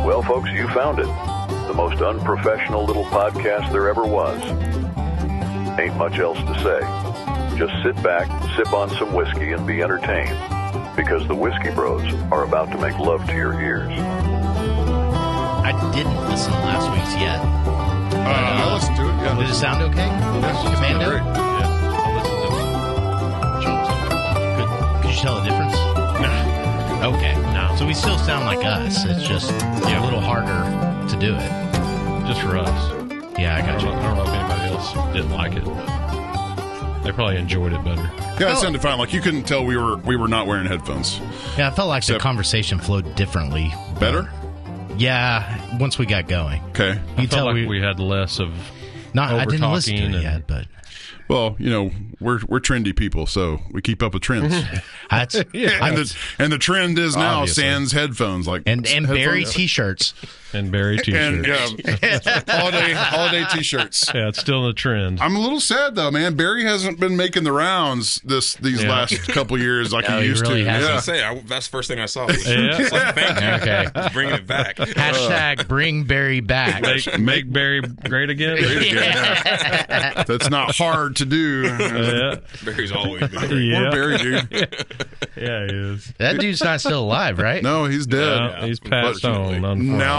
Well, folks, you found it. The most unprofessional little podcast there ever was. Ain't much else to say. Just sit back, sip on some whiskey, and be entertained. Because the Whiskey Bros are about to make love to your ears. I didn't listen to last week's yet. I listened to it. Yeah, Did it sound okay? Commando? Great. Yeah, I listened to it. Could you tell the difference? Nah. Okay. No. So we still sound like us. It's just a little harder to do it. Just for us. Yeah, I got you. I don't know if anybody else didn't like it, but they probably enjoyed it better. Yeah, it sounded fine. Like you couldn't tell we were not wearing headphones. Yeah, I felt like the conversation flowed differently. Better? Yeah, once we got going. Okay. You I felt like we had less of I didn't listen to it yet, but... Well, we're trendy people, so we keep up with trends. and the trend is now Obviously. sans headphones, like and Barry t-shirts. And Barry t-shirts. And holiday t-shirts. Yeah, it's still a trend. I'm a little sad though, man. Barry hasn't been making the rounds these last couple years like he used really to. hasn't. I was gonna say, that's the first thing I saw. It's Yeah. like, thank you. Okay. He's bringing it back. Hashtag bring Barry back. Make Barry great again. That's not hard to do. Yeah. Barry's always been great. Yeah. Poor Barry, dude. Yeah, he is. That dude's not still alive, right? No, he's dead. Yeah, he's passed on. Now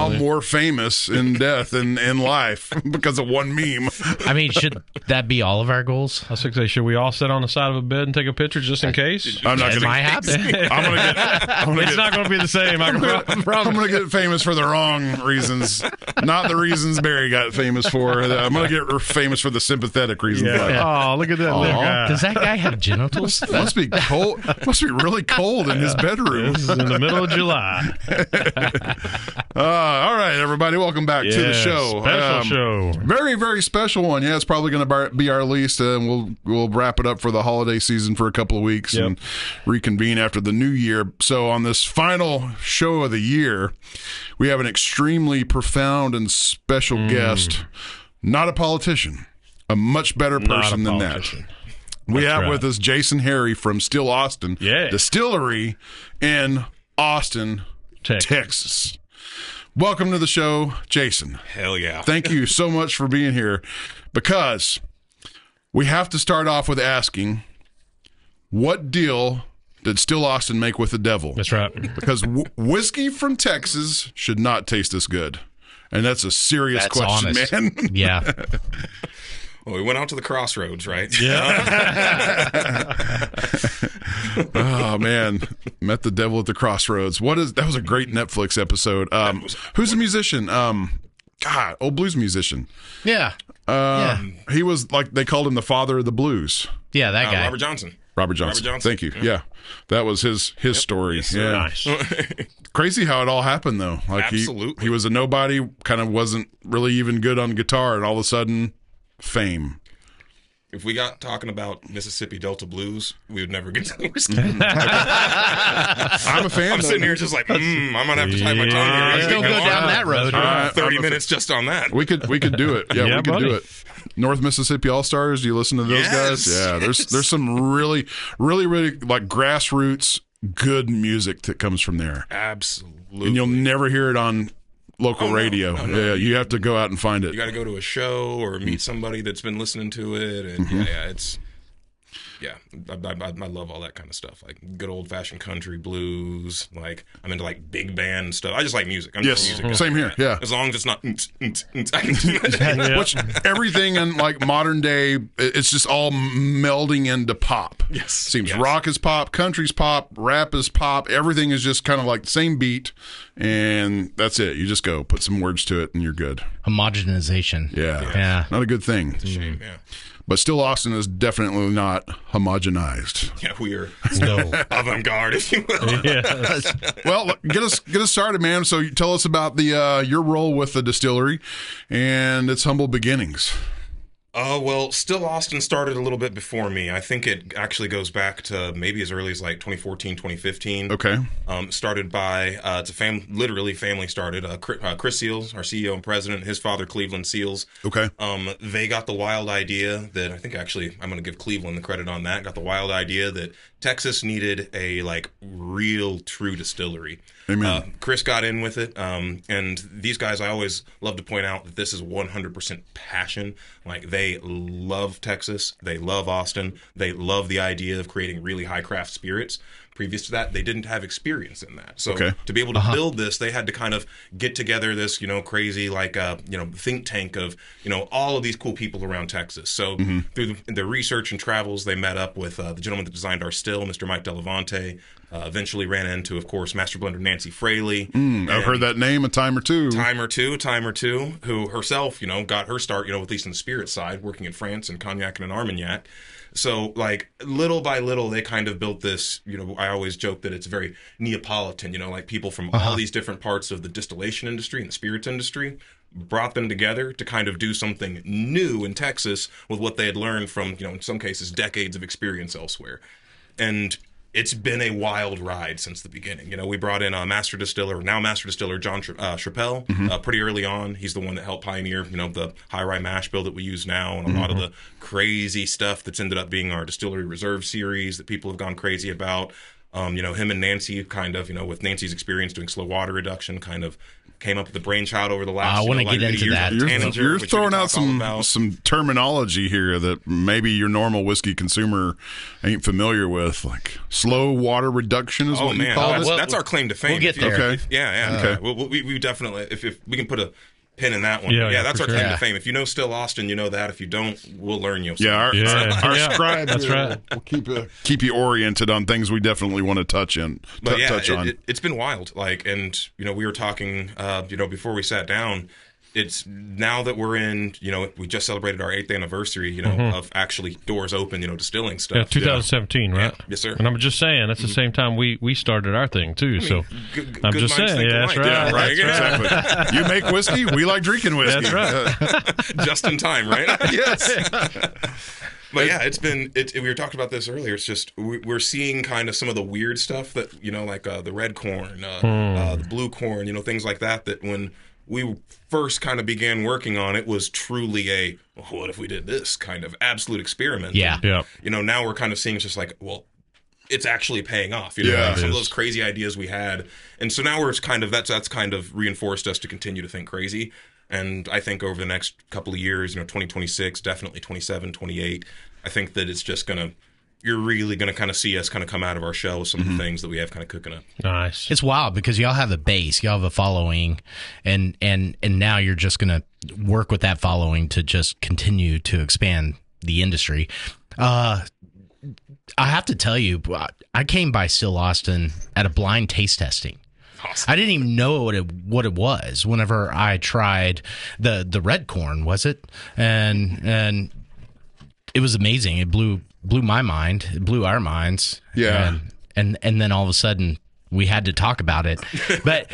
Unfortunately. more famous in death than in life because of one meme. I mean, should that be all of our goals? I was going to say, should we all sit on the side of a bed and take a picture just in case? I'm not That going might happen. It's not going to be the same. I can I'm promise. going to get famous for the wrong reasons, not the reasons Barry got famous for. I'm going to get famous for the sympathetic reasons. Yeah. Oh, look at that little guy. Does that guy have genitals? Must be cold. Must be really cold in his bedroom. This is in the middle of July. All right, everybody, welcome back to the Yes, show. Special show. Very, very special one. Yeah, it's probably going to be our least, and we'll wrap it up for the holiday season for a couple of weeks and reconvene after the new year. So on this final show of the year, we have an extremely profound and special guest, not a politician, a much better person than that. We have with us Jason Harry from Still Austin Distillery in Austin, Texas. Welcome to the show, Jason. Hell yeah. Thank you so much for being here, because we have to start off with asking, what deal did Still Austin make with the devil? That's right. Because whiskey from Texas should not taste this good. And that's a serious question, honest. man. Yeah. Well, we went out to the crossroads, right? Yeah. Oh, man. Met the devil at the crossroads. That was a great Netflix episode. Who's a musician? Old blues musician. Yeah. He was like, they called him the father of the blues. Yeah, that guy. Robert Johnson. Robert Johnson. Thank you. Yeah. That was his story. Yes, yeah. Nice. Crazy how it all happened, though. Like Absolutely. He was a nobody, kind of wasn't really even good on guitar, and all of a sudden, fame. If we got talking about Mississippi Delta blues, we would never get to the whiskey. I'm a fan. I'm sitting here just like, I might have to tie my tongue here. Let's go down that road. 30 minutes just on that. We could do it. Yeah, Yeah, we could buddy. do it. North Mississippi All Stars. Do you listen to those guys? Yeah, there's some really, really, really like grassroots good music that comes from there, Absolutely. and you'll never hear it on local radio. No. Yeah, you have to go out and find it. You got to go to a show or meet somebody that's been listening to it, and I love all that kind of stuff, like good old fashioned country blues. Like I'm into like big band stuff. I just like music. I'm Yes, into music. same here. Yeah, As long as it's not, I can do it. which everything in like modern day, it's just all melding into pop. Yes. Seems Yes. rock is pop, country's pop, rap is pop. Everything is just kind of like the same beat, and that's it. You just go put some words to it, and you're good. Homogenization. Yeah. Not a good thing. Shame, yeah. But still, Austin is definitely not homogenized. Yeah, we are avant-garde, if you will. Yes. Well, get us started, man. So you tell us about the your role with the distillery and its humble beginnings. Well, Still Austin started a little bit before me. I think it actually goes back to maybe as early as like 2014, 2015. Okay. Started by, it's literally family started. Chris Seals, our CEO and president, his father, Cleveland Seals. Okay. They got the wild idea that, I think actually, I'm going to give Cleveland the credit on that, got the wild idea that Texas needed a like real true distillery. Amen. Chris got in with it, and these guys, I always love to point out that this is 100% passion. Like, they love Texas, they love Austin, they love the idea of creating really high craft spirits. Previous to that, they didn't have experience in that. So to be able to build this, they had to kind of get together this, crazy like think tank of all of these cool people around Texas. So through the research and travels, they met up with the gentleman that designed our still, Mr. Mike Delavante. Eventually ran into, of course, master blender Nancy Fraley. I've heard that name a time or two. Who herself, got her start, at least in the spirit side, working in France and cognac and Armagnac. So, like, little by little, they kind of built this, I always joke that it's very Neapolitan, like people from all these different parts of the distillation industry and the spirits industry brought them together to kind of do something new in Texas with what they had learned from, in some cases, decades of experience elsewhere. And it's been a wild ride since the beginning. We brought in a master distiller John Chappelle, pretty early on. He's the one that helped pioneer, the high rye mash bill that we use now, and a lot of the crazy stuff that's ended up being our Distillery Reserve series that people have gone crazy about. Him and Nancy kind of, with Nancy's experience doing slow water reduction, kind of came up with the brainchild over the last. I want to get into that. You're throwing out some terminology here that maybe your normal whiskey consumer ain't familiar with, like slow water reduction is what you call it. That's our claim to fame. We'll get there. Okay. Yeah. Okay. We definitely, if we can put a pin in that one. Yeah, that's our claim to fame. If you know Still Austin, you know that. If you don't, we'll learn you. Our scribe that's right. Will keep you oriented on things we definitely want to touch on. It's been wild. And we were talking, before we sat down. It's now that we're in, we just celebrated our 8th anniversary, of actually doors open, distilling stuff. Yeah, 2017, right? Yeah. Yes, sir. And I'm just saying, that's the same time we started our thing, too. I'm just saying, that's right. Yeah, right. Exactly. You make whiskey, we like drinking whiskey. That's right. Just in time, right? Yes. But yeah, we were talking about this earlier. It's just we're seeing kind of some of the weird stuff that, like the red corn, the blue corn, things like that when we first kind of began working on it was truly a, what if we did this kind of absolute experiment? Yeah. Now we're kind of seeing it's just like, well, it's actually paying off. Some of those crazy ideas we had. And so now we're kind of, that's kind of reinforced us to continue to think crazy. And I think over the next couple of years, 2026, definitely 27, 28, I think that it's just going to, you're really going to kind of see us kind of come out of our shell with some of the things that we have kind of cooking up. Nice. It's wild because y'all have a base, y'all have a following, and now you're just going to work with that following to just continue to expand the industry. I have to tell you, I came by Still Austin at a blind taste testing. Awesome. I didn't even know what it was whenever I tried the red corn, was it? And it was amazing. It blew my mind. It blew our minds. Yeah. And then all of a sudden we had to talk about it. But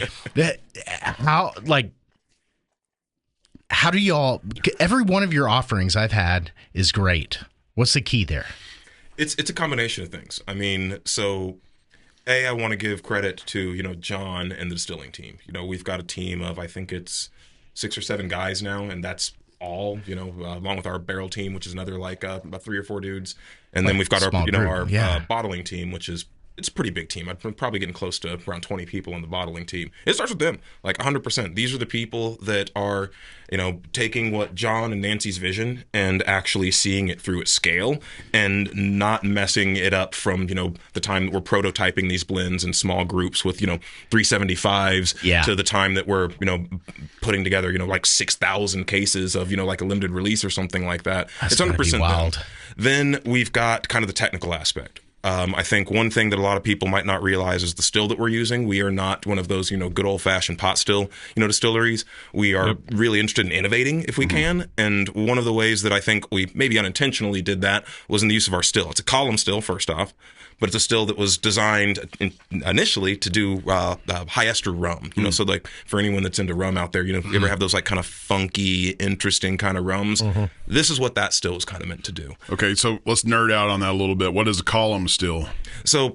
how do y'all, every one of your offerings I've had is great. What's the key there? It's a combination of things. I mean, so I want to give credit to, John and the distilling team. We've got a team of, I think it's 6 or 7 guys now, and that's all, along with our barrel team, which is another about 3 or 4 dudes. And then we've got our bottling team, which is, it's a pretty big team. I'm probably getting close to around 20 people on the bottling team. It starts with them, 100%. These are the people that are, taking what John and Nancy's vision and actually seeing it through its scale and not messing it up from, the time that we're prototyping these blends in small groups with, 375s to the time that we're, putting together, 6,000 cases of, a limited release or something like that. That's it's 100% wild. them. Then we've got kind of the technical aspect. I think one thing that a lot of people might not realize is the still that we're using. We are not one of those, good old-fashioned pot still, distilleries. We are really interested in innovating if we can. And one of the ways that I think we maybe unintentionally did that was in the use of our still. It's a column still, first off, but it's a still that was designed initially to do high ester rum. So like for anyone that's into rum out there, you ever have those like kind of funky, interesting kind of rums? This is what that still is kind of meant to do. Okay, so let's nerd out on that a little bit. What is a column still? So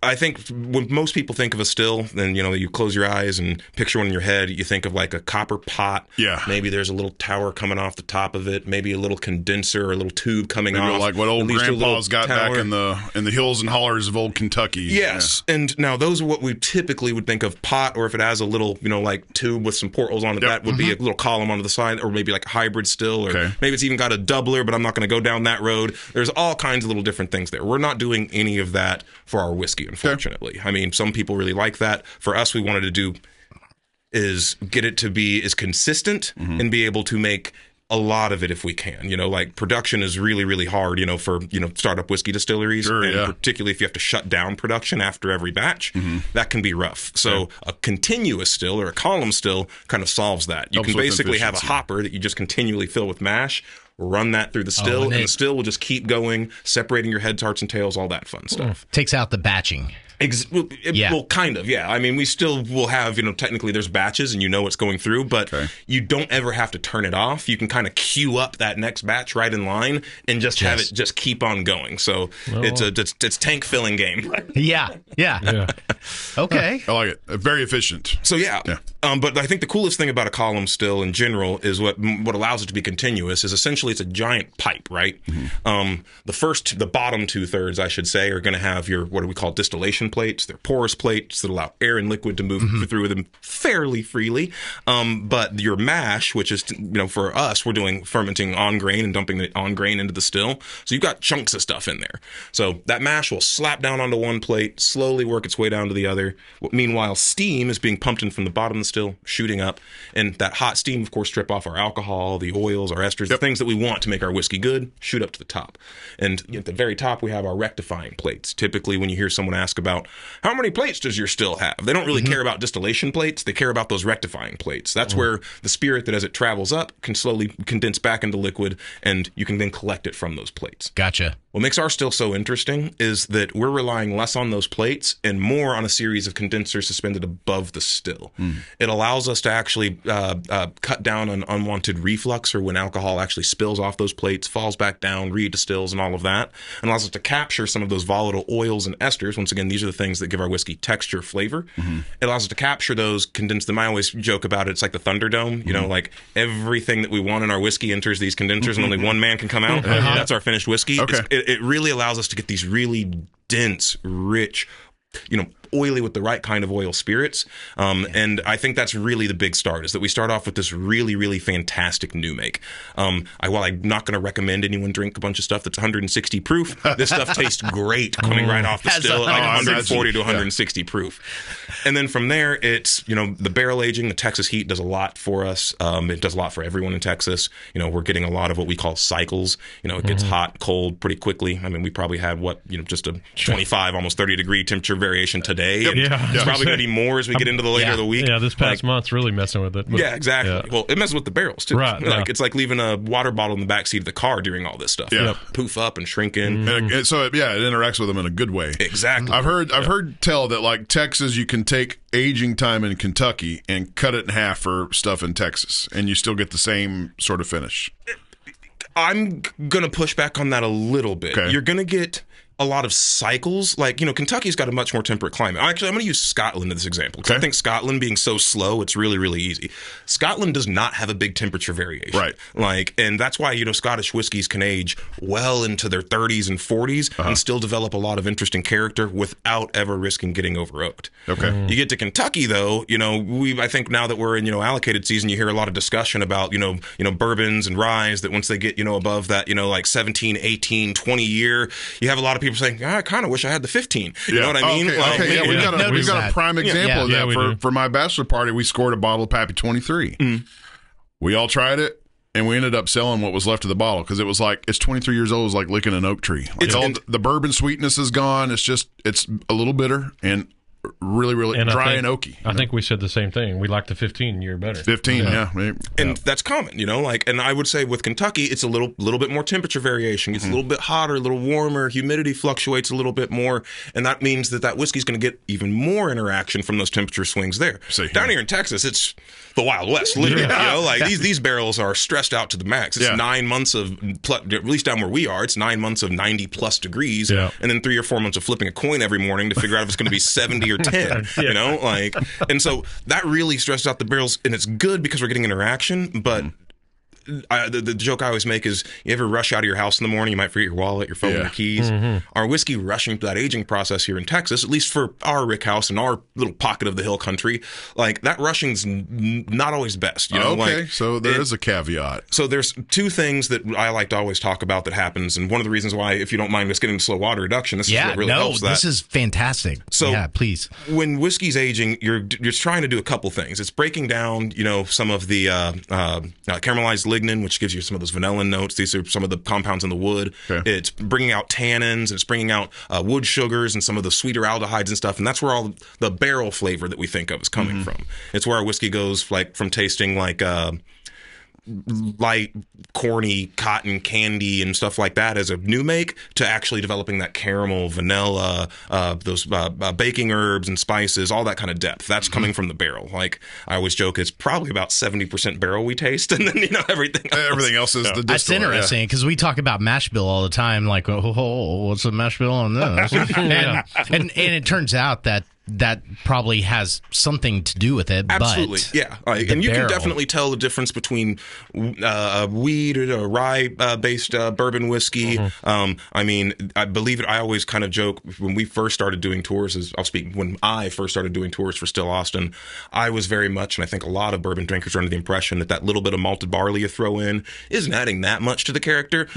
I think when most people think of a still, then you close your eyes and picture one in your head. You think of like a copper pot. Yeah. Maybe there's a little tower coming off the top of it. Maybe a little condenser or a little tube coming off. Like what old grandpa's got tower back in the hills and hollers of old Kentucky. Yes. Yeah. And now those are what we typically would think of pot, or if it has a little like tube with some portholes on it, that would be a little column onto the side, or maybe like a hybrid still, or maybe it's even got a doubler. But I'm not going to go down that road. There's all kinds of little different things there. We're not doing any of that for our whiskey, unfortunately. I mean, some people really like that. For us, we wanted to do is get it to be as consistent and be able to make a lot of it if we can. Like production is really, really hard, for, startup whiskey distilleries. Particularly if you have to shut down production after every batch, that can be rough. So a continuous still or a column still kind of solves that. You can basically have a hopper that you just continually fill with mash, run that through the still, and the still will just keep going, separating your heads, hearts, and tails, all that fun stuff. Takes out the batching. Well, kind of, yeah. I mean, we still will have, technically there's batches and what's going through, but you don't ever have to turn it off. You can kind of queue up that next batch right in line and just have it just keep on going. So it's tank filling game. Yeah. Okay. I like it. Very efficient. So but I think the coolest thing about a column still in general is what allows it to be continuous is essentially it's a giant pipe, right? The bottom 2/3, I should say, are going to have your, what do we call distillation plates. They're porous plates that allow air and liquid to move through them fairly freely. But your mash, which is, for us, we're doing fermenting on grain and dumping the on grain into the still. So you've got chunks of stuff in there. So that mash will slap down onto one plate, slowly work its way down to the other. Meanwhile, steam is being pumped in from the bottom of the still, shooting up. And that hot steam, of course, strip off our alcohol, the oils, our esters, the things that we want to make our whiskey good, shoot up to the top. And at the very top, we have our rectifying plates. Typically, when you hear someone ask about how many plates does your still have, they don't really care about distillation plates. They care about those rectifying plates. That's where the spirit that as it travels up can slowly condense back into liquid, and you can then collect it from those plates. Gotcha. What makes ours still so interesting is that we're relying less on those plates and more on a series of condensers suspended above the still. It allows us to actually cut down on unwanted reflux, or when alcohol actually spills off those plates, falls back down, redistills, and all of that, and allows us to capture some of those volatile oils and esters. Once again, these are the things that give our whiskey texture, flavor. It allows us to capture those, condense them. I always joke about it. It's like the Thunderdome. Like everything that we want in our whiskey enters these condensers, and only one man can come out. That's our finished whiskey. It really allows us to get these really dense, rich, oily with the right kind of oil spirits. And I think that's really the big start, is that we start off with this really, really fantastic new make. While I'm not going to recommend anyone drink a bunch of stuff that's 160 proof, this stuff tastes great coming right off the still at like 140 to 160 proof. And then from there, it's, the barrel aging, the Texas heat does a lot for us. It does a lot for everyone in Texas. We're getting a lot of what we call cycles. It gets hot, cold pretty quickly. I mean, we probably had just a 25, almost 30 degree temperature variation today. It's probably going to be more as we get into the later of the week. Yeah, this past month's really messing with it. But, exactly. Well, it messes with the barrels too. Right. It's like leaving a water bottle in the backseat of the car during all this stuff. Poof up and shrink in. And so it interacts with them in a good way. Exactly. I've heard tell that like Texas, you can take aging time in Kentucky and cut it in half for stuff in Texas, and you still get the same sort of finish. I'm going to push back on that a little bit. Okay. You're going to get a lot of cycles. Like, Kentucky's got a much more temperate climate. Actually, I'm going to use Scotland in this example, because I think Scotland being so slow, it's really, really easy. Scotland does not have a big temperature variation. Right. And that's why, Scottish whiskeys can age well into their 30s and 40s and still develop a lot of interesting character without ever risking getting over oaked. Okay. You get to Kentucky, though, I think now that we're in, allocated season, you hear a lot of discussion about, bourbons and ryes, that once they get, above that, like 17, 18, 20 year, you have a lot of people saying, I kind of wish I had the 15. You know what I mean? We've got a prime example of that. For my bachelor party, we scored a bottle of Pappy 23. We all tried it. and we ended up selling what was left of the bottle because it was like it's 23 years old. It was like licking an oak tree. Like the bourbon sweetness is gone. It's a little bitter and really, really dry and oaky. I think we said the same thing. We like the 15-year better. 15, yeah. And that's common, and I would say with Kentucky, it's a little bit more temperature variation. It's a little bit hotter, a little warmer. Humidity fluctuates a little bit more, and that means that whiskey's going to get even more interaction from those temperature swings there. Down here in Texas, it's the Wild West, literally. These barrels are stressed out to the max. It's 9 months of, at least down where we are, it's 9 months of 90 plus degrees, and then 3 or 4 months of flipping a coin every morning to figure out if it's going to be 70 or 10. And so that really stresses out the barrels, and it's good because we're getting interaction, but the joke I always make is, you ever rush out of your house in the morning, you might forget your wallet, your phone, your keys. Our whiskey rushing through that aging process here in Texas, at least for our rick house and our little pocket of the hill country, like that rushing's not always best. So there is a caveat. So there's two things that I like to always talk about that happens, and one of the reasons why, if you don't mind us getting into slow water reduction, this is what really helps that. This is fantastic. So please. When whiskey's aging, you're trying to do a couple things. It's breaking down, some of the caramelized lignin, which gives you some of those vanillin notes. These are some of the compounds in the wood. Okay. It's bringing out tannins, and it's bringing out wood sugars and some of the sweeter aldehydes and stuff. And that's where all the barrel flavor that we think of is coming from. It's where our whiskey goes from tasting like light, corny cotton candy and stuff like that as a new make to actually developing that caramel, vanilla, those baking herbs and spices, all that kind of depth. That's coming from the barrel. Like I always joke, it's probably about 70% barrel we taste, and then everything else is the distillate. That's interesting because we talk about mash bill all the time. Like, what's the mash bill on this? and it turns out that probably has something to do with it. Absolutely, but and you can definitely tell the difference between weed or rye-based bourbon whiskey. I believe it. I always kind of joke when we first started doing tours. When I first started doing tours for Still Austin, I was very much, and I think a lot of bourbon drinkers are under the impression that little bit of malted barley you throw in isn't adding that much to the character.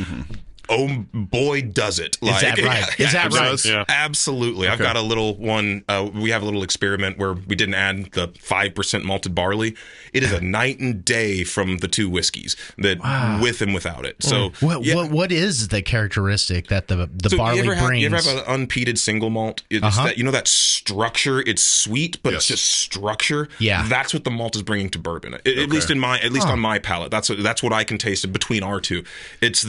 Oh boy, does it! Is that right? Is that right? Yeah. Absolutely. Okay. I've got a little one. We have a little experiment where we didn't add the 5% malted barley. It is a night and day from the two whiskeys with and without it. So, what is the characteristic that the barley brings? You ever have an unpeated single malt? It's that that structure. It's sweet, but it's just structure. Yeah, that's what the malt is bringing to bourbon. At least on my palate. That's what I can taste between our two. It's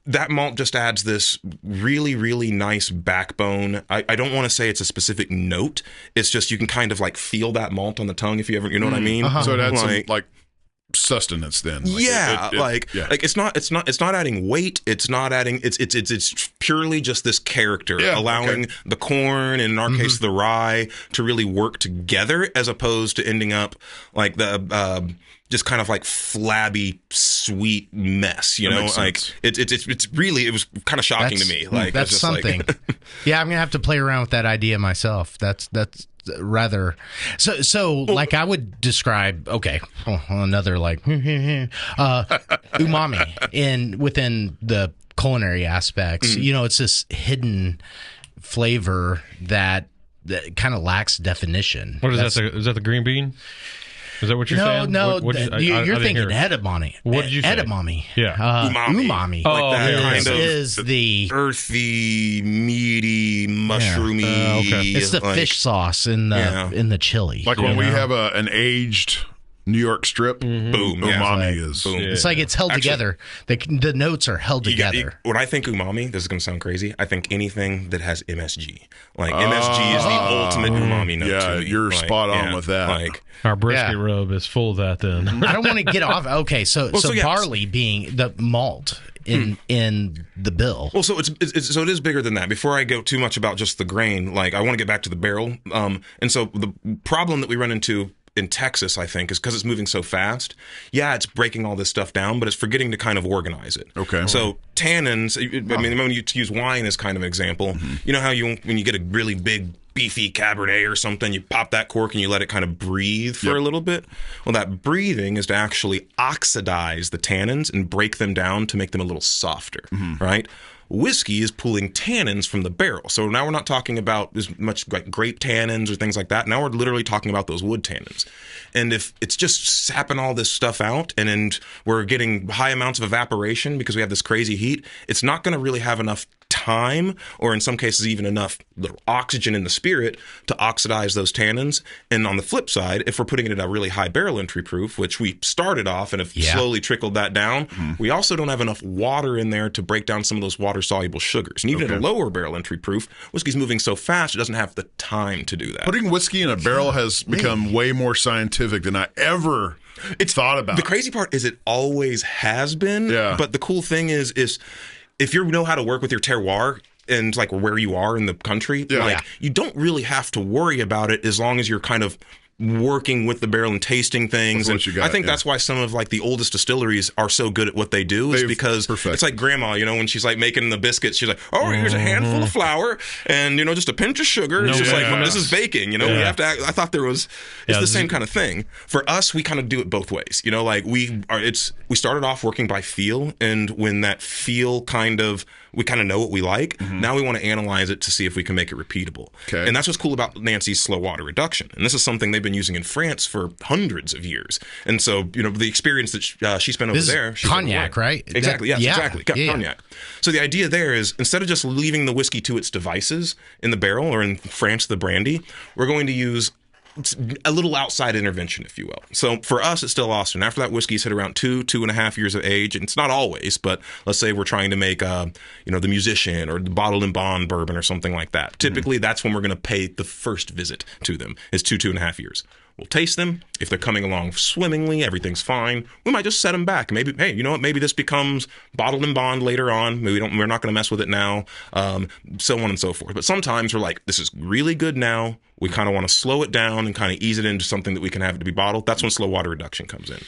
that malt just adds this really, really nice backbone. I don't want to say it's a specific note. It's just you can kind of like feel that malt on the tongue if you ever, you know what I mean? So it adds some like sustenance then. It's not adding weight. It's not adding. It's purely just this character, allowing the corn and in our case the rye to really work together, as opposed to ending up like the just kind of like flabby, sweet mess, like it's really, it was kind of shocking to me. Like that's something. Yeah, I'm gonna have to play around with that idea myself. That's rather so like I would describe another like umami within the culinary aspects. It's this hidden flavor that kind of lacks definition. What is that? Is that the green bean? Is that what you're saying? No, you're thinking edamame. What did you say? Edamame. Yeah. Umami. Kind of is the earthy, meaty, mushroomy. It's the fish sauce in the chili. Like when we have an aged New York strip, boom, umami is. Boom. It's like it's held together. The notes are held together. When I think umami, this is going to sound crazy, I think anything that has MSG. Like MSG is the ultimate umami note to me. You're spot on with that. Like our brisket rub is full of that then. I don't want to get off. Okay, so barley being the malt in the bill. Well, so it is bigger than that. Before I go too much about just the grain, like I want to get back to the barrel. And so the problem that we run into in Texas, I think, is because it's moving so fast. Yeah, it's breaking all this stuff down, but it's forgetting to kind of organize it. Okay. So tannins, I mean, when you use wine as kind of an example, you know how when you get a really big beefy Cabernet or something, you pop that cork and you let it kind of breathe for a little bit. Well, that breathing is to actually oxidize the tannins and break them down to make them a little softer, right? whiskey is pulling tannins from the barrel. So now we're not talking about as much like grape tannins or things like that. Now we're literally talking about those wood tannins. And if it's just sapping all this stuff out and then we're getting high amounts of evaporation because we have this crazy heat, it's not going to really have enough time, or in some cases even enough little oxygen in the spirit to oxidize those tannins. And on the flip side, if we're putting it at a really high barrel entry proof, which we started off and have slowly trickled that down, we also don't have enough water in there to break down some of those water-soluble sugars. And even at a lower barrel entry proof, whiskey's moving so fast, it doesn't have the time to do that. Putting whiskey in a barrel has become way more scientific than I ever thought about. The crazy part is it always has been, but the cool thing is if you know how to work with your terroir and like where you are in the country, you don't really have to worry about it as long as you're kind of working with the barrel and tasting things. And I think that's why some of like the oldest distilleries are so good at what they do, is because it's like grandma, you know, when she's like making the biscuits, she's like, oh, here's a handful of flour and, you know, just a pinch of sugar. It's just like, this is baking, you know, we have to act, I thought it's the same kind of thing. For us, we kind of do it both ways, you know, like we started off working by feel, and when that feel we kind of know what we like. Now we want to analyze it to see if we can make it repeatable. Okay. And that's what's cool about Nancy's slow water reduction. And this is something they've been using in France for hundreds of years. And so, you know, the experience that she spent over there. Cognac, right? Exactly. Yes, exactly. Cognac. So the idea there is, instead of just leaving the whiskey to its devices in the barrel, or in France, the brandy, we're going to use a little outside intervention, if you will. So for us, it's still Austin. After that whiskey's hit around 2.5 years of age, and it's not always, but let's say we're trying to make, the Musician or the bottled and bond bourbon or something like that. Typically, that's when we're going to pay the first visit to them, is 2.5 years. We'll taste them. If they're coming along swimmingly, everything's fine, we might just set them back. Maybe, hey, you know what? Maybe this becomes bottled and bond later on. Maybe we're not going to mess with it now, so on and so forth. But sometimes we're like, this is really good now. We kind of want to slow it down and kind of ease it into something that we can have it to be bottled. That's when slow water reduction comes in.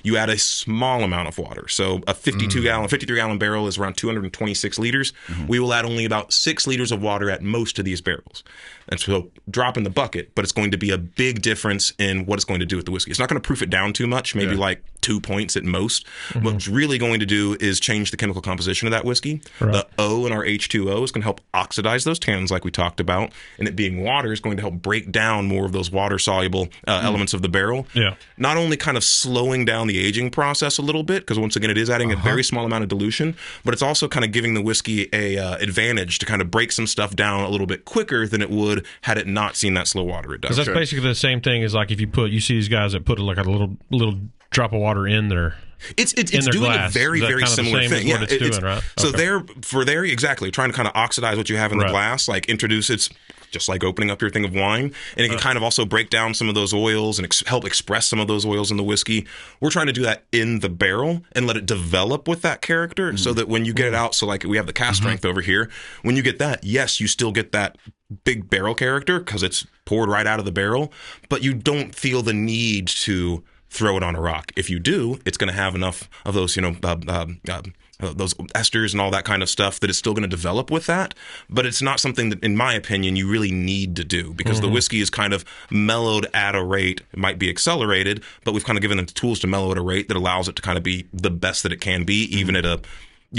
You add a small amount of water. So a 53-gallon barrel is around 226 liters. We will add only about 6 liters of water at most to these barrels. And so drop in the bucket, but it's going to be a big difference in what it's going to do with the whiskey. It's not going to proof it down too much, maybe like 2 points at most. What it's really going to do is change the chemical composition of that whiskey. Right. The O in our H2O is going to help oxidize those tannins like we talked about. And it being water is going to help break down more of those water-soluble elements of the barrel. Yeah. Not only kind of slowing down the aging process a little bit, because once again, it is adding a very small amount of dilution, but it's also kind of giving the whiskey a advantage to kind of break some stuff down a little bit quicker than it would had it not seen that slow water reduction. Because that's basically the same thing as like if you see these guys that put like a little drop of water in their It's doing glass. A very, very similar thing. Yeah, it's doing, right? So they're exactly trying to kind of oxidize what you have in the glass, like introduce it's just like opening up your thing of wine, and it can kind of also break down some of those oils and help express some of those oils in the whiskey. We're trying to do that in the barrel and let it develop with that character, so that when you get it out, so like we have the cast strength over here, when you get that, yes, you still get that big barrel character because it's poured right out of the barrel, but you don't feel the need to throw it on a rock. If you do, it's going to have enough of those, those esters and all that kind of stuff that it's still going to develop with that. But it's not something that, in my opinion, you really need to do, because the whiskey is kind of mellowed at a rate. It might be accelerated, but we've kind of given them the tools to mellow at a rate that allows it to kind of be the best that it can be, even at a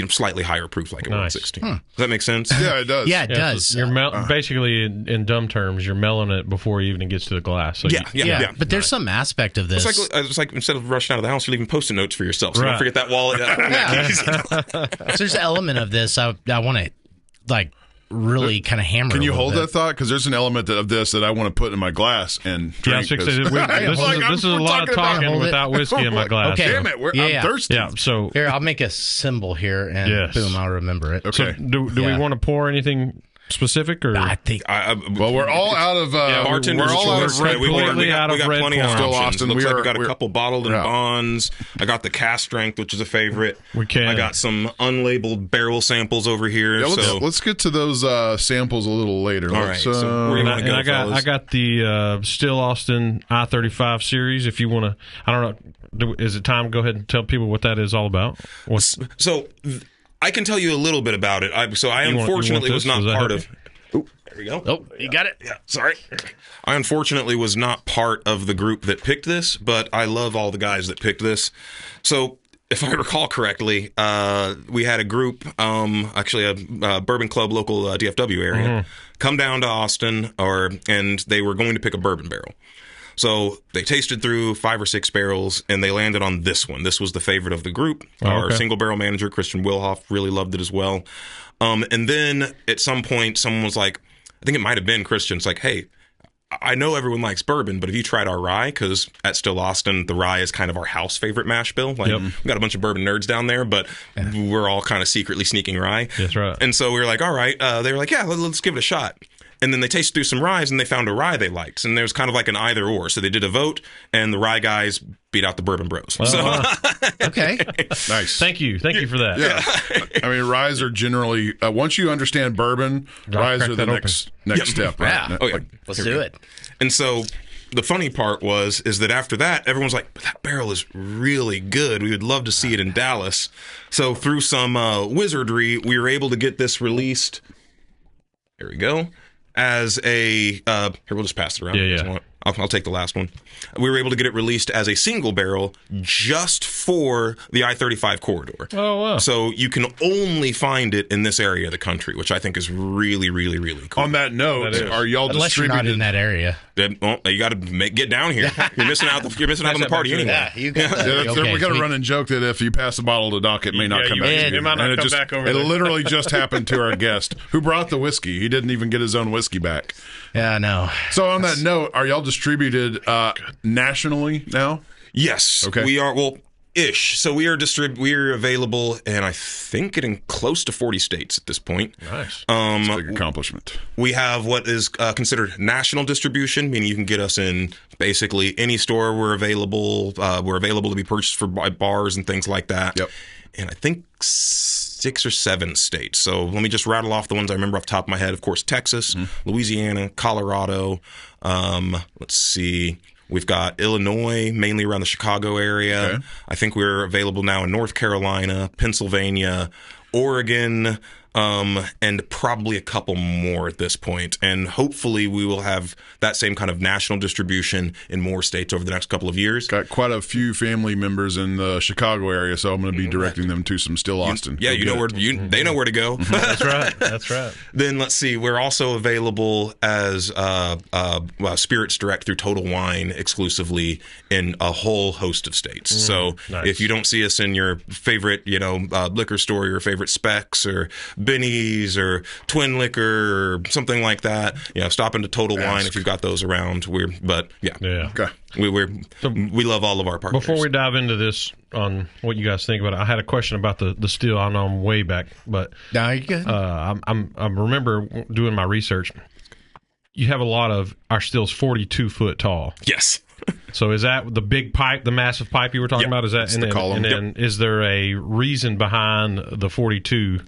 slightly higher proof, like a 116. Does that make sense? Yeah, it does. Yeah, it does. So you're basically, in dumb terms, you're mellowing it before it even gets to the glass. So yeah. But there's some aspect of this. It's like instead of rushing out of the house, you're leaving Post-it notes for yourself. So don't forget that wallet. So there's an element of this I want to really kind of hammer. Can you hold that thought? Because there's an element of this that I want to put in my glass and drink. This is a lot of talking without whiskey in my glass. Okay. Damn it, I'm thirsty. Yeah, so here, I'll make a symbol here, and boom, I'll remember it. Okay. So do we want to pour anything specific, or I think we're all out of bartenders. We're all out of red. We got plenty of Still options. Austin. Looks like we got a couple bottled and bonds. I got the cast strength, which is a favorite. I got some unlabeled barrel samples over here. Yeah, let's get to those samples a little later. All right. So where do you want to go, fellas? I got the Still Austin I-35 series. If you want to, I don't know. Is it time to go ahead and tell people what that is all about? So I can tell you a little bit about it. I unfortunately was not part of. Oh, there we go. Oh, you got it. Yeah, sorry. I unfortunately was not part of the group that picked this, but I love all the guys that picked this. So if I recall correctly, we had a group, actually a bourbon club, local DFW area, come down to Austin, and they were going to pick a bourbon barrel. So they tasted through 5 or 6 barrels, and they landed on this one. This was the favorite of the group. Our single barrel manager, Christian Wilhoff, really loved it as well. And then at some point, someone was like, I think it might have been Christian. It's like, hey, I know everyone likes bourbon, but have you tried our rye? Because at Still Austin, the rye is kind of our house favorite mash bill. Like, we got a bunch of bourbon nerds down there, but we're all kind of secretly sneaking rye. That's right. And so we were like, all right. They were like, yeah, let's give it a shot. And then they tasted through some ryes, and they found a rye they liked. And there was kind of like an either or. So they did a vote, and the rye guys beat out the bourbon bros. Okay. Nice. Thank you for that. Yeah. I mean, ryes are generally, once you understand bourbon, ryes are the next step. Right? Yeah. Oh, yeah. Let's do it. And so the funny part is that after that, everyone's like, but that barrel is really good. We would love to see it in Dallas. So through some wizardry, we were able to get this released. Here we go. As a here, we'll just pass it around. Yeah. I'll take the last one. We were able to get it released as a single barrel just for the I-35 corridor. Oh, wow. So you can only find it in this area of the country, which I think is really, really, really cool. On that note, are y'all Unless you're not distributed? in that area. Well, you got to get down here. You're missing out. You're missing out on the party anyway. Yeah, you got We got a running joke that if you pass the bottle to Doc, it may not come back. It might not come back over It there. literally just happened to our guest who brought the whiskey. He didn't even get his own whiskey back. Yeah, no. So on that note, are y'all distributed nationally now? Yes. Okay. We are, ish. So we are available, and I think in close to 40 states at this point. Nice. It's a big accomplishment. We have what is considered national distribution, meaning you can get us in basically any store. We're available. We're available to be purchased by bars and things like that. Yep. And I think 6 or 7 states. So let me just rattle off the ones I remember off the top of my head. Of course, Texas, Louisiana, Colorado. Let's see. We've got Illinois, mainly around the Chicago area. Okay. I think we're available now in North Carolina, Pennsylvania, Oregon, and probably a couple more at this point. And hopefully we will have that same kind of national distribution in more states over the next couple of years. Got quite a few family members in the Chicago area, so I'm going to be directing them to some Still Austin. Yeah, you know where they know where to go. That's right. That's right. Then let's see. We're also available as Spirits Direct through Total Wine exclusively in a whole host of states. So nice. if you don't see us in your favorite, liquor store, your favorite Specs or Benny's or Twin Liquor or something like that, stop into Total Wine if you've got those around. Yeah. Okay. We love all of our partners. Before we dive into this, on what you guys think about it, I had a question about the still. I know I'm way back, but No, you're good. I remember doing my research. You have a lot of our stills 42 foot tall. Yes. So is that the big pipe, the massive pipe you were talking about? Is that the column. And then is there a reason behind the 42?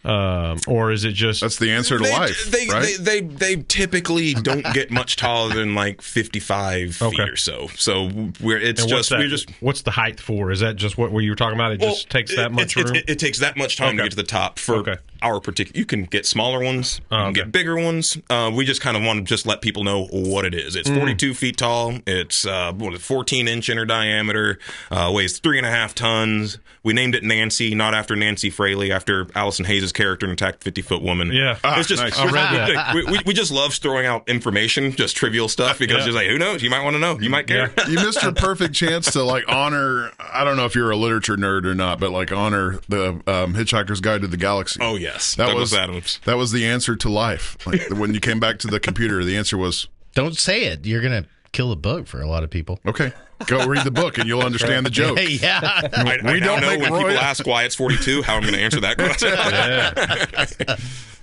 Or is it just That's the answer to life, right? They typically don't get much taller than like 55 feet or so. So what's the height for? Is that just what you were talking about? It just takes that much room. It takes that much time to get to the top for our particular. You can get smaller ones, you can get bigger ones. We just kind of want to just let people know what it is. It's 42 feet tall. It's 14-inch inner diameter. Weighs 3.5 tons. We named it Nancy, not after Nancy Fraley, after Allison Hayes' character in Attack 50-Foot Woman. Yeah. It's just nice. I read that. we just love throwing out information, just trivial stuff, because it's like, who knows? You might want to know. You might care. You missed your perfect chance to honor. I don't know if you're a literature nerd or not, but honor the Hitchhiker's Guide to the Galaxy. Oh yes, Douglas Adams. That was the answer to life. When you came back to the computer, the answer was Don't say it. You're going to kill the book for a lot of people. okay. Go read the book and you'll understand the joke. Yeah. I don't know when people ask why it's 42, how I'm going to answer that question.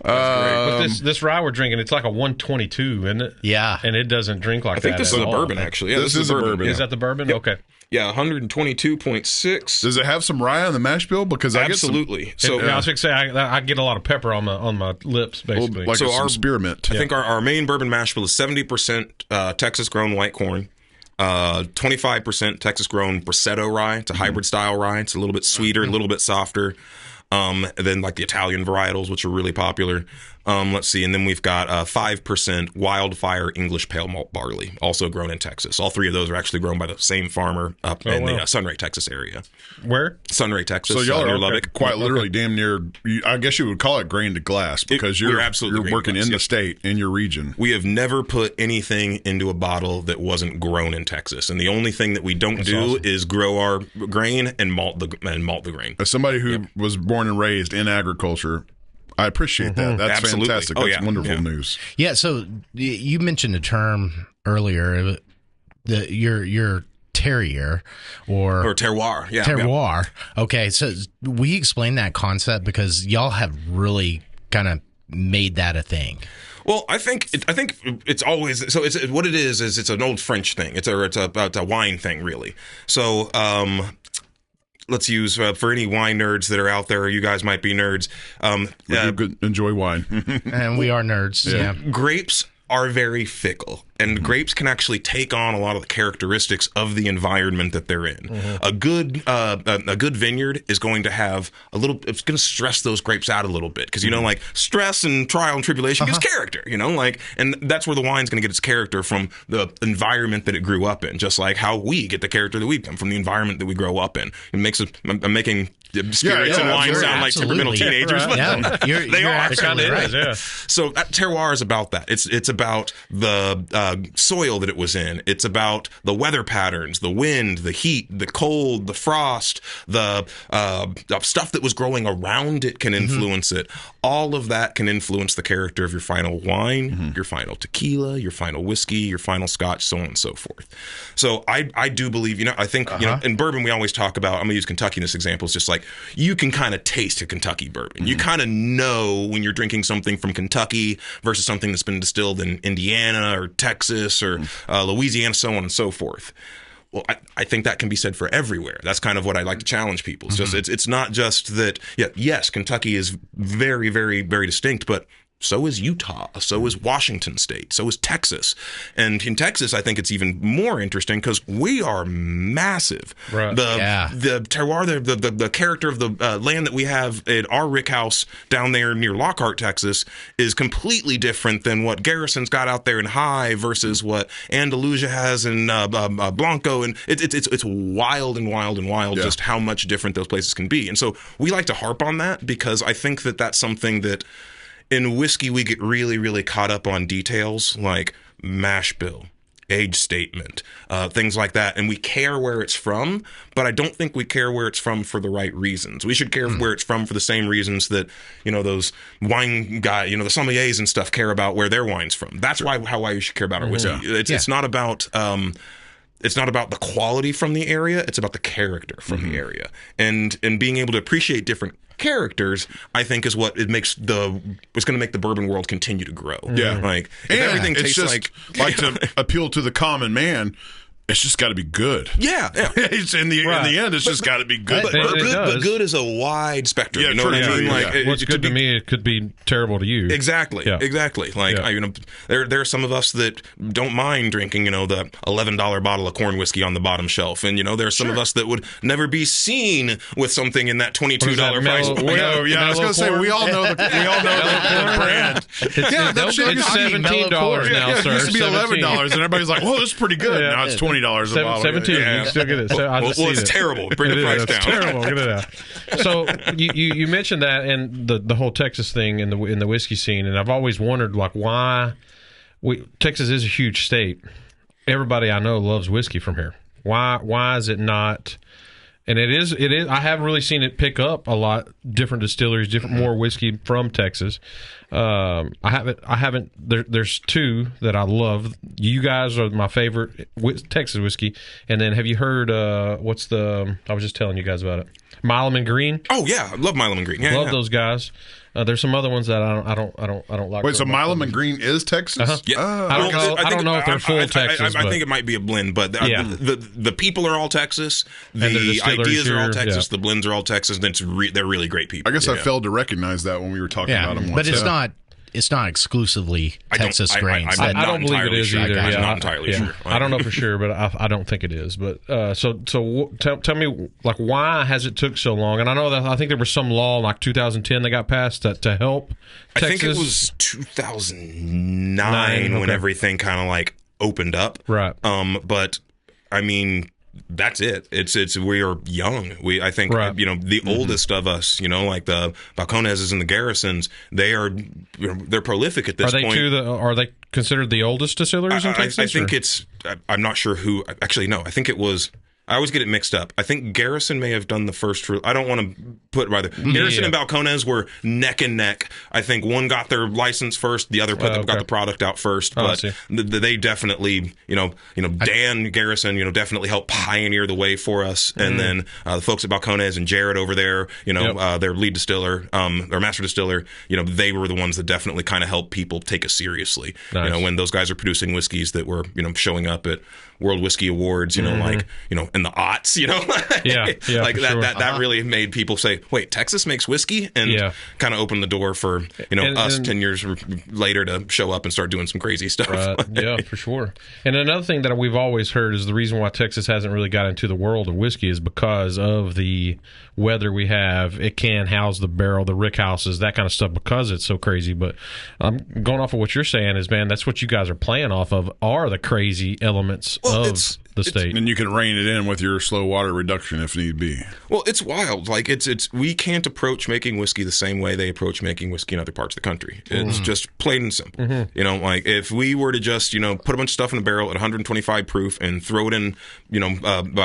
But this rye we're drinking, it's like a 122, isn't it? Yeah. And it doesn't drink like that. I think this is a bourbon, actually. Yeah, This is a bourbon. Is that the bourbon? Yep. Okay. Yeah, 122.6. Does it have some rye on the mash bill? Because I Absolutely. So I was going to say I get a lot of pepper on my lips, basically. like So some our spearmint. I think our main bourbon mash bill is 70% Texas grown white corn, 25% Texas grown Bracetto rye. It's a hybrid style rye. It's a little bit sweeter, a little bit softer. Then like the Italian varietals, which are really popular. Let's see, and then we've got 5% Wildfire English Pale Malt Barley, also grown in Texas. All three of those are actually grown by the same farmer up in the Sunray, Texas area. Where? Sunray, Texas. So y'all are Lubbock. quite literally damn near, I guess you would call it grain to glass, because you're working in the state, in your region. We have never put anything into a bottle that wasn't grown in Texas, and the only thing that we don't do is grow our grain and malt the grain. As somebody who was born and raised in agriculture, I appreciate that. That's Absolutely. fantastic. That's wonderful news. Yeah. So you mentioned a term earlier, your terroir or terroir. Yeah. Terroir. Yeah. Okay. So will you explain that concept, because y'all have really kind of made that a thing? Well, I think it's always so. It's what it is it's an old French thing. It's about a wine thing, really. So let's use for any wine nerds that are out there. You guys might be nerds. We enjoy wine, and we are nerds. Yeah. Grapes are very fickle, and grapes can actually take on a lot of the characteristics of the environment that they're in. A good vineyard is going to have it's going to stress those grapes out a little bit, because like stress and trial and tribulation gives character, and that's where the wine's going to get its character from the environment that it grew up in, just like how we get the character that we come from the environment that we grow up in. It makes I'm making spirits and wine sound like temperamental teenagers, but they are. It kind of is, yeah. So that terroir is about that. It's about the soil that it was in. It's about the weather patterns, the wind, the heat, the cold, the frost, the stuff that was growing around it can influence it. All of that can influence the character of your final wine, your final tequila, your final whiskey, your final scotch, so on and so forth. So I do believe, I think, in bourbon we always talk about, I'm going to use Kentucky in this example. It's just like, you can kind of taste a Kentucky bourbon. You kind of know when you're drinking something from Kentucky versus something that's been distilled in Indiana or Texas or Louisiana, so on and so forth. Well, I think that can be said for everywhere. That's kind of what I like to challenge people. It's just it's not just that. Yes, Kentucky is very, very, very distinct, but so is Utah, so is Washington State, so is Texas. And in Texas, I think it's even more interesting because we are massive. Right. The terroir, the character of the land that we have at our rick house down there near Lockhart, Texas, is completely different than what Garrison's got out there in High versus what Andalusia has in Blanco. And it's wild and wild and wild just how much different those places can be. And so we like to harp on that because I think that that's something that in whiskey, we get really, really caught up on details like mash bill, age statement, things like that. And we care where it's from, but I don't think we care where it's from for the right reasons. We should care where it's from for the same reasons that, those wine guys, the sommeliers and stuff care about where their wine's from. That's why you should care about our whiskey. It's not about... it's not about the quality from the area. It's about the character from the area. And being able to appreciate different characters, I think, is what what's going to make the bourbon world continue to grow. Yeah. Like, if everything tastes just like to appeal to the common man, it's just got to be good. Yeah. It's in the end, it's just got to be good. But good is a wide spectrum. Yeah, you know what I mean? Like, what's good to me, it could be terrible to you. Exactly. Yeah. Exactly. Like, there are some of us that don't mind drinking, the $11 bottle of corn whiskey on the bottom shelf, and there are some of us that would never be seen with something in that $22 price. I was going to say we all know the brand. It's $17 now, sir. It used to be $11, and everybody's like, "Whoa, this is pretty good." Now it's $20 a bottle. 17. Yeah. You still get it. So It's terrible. Bring the price down. It's terrible. Get it out. So you mentioned that and the whole Texas thing in the whiskey scene, and I've always wondered why Texas is a huge state. Everybody I know loves whiskey from here. Why is it not? And it is. I haven't really seen it pick up a lot. Different distilleries, more whiskey from Texas. I haven't. There's two that I love. You guys are my favorite Texas whiskey. And then have you heard? I was just telling you guys about it. Milam and Green. Oh yeah, I love Milam and Green. Yeah, love those guys. There's some other ones that I don't like. Wait, so Milam and Green is Texas? Yeah. I don't know if they're full Texas. I think it might be a blend, but the people are all Texas. The ideas are all Texas. The blends are all Texas. And they're really great people. I guess I failed to recognize that when we were talking about them once. But it's not it's not exclusively Texas grains. I'm I don't believe it is either. I'm Yeah, not entirely sure. I don't know for sure, but I don't think it is. But tell me, like, why has it took so long? And I know that I think there was some law in like 2010 that got passed to help Texas. I think it was 2009 when everything kind of like opened up. Right. But I mean, that's it. It's we are young. I think right. The oldest of us, like the Balconeses and the Garrisons, they're prolific at this point. Are they considered the oldest distilleries in Texas? I think I'm not sure who. Actually, no. I think it was. I always get it mixed up. I think Garrison may have done the first. I don't want to put it by the Garrison and Balcones were neck and neck. I think one got their license first, the other got the product out first. But they definitely, Dan Garrison, definitely helped pioneer the way for us. And then the folks at Balcones and Jared over there, their lead distiller, their master distiller, they were the ones that definitely kind of helped people take us seriously. Nice. When those guys are producing whiskeys that were, showing up at World Whiskey Awards, in the aughts, that really made people say, wait, Texas makes whiskey? And kind of opened the door for, us 10 years later to show up and start doing some crazy stuff. Yeah, for sure. And another thing that we've always heard is the reason why Texas hasn't really got into the world of whiskey is because of the weather we have. It can house the barrel, the rick houses, that kind of stuff because it's so crazy. But I'm going off of what you're saying is, man, that's what you guys are playing off of are the crazy elements of the state. And you can rein it in with your slow water reduction if need be. Well, it's wild. Like it's we can't approach making whiskey the same way they approach making whiskey in other parts of the country. It's just plain and simple. Like if we were to just, put a bunch of stuff in a barrel at 125 proof and throw it in,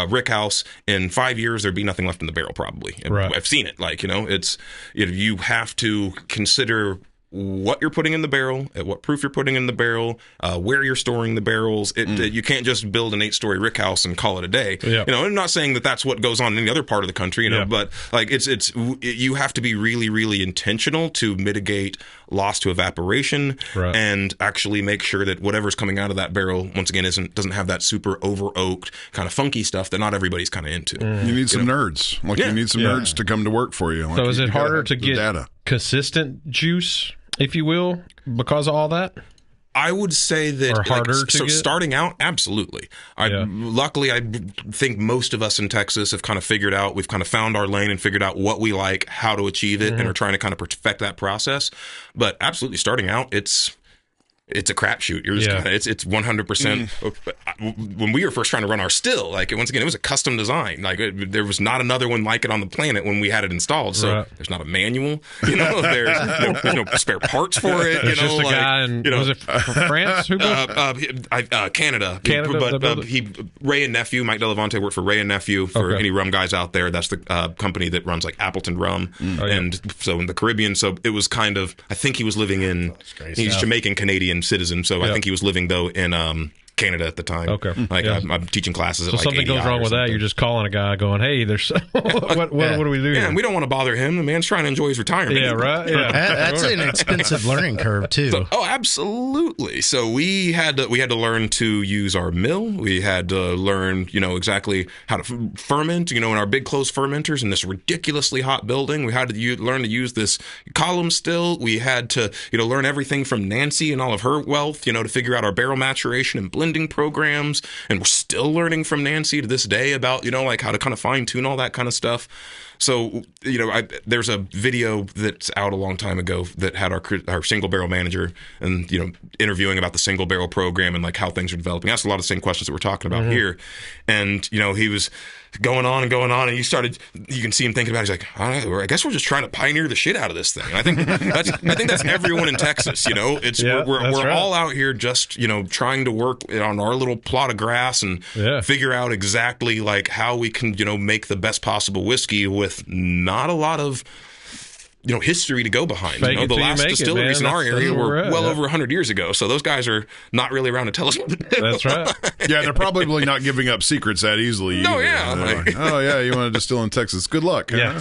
rick house, in 5 years there'd be nothing left in the barrel probably. Right. I've seen it. Like, it's you have to consider what you're putting in the barrel, at what proof you're putting in the barrel, where you're storing the barrels. You can't just build an 8-story rick house and call it a day. Yeah. I'm not saying that that's what goes on in any other part of the country, but like you have to be really, really intentional to mitigate loss to evaporation and actually make sure that whatever's coming out of that barrel, once again, doesn't have that super over oaked kind of funky stuff that not everybody's kind of into. You need some nerds. Like you need some nerds to come to work for you. Like so is it harder to get consistent juice, if you will, because of all that? I would say that or harder to get? Starting out, absolutely. Luckily, I think most of us in Texas have kind of figured out, we've kind of found our lane and figured out what we like, how to achieve it, and are trying to kind of perfect that process. But absolutely, starting out, it's a crapshoot. You're just it's 100%. When we were first trying to run our still, like once again, it was a custom design. Like there was not another one like it on the planet when we had it installed. So there's not a manual. There's no spare parts for it. It's just a guy in was it France? Who Canada. Canada. Ray and Nephew, Mike Delavante worked for Ray and Nephew for any rum guys out there. That's the company that runs like Appleton Rum, and so in the Caribbean. So it was kind of. I think he was living in. He's Jamaican Canadian citizen, so I think he was living though in Canada at the time. Okay, like I'm teaching classes. So at like something goes wrong with that. You're just calling a guy, going, "Hey, there's what do we do?" Yeah, and we don't want to bother him. The man's trying to enjoy his retirement. Yeah, right. Yeah, that's an expensive learning curve too. So, absolutely. So we had to learn to use our mill. We had to learn, exactly how to ferment. In our big closed fermenters in this ridiculously hot building, we had to learn to use this column still. We had to, learn everything from Nancy and all of her wealth, to figure out our barrel maturation and blending programs, and we're still learning from Nancy to this day about like how to kind of fine tune all that kind of stuff. So there's a video that's out a long time ago that had our single barrel manager and interviewing about the single barrel program and like how things are developing. That's a lot of the same questions that we're talking about here, and he was going on, and you can see him thinking about it. He's like, I guess we're just trying to pioneer the shit out of this thing. And I think that's everyone in Texas. We're all out here just trying to work on our little plot of grass and figure out exactly like how we can make the best possible whiskey with not a lot of history to go behind. The last distilleries in our area were well over 100 years ago, so those guys are not really around to tell us what to do. That's right. Yeah, they're probably not giving up secrets that easily. No, either. You want to distill in Texas? Good luck. Yeah.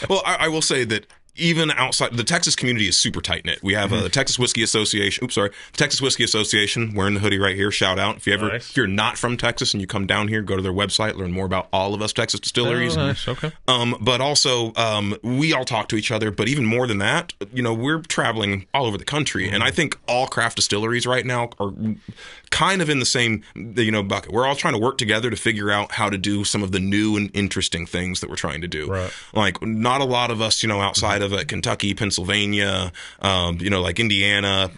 Well, I will say that even outside, the Texas community is super tight knit. We have the Texas Whiskey Association. Texas Whiskey Association. Wearing the hoodie right here. Shout out if you're not from Texas and you come down here, go to their website, learn more about all of us Texas distilleries. Oh, nice. Okay. But also, we all talk to each other. But even more than that, we're traveling all over the country, and I think all craft distilleries right now are kind of in the same bucket. We're all trying to work together to figure out how to do some of the new and interesting things that we're trying to do. Right. Like not a lot of us, outside of Kentucky, Pennsylvania, like Indiana,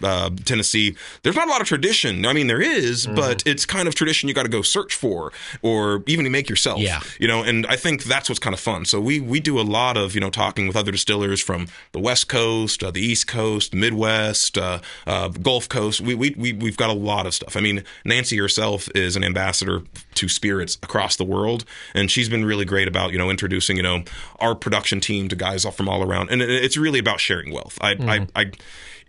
Tennessee, there's not a lot of tradition. I mean, there is, but it's kind of tradition you got to go search for or even make yourself. Yeah. And I think that's what's kind of fun. So we do a lot of, talking with other distillers from the West Coast, the East Coast, the Midwest, Gulf Coast. We've got a lot of stuff. I mean, Nancy herself is an ambassador to spirits across the world, and she's been really great about, introducing, our production team to guys from all around. And it's really about sharing wealth.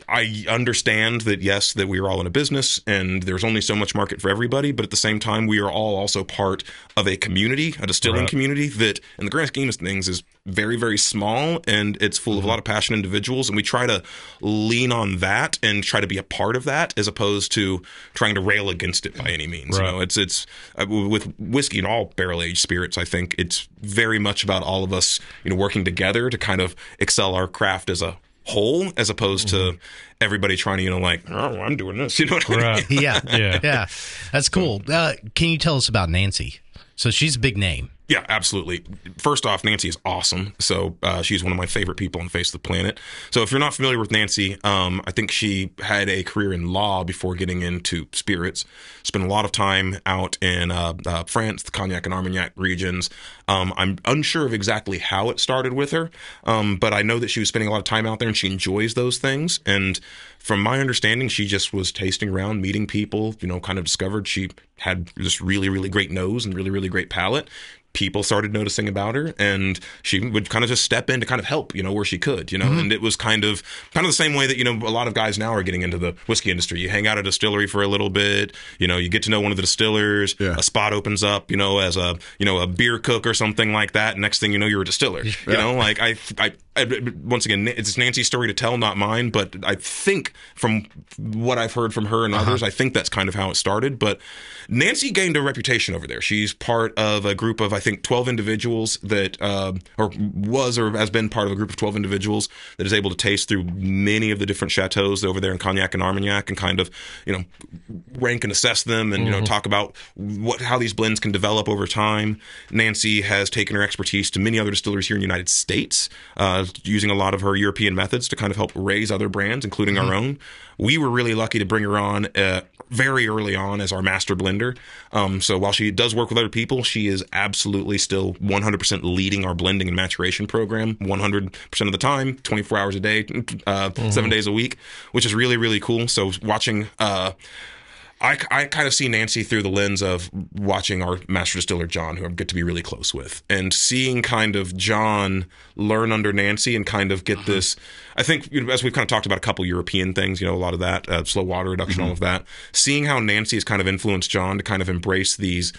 I understand that, yes, that we are all in a business and there's only so much market for everybody, but at the same time, we are all also part of a community, a distilling community that, in the grand scheme of things, is very, very small, and it's full of a lot of passionate individuals, and we try to lean on that and try to be a part of that as opposed to trying to rail against it by any means. Right. It's with whiskey and all barrel-aged spirits, I think it's very much about all of us, working together to kind of excel our craft as a whole, as opposed to everybody trying to, I'm doing this. You know what I mean? Yeah. That's cool. Can you tell us about Nancy? So she's a big name. Yeah, absolutely. First off, Nancy is awesome. So she's one of my favorite people on the face of the planet. So if you're not familiar with Nancy, I think she had a career in law before getting into spirits. Spent a lot of time out in France, the Cognac and Armagnac regions. I'm unsure of exactly how it started with her, but I know that she was spending a lot of time out there and she enjoys those things. And from my understanding, she just was tasting around, meeting people, kind of discovered she had this really, really great nose and really, really great palate. People started noticing about her, and she would kind of just step in to kind of help, where she could, and it was kind of the same way that, a lot of guys now are getting into the whiskey industry. You hang out at a distillery for a little bit, you get to know one of the distillers, a spot opens up, as a beer cook or something like that. Next thing you know, you're a distiller, like I once again, it's Nancy's story to tell, not mine, but I think from what I've heard from her and others, I think that's kind of how it started. But Nancy gained a reputation over there. She's part of a group of, I think, 12 individuals that, or has been part of a group of 12 individuals that is able to taste through many of the different chateaus over there in Cognac and Armagnac and kind of, rank and assess them and, talk about how these blends can develop over time. Nancy has taken her expertise to many other distilleries here in the United States, using a lot of her European methods to kind of help raise other brands, including our own. We were really lucky to bring her on very early on as our master blender. So while she does work with other people, she is absolutely still 100% leading our blending and maturation program 100% of the time, 24 hours a day, 7 days a week, which is really, really cool. So watching... I kind of see Nancy through the lens of watching our master distiller, John, who I get to be really close with, and seeing kind of John learn under Nancy and kind of get this, I think, as we've kind of talked about a couple European things, a lot of that, slow water reduction, all of that, seeing how Nancy has kind of influenced John to kind of embrace these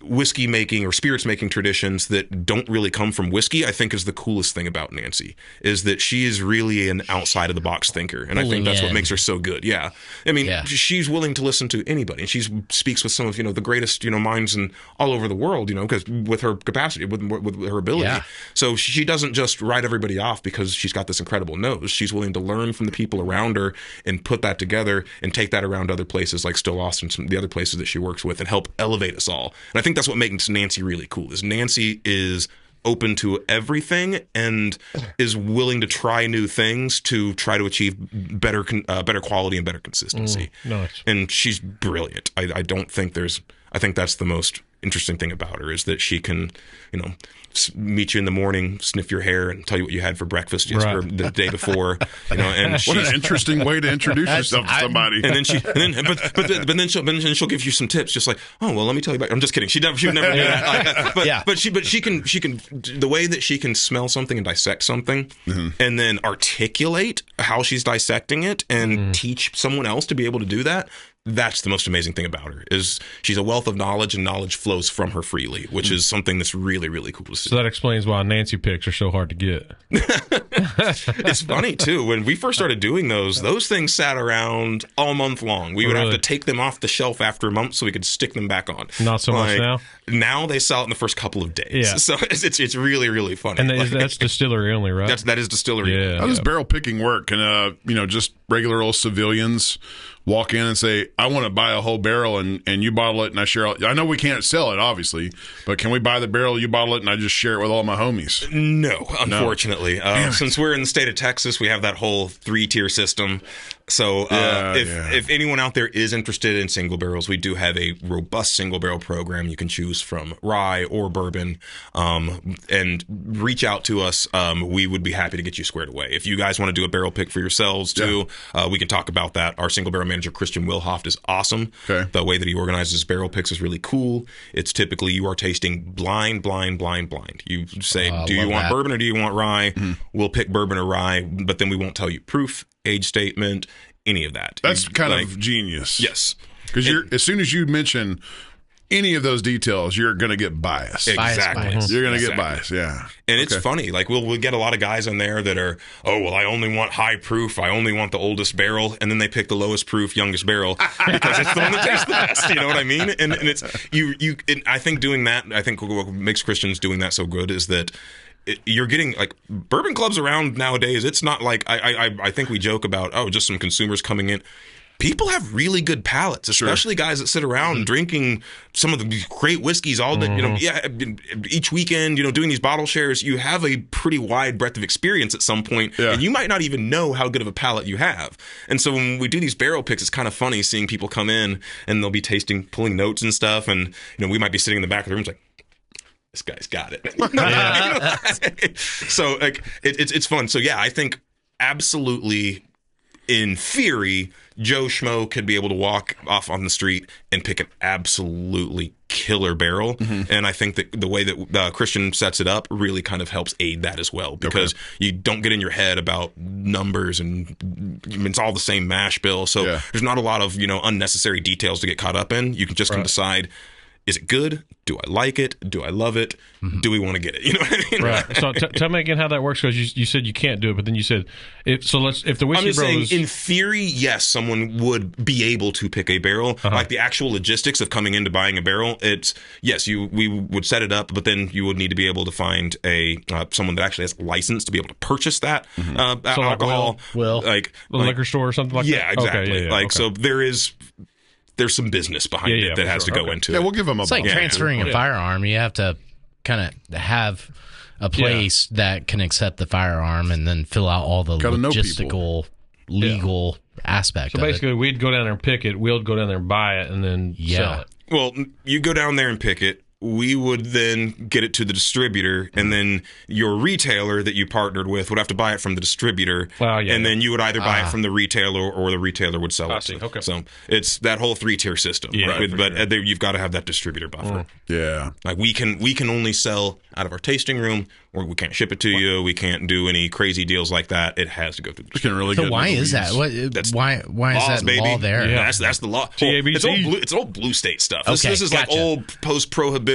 whiskey making or spirits making traditions that don't really come from whiskey, I think is the coolest thing about Nancy, is that she is really an outside of the box thinker, and I think that's what makes her so good. I mean, she's willing to listen to anybody, and she speaks with some of the greatest minds in all over the world, because with her capacity, with her ability. So she doesn't just write everybody off because she's got this incredible nose. She's willing to learn from the people around her and put that together and take that around other places like Still Austin, some of the other places that she works with, and help elevate us all. And I think that's what makes Nancy really cool, is Nancy is open to everything and is willing to try new things to try to achieve better quality and better consistency. Nice. And she's brilliant. I don't think I think that's the most interesting thing about her, is that she can, meet you in the morning, sniff your hair, and tell you what you had for breakfast or the day before. And what an interesting way to introduce yourself to somebody. And then she'll give you some tips, just like, oh well, let me tell you about. I'm just kidding. She would never do that. But she can the way that she can smell something and dissect something, and then articulate how she's dissecting it and teach someone else to be able to do that. that's the most amazing thing about her, is she's a wealth of knowledge, and knowledge flows from her freely, which is something that's really, really cool to see. So that explains why Nancy picks are so hard to get. It's funny too, when we first started doing those things sat around all month long. We would have to take them off the shelf after a month so we could stick them back on. Not so much now? Now they sell it in the first couple of days. Yeah. So it's really, really funny. And that's distillery only, right? That is distillery. Yeah. How does barrel picking work? Can just regular old civilians walk in and say, I want to buy a whole barrel, and you bottle it and I share it? I know we can't sell it, obviously, but can we buy the barrel, you bottle it, and I just share it with all my homies? No, unfortunately. Since we're in the state of Texas, we have that whole 3-tier system. So if anyone out there is interested in single barrels, we do have a robust single barrel program. You can choose from rye or bourbon, and reach out to us. We would be happy to get you squared away. If you guys want to do a barrel pick for yourselves too, we can talk about that. Our single barrel manager, Christian Wilhoft, is awesome. Okay. The way that he organizes barrel picks is really cool. It's typically you are tasting blind. You say, do you want bourbon or do you want rye? Mm-hmm. We'll pick bourbon or rye, but then we won't tell you proof, age statement, any of that. That's kind of genius. Yes. Because as soon as you mention any of those details, you're going to get biased. Exactly. You're going to get biased, yeah. And it's funny. Like, we'll get a lot of guys in there that are, I only want high proof. I only want the oldest barrel. And then they pick the lowest proof, youngest barrel because it's the one that tastes the best. You know what I mean? And it's, I think doing that, I think what makes Christians doing that so good is that you're getting, like, bourbon clubs around nowadays. It's not like, I think we joke about, just some consumers coming in. People have really good palates, especially guys that sit around drinking some of the great whiskeys all the, each weekend, doing these bottle shares. You have a pretty wide breadth of experience at some point, and you might not even know how good of a palate you have. And so when we do these barrel picks, it's kind of funny seeing people come in and they'll be pulling notes and stuff, and we might be sitting in the back of the room like, this guy's got it. So like it's fun. So yeah, I think absolutely, in theory, Joe Schmo could be able to walk off on the street and pick an absolutely killer barrel. Mm-hmm. And I think that the way that Christian sets it up really kind of helps aid that as well, because you don't get in your head about numbers, and it's all the same mash bill. So there's not a lot of, unnecessary details to get caught up in. You can just decide, is it good? Do I like it? Do I love it? Mm-hmm. Do we want to get it? You know what I mean? Right. So tell me again how that works, because you said you can't do it, but then you said if the whiskey bros. In theory, yes, someone would be able to pick a barrel. Like the actual logistics of coming into buying a barrel, we would set it up, but then you would need to be able to find someone that actually has a license to be able to purchase that so alcohol. Like the liquor store or something like that. Yeah, exactly. Okay, so there's some business behind it that has to go into it. Yeah, we'll give them It's like transferring a firearm. You have to kind of have a place that can accept the firearm and then fill out all the logistical, legal aspect of it. So basically, we'd go down there and pick it. We'll go down there and buy it and then sell it. Well, you go down there and pick it. We would then get it to the distributor, and then your retailer that you partnered with would have to buy it from the distributor, and then you would either buy it from the retailer, or the retailer would sell it. Okay. So it's that whole 3-tier system, but you've got to have that distributor buffer. Yeah, like we can only sell out of our tasting room, or we can't ship it to you. We can't do any crazy deals like that. It has to go through the distributor. So why is that? Why is that law there? Yeah. That's the law. It's old blue state stuff. This is like old post-prohibition.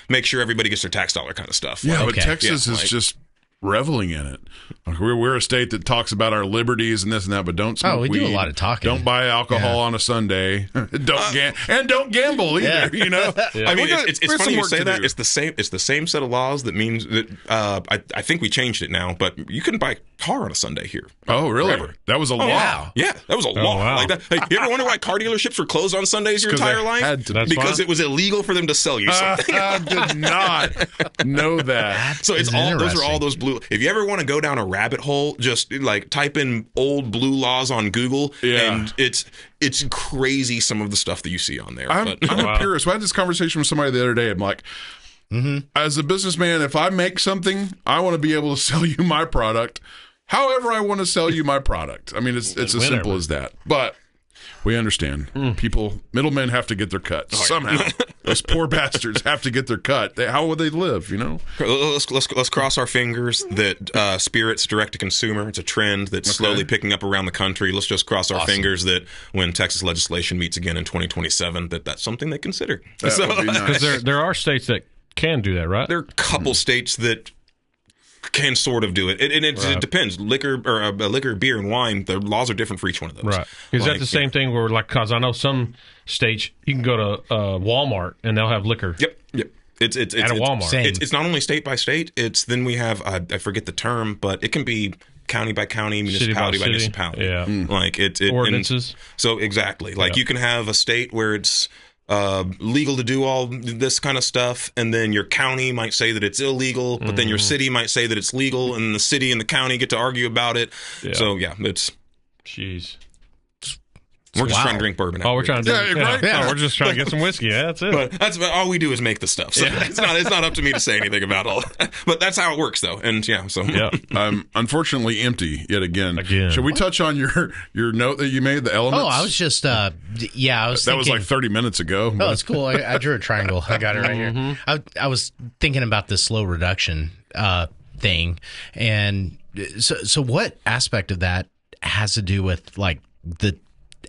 Make sure everybody gets their tax dollar kind of stuff. Yeah, but Texas is just reveling in it. Like we're a state that talks about our liberties and this and that, but don't smoke weed. We do a lot of talking. Don't buy alcohol on a Sunday. Don't gamble either. You know. Yeah. I mean, it's funny you say that. It's the same set of laws that means that I think we changed it now, but you couldn't buy a car on a Sunday here. Oh, really? Forever. That was a law. Wow. Yeah, that was a law. Wow. Like that. Hey, you ever wonder why car dealerships were closed on Sundays your entire life? Because it was illegal for them to sell you something. I did not know that. So those are all those blue. If you ever want to go down a rabbit hole, just like type in old blue laws on Google, and it's crazy some of the stuff that you see on there. I'm a purist. I had this conversation with somebody the other day. I'm like, as a businessman, if I make something, I want to be able to sell you my product however I want to sell you my product. I mean, it's as simple as that. But We understand. Middlemen have to get their cut somehow. Those poor bastards have to get their cut. How would they live? Let's cross our fingers that spirits direct to consumer. It's a trend that's slowly picking up around the country. Let's just cross our fingers that when Texas legislation meets again in 2027, that's something they consider. That would be nice. Because there are states that can do that, right? There are a couple states that can sort of do it. It depends. Liquor, beer, and wine, the laws are different for each one of those. Right. Is that the same thing where, because I know some states, you can go to Walmart and they'll have liquor. Yep. It's at a Walmart. It's not only state by state. Then we have, I forget the term, but it can be county by county, municipality by municipality. Yeah. Like ordinances. So exactly. Like you can have a state where it's legal to do all this kind of stuff, and then your county might say that it's illegal, but then your city might say that it's legal, and the city and the county get to argue about it. Yeah. So Jeez. We're just trying to drink bourbon. We're trying to do right? Oh, we're just trying to get some whiskey. Yeah, that's it. But that's all we do is make the stuff. So it's not up to me to say anything about all that. But that's how it works, though. And unfortunately empty yet again. Should we touch on your note that you made, the elements? Oh, I was just I was that was like 30 minutes ago. Oh, it's cool. I drew a triangle. I got it right here. I was thinking about this slow reduction thing, and so what aspect of that has to do with like the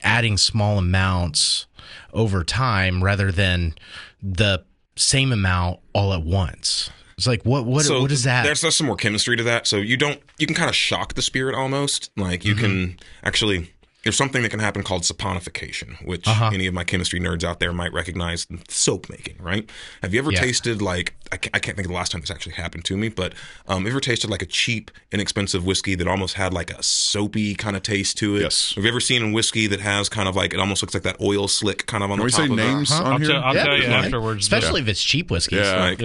adding small amounts over time rather than the same amount all at once? It's like what is that? There's some more chemistry to that. So you can kind of shock the spirit almost. Like you can actually. There's something that can happen called saponification, which any of my chemistry nerds out there might recognize. Soap making, right? Have you ever tasted like I can't think of the last time this actually happened to me, but have you ever tasted like a cheap, inexpensive whiskey that almost had like a soapy kind of taste to it? Yes. Have you ever seen a whiskey that has kind of like it almost looks like that oil slick kind of on the top of it? Can we say names on here? I'll tell you afterwards. Especially if it's cheap whiskey. Yeah.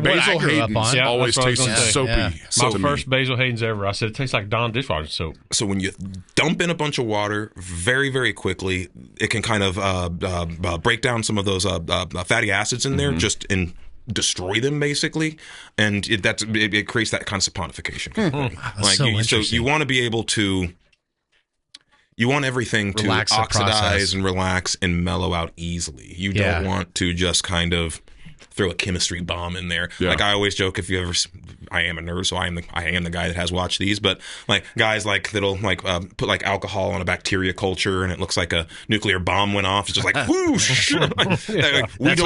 Basil Hayden's always tasted soapy. My first Basil Hayden's ever. I said it tastes like Dawn dishwasher soap. So when you dump in a bunch of water, very, very quickly, it can kind of break down some of those fatty acids in there, just and destroy them basically, and it creates that kind of saponification. So you want to be able to. You want everything to oxidize and relax and mellow out easily. You don't want to just kind of throw a chemistry bomb in there. Yeah. Like I always joke, if you ever, I am a nerd, so I am the guy that has watched these. But like guys like that'll like put like alcohol on a bacteria culture, and it looks like a nuclear bomb went off. It's just like whoosh. We don't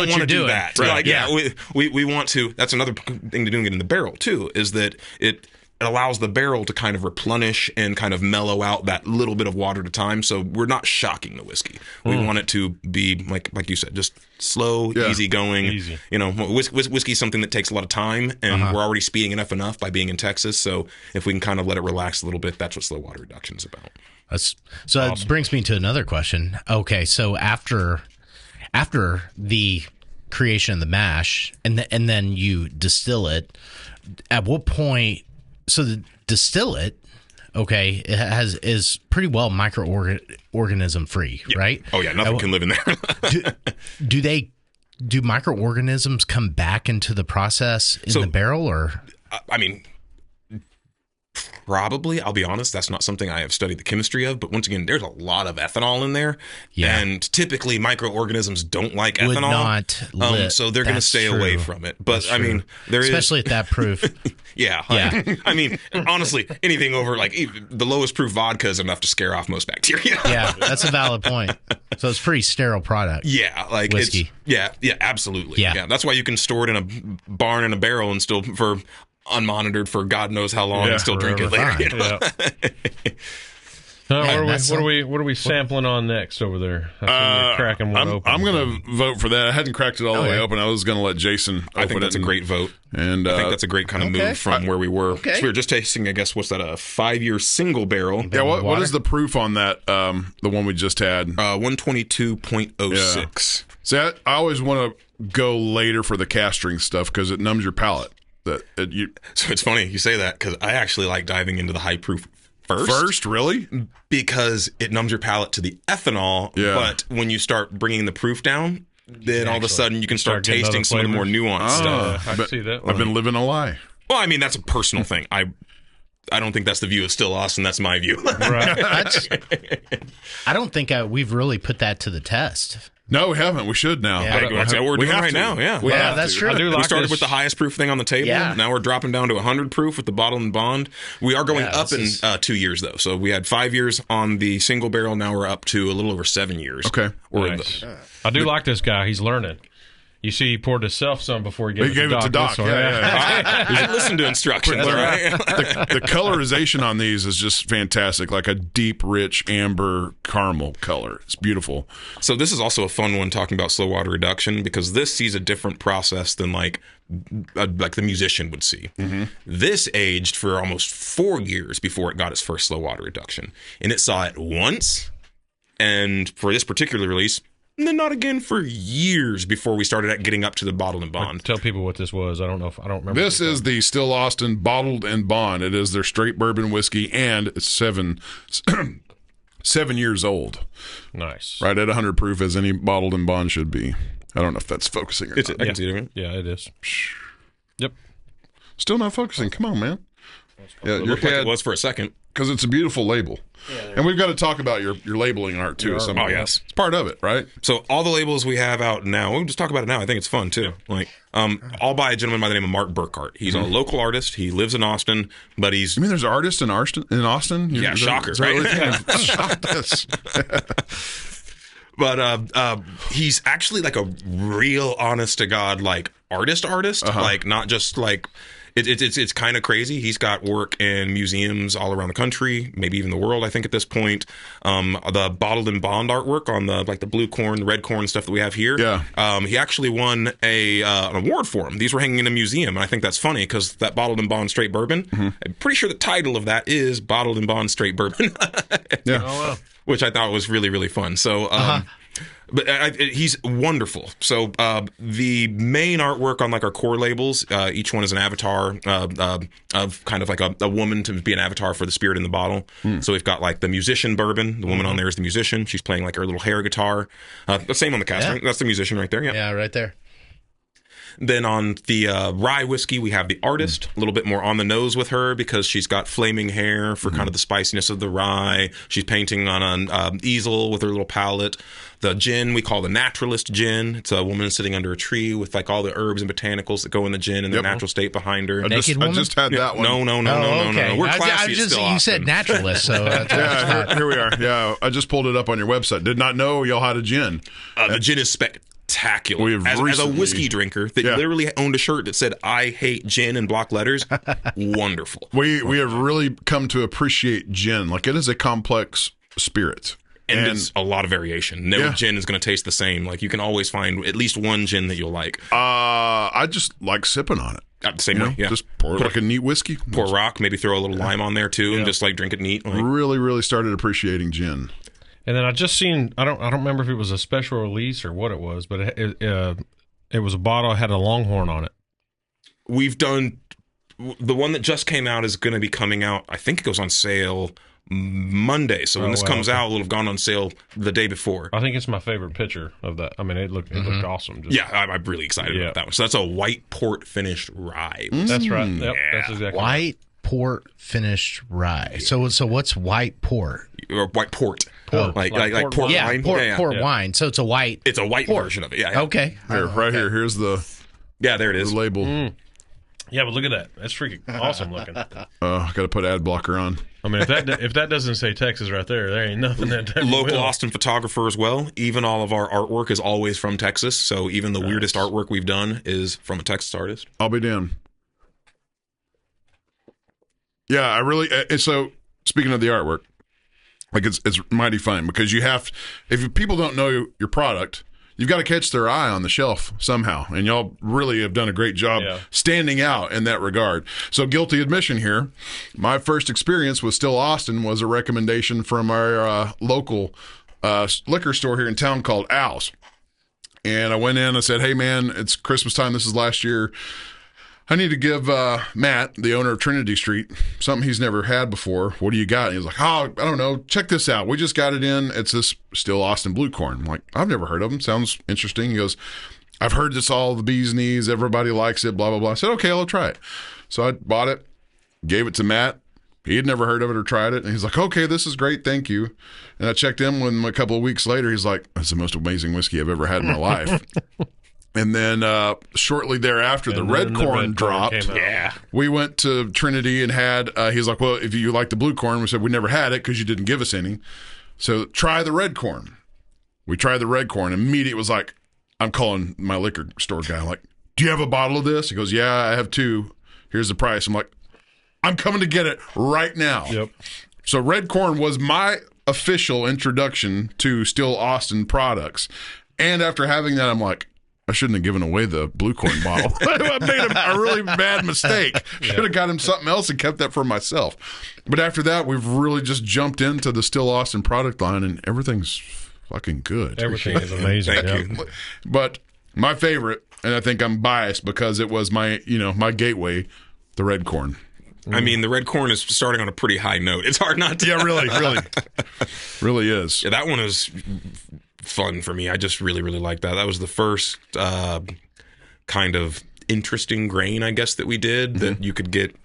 want to do that. Right. Like, we want to. That's another thing to doing it in the barrel too. Is that it allows the barrel to kind of replenish and kind of mellow out that little bit of water at a time. So we're not shocking the whiskey. We want it to be like you said, just slow, easy going. Easy. You know, whiskey is something that takes a lot of time, and we're already speeding enough by being in Texas. So if we can kind of let it relax a little bit, that's what slow water reduction is about. That brings me to another question. Okay, so after the creation of the mash, and then you distill it, at what point? So the distillate, okay, is pretty well microorganism free, right? Oh yeah, nothing can live in there. do microorganisms come back into the process in the barrel, or? I mean, probably. I'll be honest, that's not something I have studied the chemistry of. But once again, there's a lot of ethanol in there, and typically microorganisms don't like ethanol. Would not so they're going to stay away from it. But I mean, especially at that proof. Yeah. I mean, honestly, anything over like the lowest proof vodka is enough to scare off most bacteria. Yeah, that's a valid point. So it's a pretty sterile product. Yeah, like whiskey. Absolutely. Yeah, that's why you can store it in a barn in a barrel and still for unmonitored for God knows how long and still drink it later. You know? What are we sampling on next over there? You're cracking one open. I'm going to vote for that. I hadn't cracked it all the way open. I was going to let Jason open it. I think that's a great vote. And I think that's a great kind of move from where we were. Okay. So we were just tasting, I guess, what's that, a 5-year single barrel? Yeah, what is the proof on that, the one we just had? 122.06. See, I always want to go later for the castering stuff because it numbs your palate. So it's funny you say that because I actually like diving into the high proof first. Really? Because it numbs your palate to the ethanol. Yeah. But when you start bringing the proof down, then all of a sudden you can start tasting some of the more nuanced stuff. I can see that one. I've been living a lie. Well, I mean, that's a personal thing. I don't think that's the view of Still Austin. That's my view. I don't think we've really put that to the test. No, we haven't. We should now. Yeah. That's what we're doing right to. now. Yeah, Yeah, that's true. I do we like started this. with the highest proof thing on the table. Yeah. Now we're dropping down to 100 proof with the bottle and bond. We are going up in 2 years though. So we had 5 years on the single barrel. Now we're up to a little over 7 years. Okay. Nice. I do like this guy. He's learning. You see, he poured himself some before he gave it to Doc. I listen to instructions. All right. The colorization on these is just fantastic, like a deep, rich amber caramel color. It's beautiful. So this is also a fun one talking about slow water reduction because this sees a different process than like the musician would see. Mm-hmm. This aged for almost 4 years before it got its first slow water reduction, and it saw it once, and for this particular release. And then not again for years before we started getting up to the bottled and bond. Tell people what this was. I don't remember. This is the Still Austin Bottled and Bond. It is their straight bourbon whiskey, and it's 7 years old. Nice. Right at 100 proof, as any bottled and bond should be. I don't know if that's focusing or not. I can see it. Yeah, it is. Yep. Still not focusing. Come on, man. Yeah, It your looked like head, it was for a second. because it's a beautiful label. And we've got to talk about your labeling art too. Oh, yes. It's part of it, right? So all the labels we have out now, we'll just talk about it now. I think it's fun too. Like, all by a gentleman by the name of Mark Burkhart. He's a local artist. He lives in Austin, but he's You mean there's artists in Austin? Yeah, shocker, right? Really shocked us. But he's actually like a real honest to God like artist, like not just like it's kind of crazy. He's got work in museums all around the country, maybe even the world. I think at this point, the bottled and bond artwork on the like the blue corn, the red corn stuff that we have here. Yeah. He actually won an award for them. These were hanging in a museum, and I think that's funny because that bottled and bond straight bourbon. I'm pretty sure the title of that is bottled and bond straight bourbon. Yeah. Oh, wow. Which I thought was really, really fun. So, but he's wonderful. So the main artwork on like our core labels, each one is an avatar of kind of like a woman to be an avatar for the spirit in the bottle. So we've got like the musician bourbon. The woman on there is the musician. She's playing like her little hair guitar. The same on the cast. Yeah. Right? That's the musician right there. Yeah. Yeah, right there. Then on the rye whiskey, we have the artist, a little bit more on the nose with her because she's got flaming hair for kind of the spiciness of the rye. She's painting on an easel with her little palette. The gin we call the naturalist gin. It's a woman sitting under a tree with like all the herbs and botanicals that go in the gin and their natural state behind her. I just had that one. No. Okay. We're classy I still. you Austin. said naturalist, so Yeah, here we are. Yeah, I just pulled it up on your website. Did not know y'all had a gin. The gin is spectacular. We have as a recently- whiskey drinker that literally owned a shirt that said "I hate gin" in block letters. Wonderful. We have really come to appreciate gin. Like, it is a complex spirit. And it's a lot of variation. No Yeah. gin is going to taste the same. Like you can always find at least one gin that you'll like. I just like sipping on it. The same You know, way, yeah. just pour it like a neat whiskey. Pour rock, maybe throw a little lime on there too, and just like drink it neat. Like, Really, really started appreciating gin. And then I just seen I don't remember if it was a special release or what it was, but it was a bottle that had a Longhorn on it. we've done the one that just came out is going to be coming out. I think it goes on sale Monday. So when this comes out, it'll have gone on sale the day before. I think it's my favorite picture of that. I mean, it looked awesome. Just, Yeah, I'm really excited about that one. So that's a white port finished rye. that's right. Yep, that's exactly right. White port finished rye. So what's white port? Or white port. Port. Like Like port Yeah, wine. port wine. So it's a white. It's a white version of it. Yeah. Okay. Here, right here. Here's the Yeah, there it is. label. Yeah, but look at that. That's freaking awesome looking. I got to put ad blocker on. I mean, if that doesn't say Texas right there, there ain't nothing that Local will. Austin photographer as well. Even all of our artwork is always from Texas. So even the weirdest artwork we've done is from a Texas artist. I'll be damned. Yeah, I really. So speaking of the artwork, like it's mighty fun because you have, if people don't know your product, you've got to catch their eye on the shelf somehow, and y'all really have done a great job standing out in that regard. So guilty admission here, my first experience with Still Austin was a recommendation from our local liquor store here in town called Al's, and I went in. I said, "Hey man, it's Christmas time. This is last year. I need to give Matt, the owner of Trinity Street, something he's never had before. What do you got?" And he was like, "Oh, I don't know. Check this out. We just got it in. It's this Still Austin Blue Corn." I'm like, "I've never heard of them. Sounds interesting." He goes, "I've heard this all the bee's knees. Everybody likes it, blah, blah, blah." I said, "Okay, I'll try it." So I bought it, gave it to Matt. He had never heard of it or tried it. And he's like, okay, this is great. Thank you. And I checked in with him a couple of weeks later. He's like, that's the most amazing whiskey I've ever had in my life. And then shortly thereafter, the red corn dropped. Yeah. We went to Trinity and had, he's like, well, if you like the blue corn, we said, we never had it because you didn't give us any. So try the red corn. We tried the red corn. Immediately was like, I'm calling my liquor store guy. I'm like, do you have a bottle of this? He goes, yeah, I have 2. Here's the price. I'm like, I'm coming to get it right now. Yep. So red corn was my official introduction to Still Austin products. And after having that, I'm like, I shouldn't have given away the blue corn bottle. I made a really bad mistake. Should have got him something else and kept that for myself. But after that, we've really just jumped into the Still Austin product line, and everything's fucking good. Everything is amazing. Thank you. But my favorite, and I think I'm biased because it was my gateway, the red corn. I mean, the red corn is starting on a pretty high note. It's hard not to. Yeah, really is. Yeah, that one was fun for me. I just really, really liked that. That was the first kind of interesting grain, I guess, that we did that you could get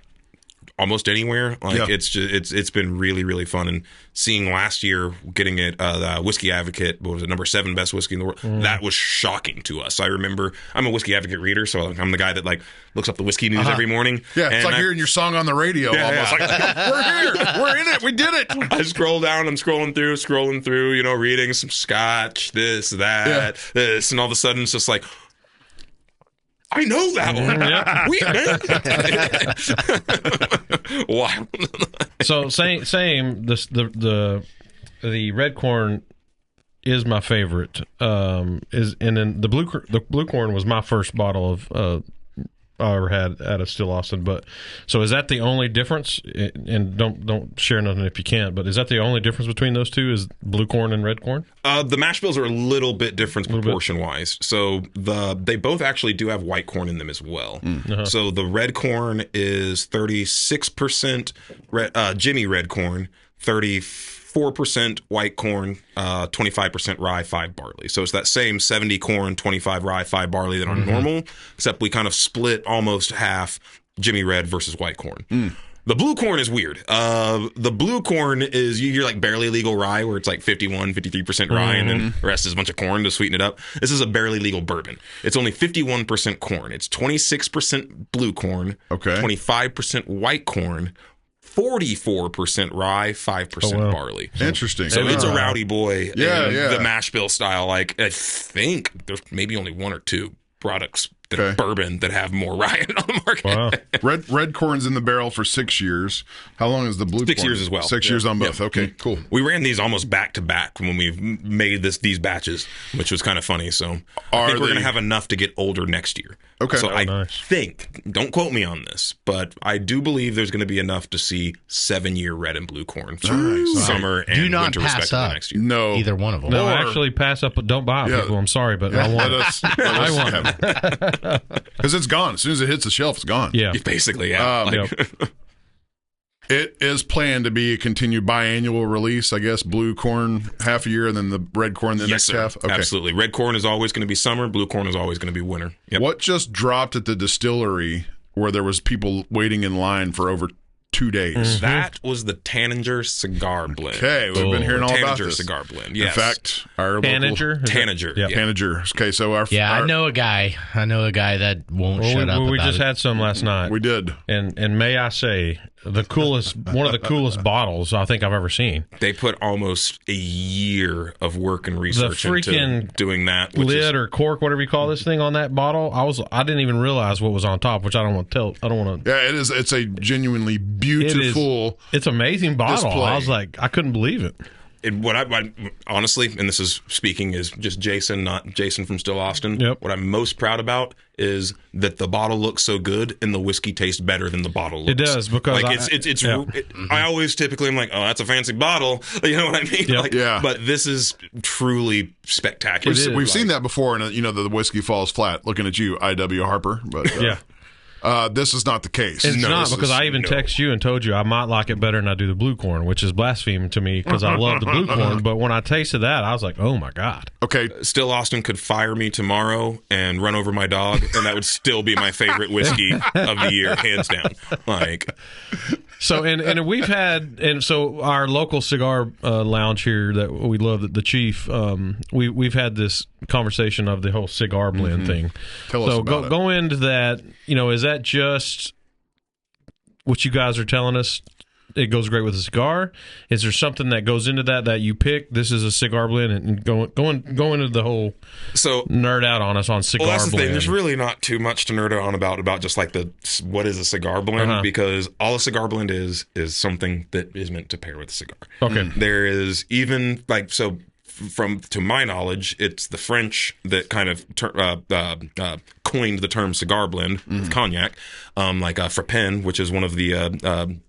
almost anywhere. Like it's been really, really fun. And seeing last year getting it, the Whiskey Advocate, what was it, number 7 best whiskey in the world? That was shocking to us. I remember I'm a Whiskey Advocate reader, so I'm the guy that like looks up the whiskey news every morning. Yeah, it's like hearing your song on the radio. Almost like, we're here, we're in it, we did it. I scroll down, I'm scrolling through, reading some scotch, this, that, this, and all of a sudden it's just like, I know that one. Wow. So same. The red corn is my favorite. And then the blue corn was my first bottle of I ever had out of Still Austin. But so is that the only difference? And don't share nothing if you can't. But is that the only difference between those two? Is blue corn and red corn? The mash bills are a little bit different proportion wise. So they both actually do have white corn in them as well. So the red corn is 36% Jimmy red corn, 34% white corn, 25% rye, 5 barley. So it's that same 70 corn, 25 rye, 5 barley that are normal, except we kind of split almost half Jimmy red versus white corn. The blue corn is weird. The blue corn is, you hear like barely legal rye where it's like 51, 53% rye and then the rest is a bunch of corn to sweeten it up. This is a barely legal bourbon. It's only 51% corn. It's 26% blue corn, 25% white corn, 44% rye, 5% barley. Interesting. So it's a rowdy boy. Yeah. The mash bill style. Like, I think there's maybe only 1 or 2 products that are bourbon that have more rye on the market. Wow. Red corn's in the barrel for 6 years. How long is the blue corn? 6 years as well. 6 years on both. Okay, cool. We ran these almost back to back when we made these batches, which was kind of funny. So I think we're going to have enough to get older next year. Okay. So I think, don't quote me on this, but I do believe there's going to be enough to see 7-year red and blue corn. Summer and do not winter pass respectively up next year. No. either one of them. No, actually pass up. Don't buy it, people. I'm sorry, but I want it. I want it. Because it's gone. As soon as it hits the shelf, it's gone. Yeah. Basically, yeah. It is planned to be a continued biannual release, I guess. Blue corn half a year, and then the red corn the next half. Okay. Absolutely. Red corn is always going to be summer. Blue corn is always going to be winter. Yep. What just dropped at the distillery where there was people waiting in line for over 2 days? That was the Tanager cigar blend. Okay, we've been hearing all about Tanager this. cigar blend. Yes. In fact, our Tanager? local Tanager. Yeah. Tanager. Okay, so I know a guy. that won't shut up. We about just it. had some last night. we did. And may I say, one of the coolest bottles I think I've ever seen. They put almost a year of work and research into freaking doing that. Lid or cork, whatever you call this thing on that bottle, I didn't even realize what was on top, which I don't want to tell. I don't want to. Yeah, it is. It's a genuinely beautiful. It's an amazing bottle. display. I was like, I couldn't believe it. What I honestly, and this is speaking is just Jason, not Jason from Still Austin. Yep. What I'm most proud about is that the bottle looks so good and the whiskey tastes better than the bottle looks. It does, because I always typically am like, oh, that's a fancy bottle. You know what I mean? Yep. Like, Yeah. But this is truly spectacular. We've seen that before, and the whiskey falls flat. Looking at you, I.W. Harper. But this is not the case. It's not, because I even text you and told you I might like it better than I do the blue corn, which is blasphemy to me because I love the blue corn. But when I tasted that, I was like, oh my God. Okay. Still Austin could fire me tomorrow and run over my dog, and that would still be my favorite whiskey of the year, hands down. Like, So and we've had, and so our local cigar lounge here that we love, the Chief, we've had this conversation of the whole cigar blend thing. Tell us about it. Go into that. Is that just what you guys are telling us? It goes great with a cigar. Is there something that goes into that you pick? This is a cigar blend, and go into the whole nerd out on us on cigar well, that's the blend. thing. There's really not too much to nerd on about just like what is a cigar blend, because all a cigar blend is something that is meant to pair with a cigar. Okay. There is even to my knowledge, it's the French that kind of coined the term cigar blend with cognac, like Frappin, which is one of the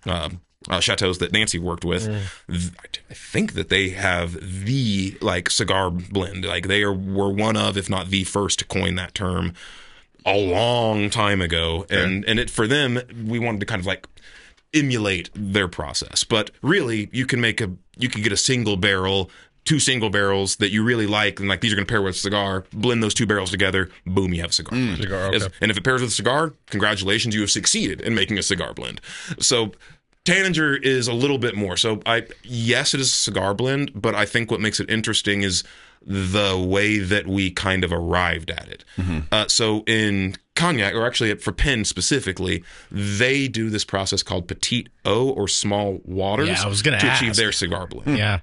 chateaus that Nancy worked with. I think that they have the cigar blend. Like they were one of, if not the first, to coin that term a long time ago. And it for them, we wanted to kind of emulate their process. But really, you can get a single barrel, 2 single barrels that you really like, and these are going to pair with a cigar, blend those 2 barrels together, boom, you have a cigar blend. Cigar, okay. And if it pairs with a cigar, congratulations, you have succeeded in making a cigar blend. So Tanninger is a little bit more. So yes, it is a cigar blend, but I think what makes it interesting is the way that we kind of arrived at it. So in cognac, or actually for Frappin specifically, they do this process called petit eau, or small waters, to achieve their cigar blend. Yeah.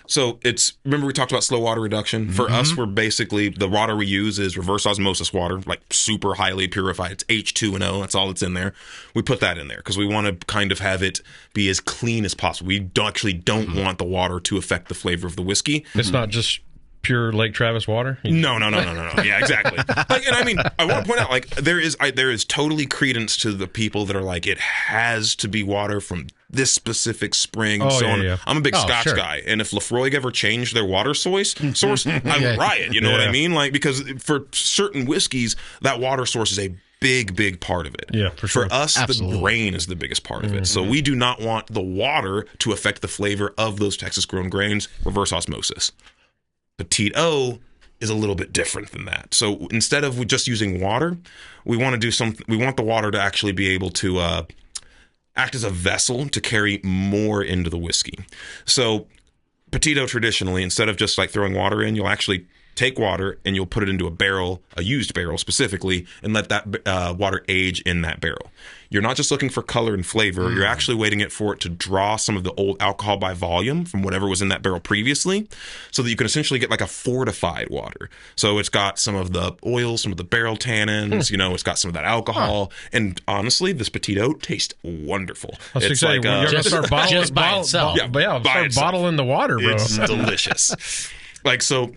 So remember we talked about slow water reduction? For us, we're basically, the water we use is reverse osmosis water, super highly purified. It's H2O, that's all that's in there. We put that in there because we want to kind of have it be as clean as possible. We don't want the water to affect the flavor of the whiskey. It's not just pure Lake Travis water? No. Yeah, exactly. And I mean, I want to point out, there is totally credence to the people that are it has to be water from this specific spring and so on. Yeah. I'm a big Scotch guy, and if Lefroy ever changed their water source, I would riot. You know what I mean? because for certain whiskeys, that water source is a big part of it. Yeah, for sure. For us, the grain is the biggest part of it. So we do not want the water to affect the flavor of those Texas-grown grains. Reverse osmosis. Petit eau is a little bit different than that. So instead of just using water, we want to do something. We want the water to actually be able to act as a vessel to carry more into the whiskey. So petit eau traditionally, instead of just throwing water in, you'll actually take water and you'll put it into a barrel, a used barrel specifically, and let that water age in that barrel. You're not just looking for color and flavor. You're actually waiting for it to draw some of the old alcohol by volume from whatever was in that barrel previously, so that you can essentially get a fortified water. So it's got some of the oils, some of the barrel tannins, it's got some of that alcohol. And honestly, this petit eau tastes wonderful. It's you're going to start bottling the water, bro. It's delicious. So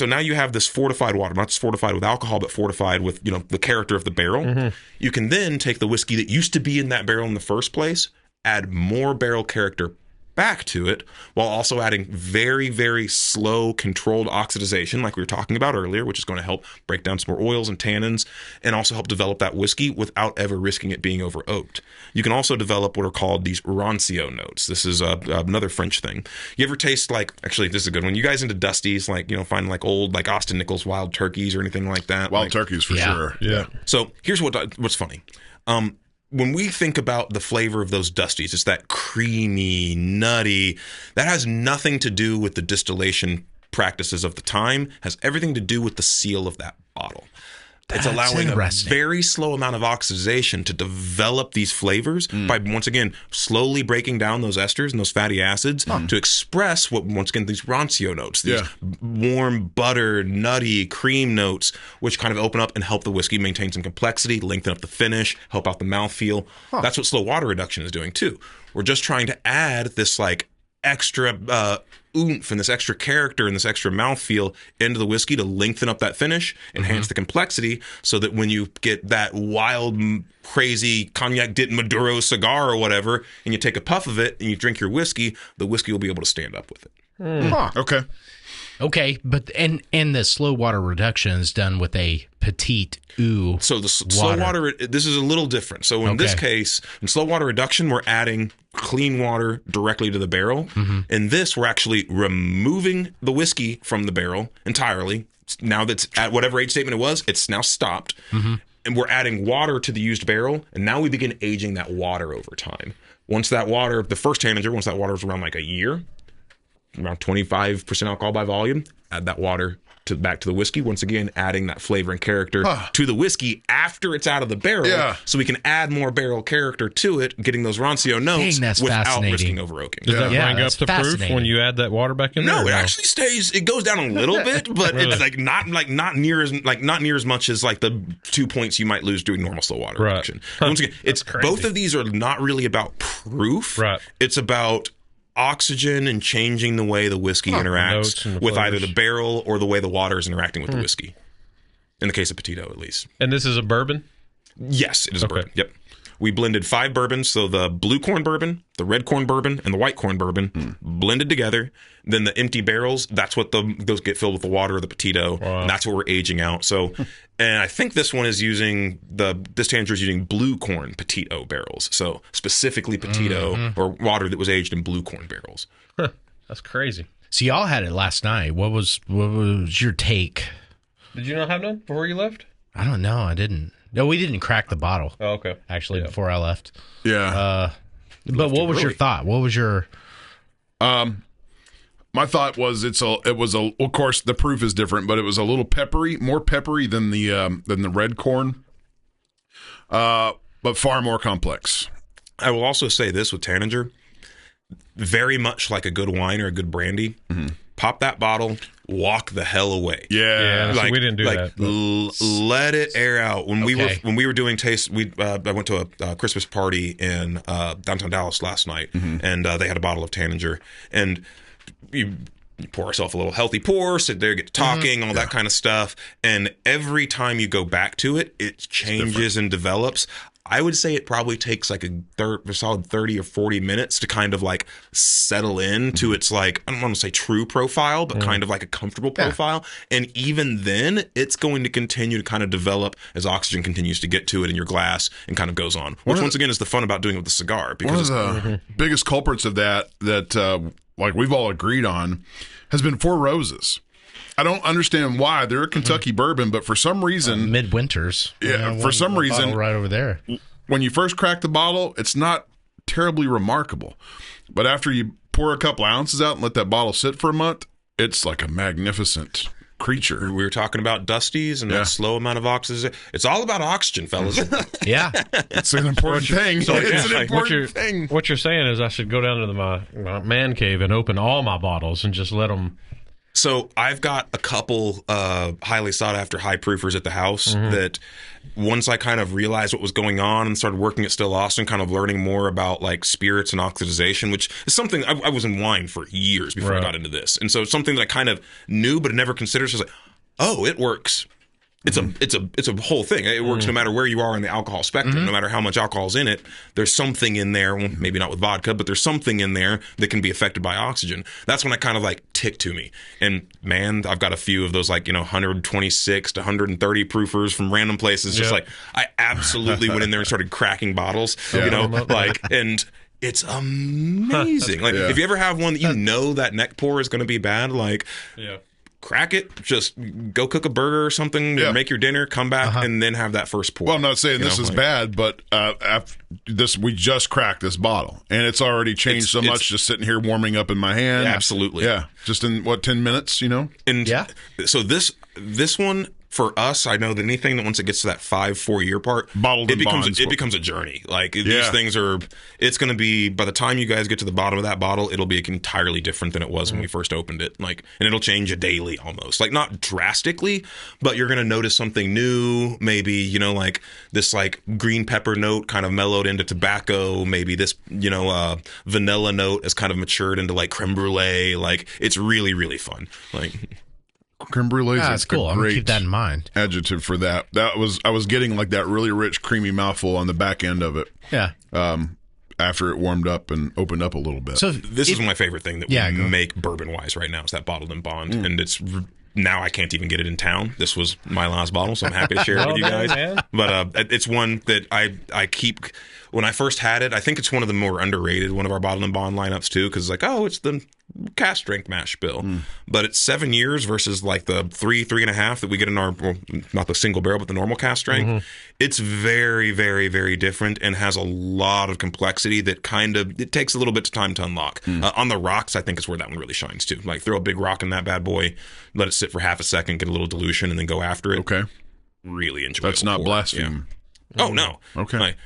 now you have this fortified water, not just fortified with alcohol, but fortified with, the character of the barrel. You can then take the whiskey that used to be in that barrel in the first place, add more barrel character back to it, while also adding very, very slow, controlled oxidization, like we were talking about earlier, which is going to help break down some more oils and tannins, and also help develop that whiskey without ever risking it being over oaked. You can also develop what are called these rancio notes. This is another French thing. You ever taste actually, this is a good one. You guys into dusties, find old Austin Nichols wild turkeys or anything like that? Wild turkeys for sure. Yeah. So here's what's funny. When we think about the flavor of those dusties, it's that creamy, nutty. That has nothing to do with the distillation practices of the time. Has everything to do with the seal of that bottle. It's allowing a very slow amount of oxidation to develop these flavors by, once again, slowly breaking down those esters and those fatty acids to express once again, these rancio notes, these warm, butter, nutty, cream notes, which kind of open up and help the whiskey maintain some complexity, lengthen up the finish, help out the mouthfeel. That's what slow water reduction is doing too. We're just trying to add this extra oomph and this extra character and this extra mouthfeel into the whiskey to lengthen up that finish, enhance the complexity, so that when you get that wild, crazy cognac dit Maduro cigar or whatever, and you take a puff of it and you drink your whiskey, the whiskey will be able to stand up with it. Okay, but and the slow water reduction is done with a petit eau. So the slow water, this is a little different. So in this case, in slow water reduction, we're adding clean water directly to the barrel. In this, we're actually removing the whiskey from the barrel entirely. Now that's at whatever age statement it was, it's now stopped. and we're adding water to the used barrel, and now we begin aging that water over time. Once that water, the first Tanager, once that water is around like a year, around 25% alcohol by volume, add that water back to the whiskey, once again adding that flavor and character to the whiskey after it's out of the barrel, so we can add more barrel character to it, getting those rancio notes without risking over oaking. Does that bring up the proof when you add that water back in there? No, it actually stays. It goes down a little bit, but really? It's not near as much as like the 2 points you might lose doing normal slow water reduction. Once again, it's both of these are not really about proof. Right. It's about oxygen and changing the way the whiskey interacts with either the barrel or the way the water is interacting with the whiskey. In the case of Petito, at least. And this is a bourbon? Yes, it is a bourbon. Yep. We blended 5 bourbons, so the blue corn bourbon, the red corn bourbon, and the white corn bourbon blended together. Then the empty barrels, that's what those get filled with the water of the Petito. Wow. And that's what we're aging out. So, and I think this one is using this Tanager is using blue corn Petito barrels. So specifically Petito or water that was aged in blue corn barrels. That's crazy. So y'all had it last night. What was your take? Did you not have none before you left? I don't know. I didn't. No, we didn't crack the bottle. Oh, okay. Actually, before I left. Yeah. But what was your thought? What was your? My thought was of course the proof is different, but it was a little peppery, more peppery than the red corn, but far more complex. I will also say this with Tanager, very much like a good wine or a good brandy. Pop that bottle, walk the hell away. Yeah, so we didn't do that. Let it air out. When we were doing taste, I went to a Christmas party in downtown Dallas last night, and they had a bottle of Tanager, and you pour yourself a little healthy pour, sit there, get to talking, all that kind of stuff, and every time you go back to it, it changes and develops. I would say it probably takes like a solid 30 or 40 minutes to kind of like settle into its like, I don't want to say true profile, but kind of like a comfortable profile. And even then, it's going to continue to kind of develop as oxygen continues to get to it in your glass and kind of goes on. Which once again is the fun about doing it with the cigar. Because one of the biggest culprits of that like we've all agreed on has been Four Roses. I don't understand why. They're a Kentucky bourbon, but for some reason... midwinters. Yeah, for some reason... right over there. When you first crack the bottle, it's not terribly remarkable. But after you pour a couple ounces out and let that bottle sit for a month, it's like a magnificent creature. We were talking about Dusties and that slow amount of oxygen. It's all about oxygen, fellas. Yeah. It's an important thing. So, it's an important thing. What you're saying is I should go down to my man cave and open all my bottles and just let them... So I've got a couple highly sought after high proofers at the house that once I kind of realized what was going on and started working at Still Austin, kind of learning more about like spirits and oxidization, which is something I was in wine for years before I got into this. And so it's something that I kind of knew but never considered. So it's like, oh, it works. It's a whole thing. It works no matter where you are in the alcohol spectrum, no matter how much alcohol's in it. There's something in there, well, maybe not with vodka, but there's something in there that can be affected by oxygen. That's when I kind of like ticked to me. And man, I've got a few of those like, 126 to 130 proofers from random places. Just like I absolutely went in there and started cracking bottles, and it's amazing. Like if you ever have one that that neck pour is going to be bad, crack it, just go cook a burger or something, make your dinner, come back, and then have that first pour. Well, I'm not saying this is bad, but after this, we just cracked this bottle, and it's already changed so much just sitting here warming up in my hand. Absolutely. Yeah. Just in, 10 minutes, And so this one, for us, I know that anything that once it gets to that 5-4 year part, it becomes a journey. Like these things it's going to be, by the time you guys get to the bottom of that bottle, it'll be entirely different than it was when we first opened it. Like, and it'll change daily almost, like not drastically, but you're going to notice something new. Maybe, like this like green pepper note kind of mellowed into tobacco. Maybe this, vanilla note has kind of matured into like creme brulee. Like it's really, really fun. Like, creme brulee is that's cool. I'm gonna keep that in mind. Adjective for that. I was getting like that really rich, creamy mouthful on the back end of it. Yeah. After it warmed up and opened up a little bit. So this is my favorite thing that we make bourbon wise right now is that bottled in bond, and it's now I can't even get it in town. This was my last bottle, so I'm happy to share it with you guys. Man. But it's one that I keep. when I first had it, I think it's one of the more underrated, one of our bottle and bond lineups too, because it's like, oh, it's the cask strength mash bill, but it's 7 years versus like the 3.5 that we get in our, well, not the single barrel, but the normal cask strength. It's very, very, very different and has a lot of complexity that it takes a little bit of time to unlock. On the rocks, I think is where that one really shines too. Like throw a big rock in that bad boy, let it sit for half a second, get a little dilution, and then go after it. Okay. Really enjoyable. That's not pour. blasphemy. Yeah. Oh no. Okay. Like,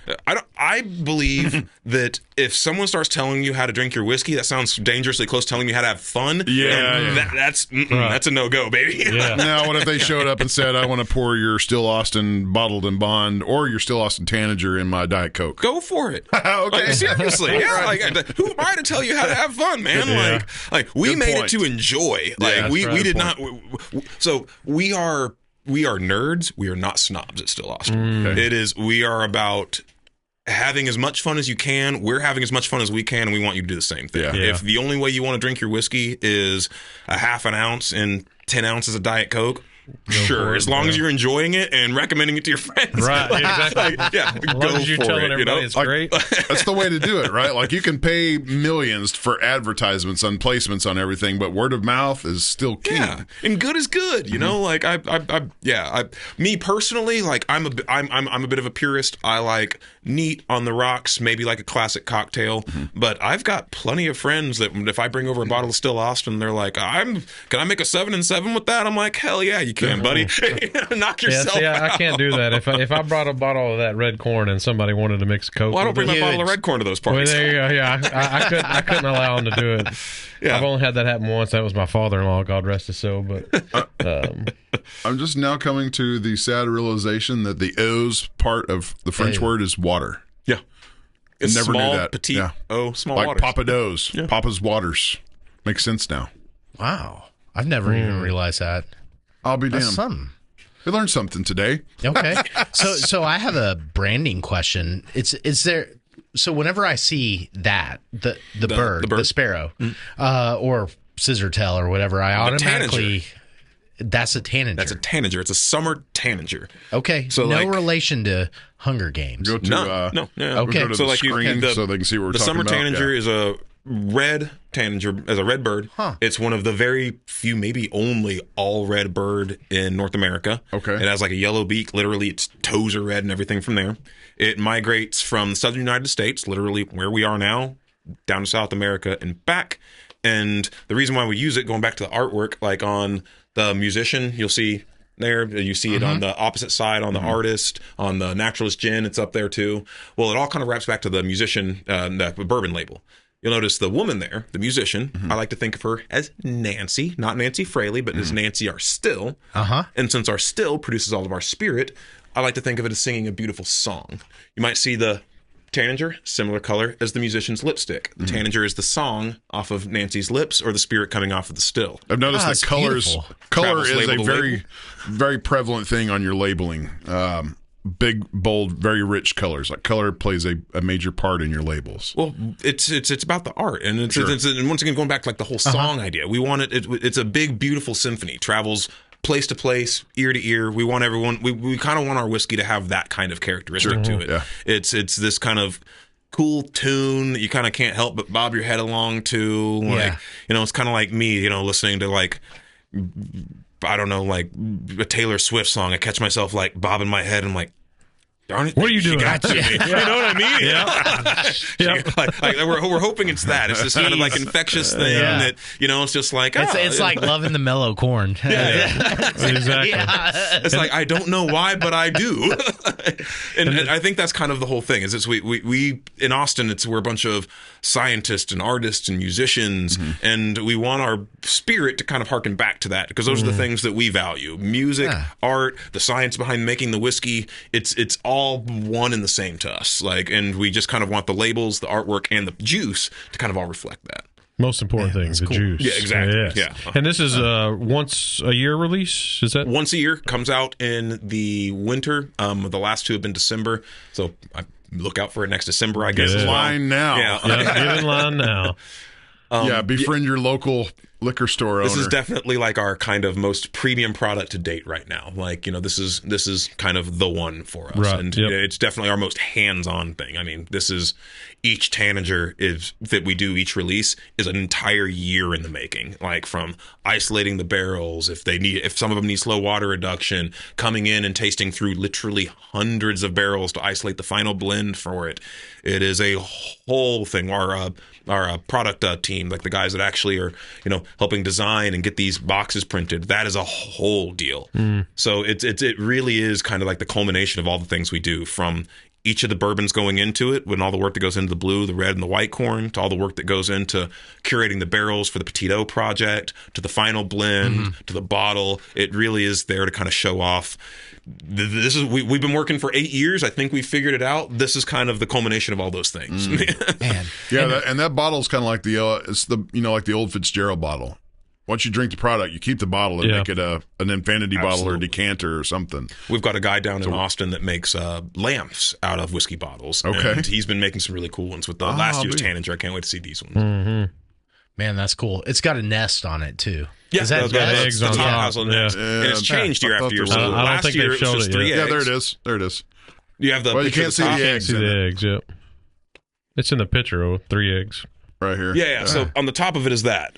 I believe that if someone starts telling you how to drink your whiskey, that sounds dangerously close to telling you how to have fun. Yeah. That's a no-go, baby. Yeah. Now, what if they showed up and said, I want to pour your Still Austin bottled and bond or your Still Austin Tanager in my Diet Coke? Go for it. Okay. Like, seriously. Yeah. Like, who am I to tell you how to have fun, man? Yeah. Like we Good made point. it to enjoy. Like Yeah, we that's did right. not. So we are nerds. We are not snobs at Still Austin. Okay. We are about having as much fun as you can. We're having as much fun as we can, and we want you to do the same thing. Yeah. If the only way you want to drink your whiskey is a half an ounce and 10 ounces of Diet Coke, sure, for it, as long as you're enjoying it and recommending it to your friends. Right, exactly. Yeah, As long go as you're for telling it. You know? everybody it's Like- great. That's the way to do it, right? Like you can pay millions for advertisements and placements on everything, but word of mouth is still king. Yeah, and good is good, you know. Like me personally, like I'm a bit of a purist. I like neat on the rocks, maybe like a classic cocktail. But I've got plenty of friends that if I bring over a bottle of Still Austin, they're like, can I make a 7 and 7 with that? I'm like, hell yeah, you can, buddy. Knock yourself out. I can't do that. If I brought a bottle of that red corn and somebody wanted to mix a Coke, Well, I don't with bring it, my bottle of red corn to those well, parties. there you go. Yeah, I couldn't allow him to do it. Yeah. I've only had that happen once. That was my father-in-law, God rest his soul. But I'm just now coming to the sad realization that the O's part of the French word is water. Yeah. It's Never knew small, that. petite, Yeah. small Like waters. Papa Do's, Papa's Waters. Makes sense now. Wow. I've never even realized that. I'll be That's damned. something. We learned something today. Okay. So I have a branding question. Is there so whenever I see that the bird, the sparrow, or scissortail or whatever, I automatically that's a tanager. That's a tanager. It's a summer tanager. Okay. So, no like- relation to Hunger Games. Go to No. Yeah. Okay. Go to So the like screen so they can see what we're the talking summer about. tanager Yeah. is a red tanager, as a red bird. Huh. It's one of the very few, maybe only all red bird in North America. Okay. It has like a yellow beak. Literally, its toes are red and everything from there. It migrates from the southern United States, literally where we are now, down to South America and back. And the reason why we use it, going back to the artwork, like on the musician, you'll see there, you see it on the opposite side, on the artist, on the naturalist gin, it's up there too. Well, it all kind of wraps back to the musician, the bourbon label. You'll notice the woman there, the musician, I like to think of her as Nancy, not Nancy Fraley, but as Nancy our still. And since our still produces all of our spirit, I like to think of it as singing a beautiful song. You might see the tanager, similar color as the musician's lipstick. The tanager is the song off of Nancy's lips or the spirit coming off of the still. I've noticed it's that color beautiful. Travels is a label to very, label. very prevalent thing on your labeling. Big, bold, very rich colors. Like color plays a major part in your labels. Well, it's about the art, and it's and once again going back to like the whole song idea. We want it's a big, beautiful symphony. Travels place to place, ear to ear. We want everyone. We kind of want our whiskey to have that kind of characteristic to it. Yeah. It's this kind of cool tune that you kind of can't help but bob your head along to. Like it's kind of like me, listening to like, I don't know, like a Taylor Swift song. I catch myself like bobbing my head and I'm like, darn it. What are you doing? She got to me. You know what I mean? Yeah. We're hoping it's that. It's this kind of like infectious thing that, it's just like, It's like loving the mellow corn. Exactly. it's like, I don't know why, but I do. and I think that's kind of the whole thing is we in Austin, we're a bunch of scientists and artists and musicians, and we want our spirit to kind of harken back to that because those are the things that we value. Music, art, the science behind making the whiskey, it's all one and the same to us. Like, and we just kind of want the labels, the artwork, and the juice to kind of all reflect that. Most important thing, the juice. Yeah, exactly. Yes. Yeah. And this is once a year release, is that? Once a year, comes out in the winter. The last two have been December, so I look out for it next December, I guess. Yeah. As well. Line now. Yeah. Yeah, get in line now. Befriend your local liquor store owner. This is definitely like our kind of most premium product to date right now. Like, this is kind of the one for us. Right. And Yep. it's definitely our most hands-on thing. I mean, this is each tanager that we do each release is an entire year in the making. Like from isolating the barrels, if some of them need slow water reduction, coming in and tasting through literally hundreds of barrels to isolate the final blend for it. It is a whole thing. Our product team, like the guys that actually are, helping design and get these boxes printed, that is a whole deal. So it really is kind of like the culmination of all the things we do, from each of the bourbons going into it, when all the work that goes into the blue, the red, and the white corn, to all the work that goes into curating the barrels for the Petit O project, to the final blend, to the bottle. It really is there to kind of show off. This is we've been working for 8 years. I think we figured it out. This is kind of the culmination of all those things. Man. Yeah, and that bottle's kind of like like the old Fitzgerald bottle. Once you drink the product, you keep the bottle and make it an infinity bottle or decanter or something. We've got a guy down in Austin that makes lamps out of whiskey bottles. Okay. And he's been making some really cool ones with the last year's Tanager. I can't wait to see these ones. Man, that's cool. It's got a nest on it too. Yeah, Is that that's eggs the on top top? house on nest. And it's changed year after year. So I don't last think year they've it was showed just it 3 yet. eggs. Yeah, there it is. You have the Well, you picture can't at see top. the eggs. See the eggs, yep. It's in the picture, 3 eggs. Right here. Yeah. So on the top of it is that.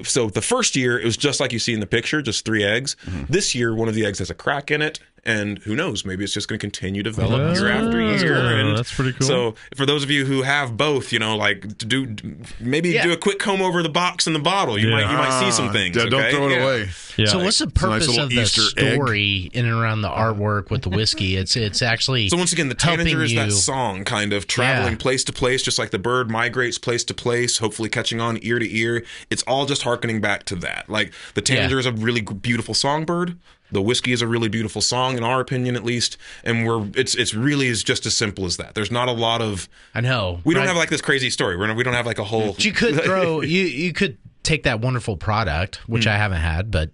So the first year it was just like you see in the picture, just 3 eggs. This year, one of the eggs has a crack in it, and who knows? Maybe it's just going to continue to develop year after year. And that's pretty cool. So for those of you who have both, do a quick comb over the box and the bottle. You might see some things. Yeah, don't throw it away. Yeah. So what's the nice purpose little of the Easter egg. story in and around the artwork with the whiskey? It's actually So once again, the helping Tanager is you. that song, kind of traveling place to place, just like the bird migrates place to place, hopefully catching on ear to ear. It's all just hearkening back to that. Like the Tanager is a really beautiful songbird. The whiskey is a really beautiful song, in our opinion, at least. And it's really is just as simple as that. There's not a lot of. I know We don't have like this crazy story. We don't have like a whole. You could throw you could take that wonderful product, which I haven't had, but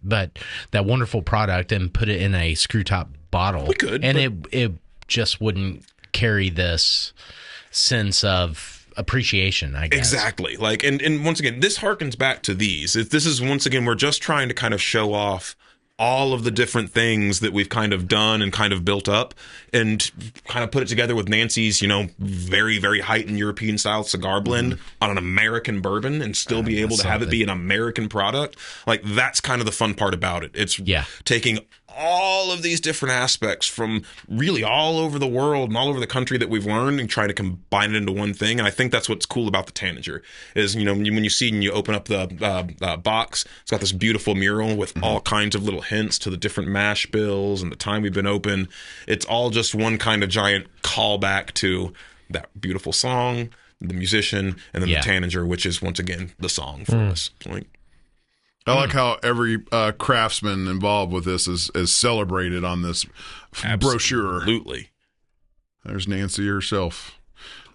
that wonderful product, and put it in a screw top bottle. We could, and it just wouldn't carry this sense of appreciation, I guess. Exactly. Like, and once again, this harkens back to these. This is, once again, we're just trying to kind of show off all of the different things that we've kind of done and kind of built up, and kind of put it together with Nancy's, very, very heightened European style cigar blend on an American bourbon, and still be able to have it be an American product. Like, that's kind of the fun part about it. It's taking all of these different aspects from really all over the world and all over the country that we've learned, and trying to combine it into one thing. And I think that's what's cool about the Tanager is, when you see and you open up the box, it's got this beautiful mural with all kinds of little hints to the different mash bills and the time we've been open. It's all just one kind of giant callback to that beautiful song, the musician, and then the Tanager, which is, once again, the song for us. I like how every craftsman involved with this is celebrated on this brochure. Absolutely. There's Nancy herself.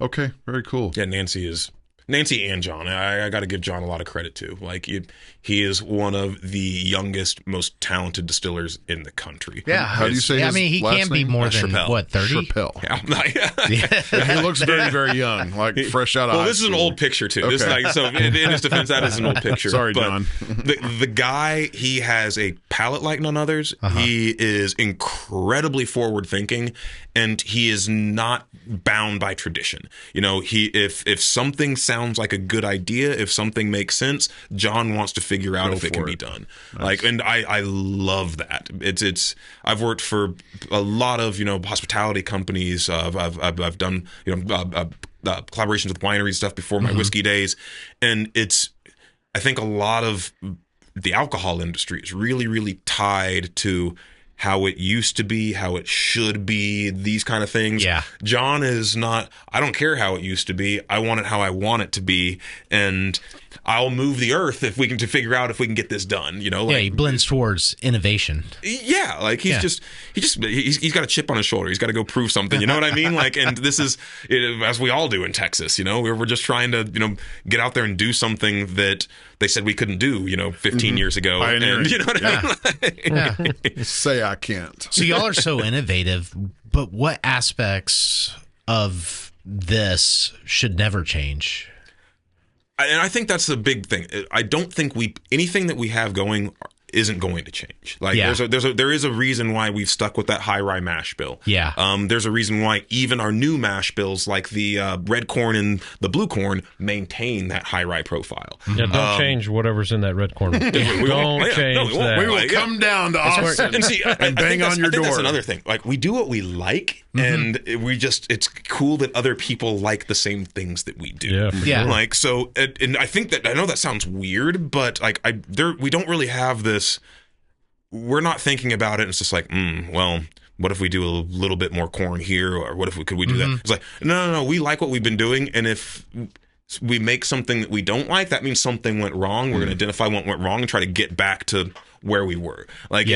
Okay, very cool. Yeah, Nancy and John. I got to give John a lot of credit too. Like, he is one of the youngest, most talented distillers in the country. Yeah. How do you say his he last can be name? more than, Chappelle. 30? Chappelle. Yeah. He looks very, very young, like fresh out of high Well, this is an school. old picture too. Okay. This is so in his defense, that is an old picture. Sorry, But John. the guy, he has a palate like none others. He is incredibly forward thinking, and he is not bound by tradition. If something sounds like a good idea, if something makes sense, John wants to figure out if it can be done. Nice. And I love that. It's I've worked for a lot of hospitality companies. I've done collaborations with wineries stuff before my whiskey days, and I think a lot of the alcohol industry is really, really tied to how it used to be, how it should be, these kind of things. Yeah. John is not, I don't care how it used to be. I want it how I want it to be. And I'll move the earth if we can, to figure out if we can get this done. He blends towards innovation. Yeah. Like he's got a chip on his shoulder. He's got to go prove something. You know what I mean? Like, and this is, as we all do in Texas, we're just trying to, get out there and do something that they said we couldn't do, 15 years ago. Pioneering. And, you know what I mean? Say I can't. So y'all are so innovative, but what aspects of this should never change? And I think that's the big thing. I don't think anything that we have going isn't going to change. Like there is a reason why we've stuck with that high rye mash bill. Yeah. There's a reason why even our new mash bills, like the red corn and the blue corn, maintain that high rye profile. Yeah, don't change whatever's in that red corn. Don't change that. We will come down to Austin and bang on your door. That's another thing. Like, we do what we like, and it's cool that other people like the same things that we do. Yeah, for sure. Like, so, and I think that, I know that sounds weird, but like, we don't really have this. We're not thinking about it. It's just like, well, what if we do a little bit more corn here, or what if could we do that? It's like, no. We like what we've been doing, and if we make something that we don't like, that means something went wrong. We're going to identify what went wrong and try to get back to where we were. Like,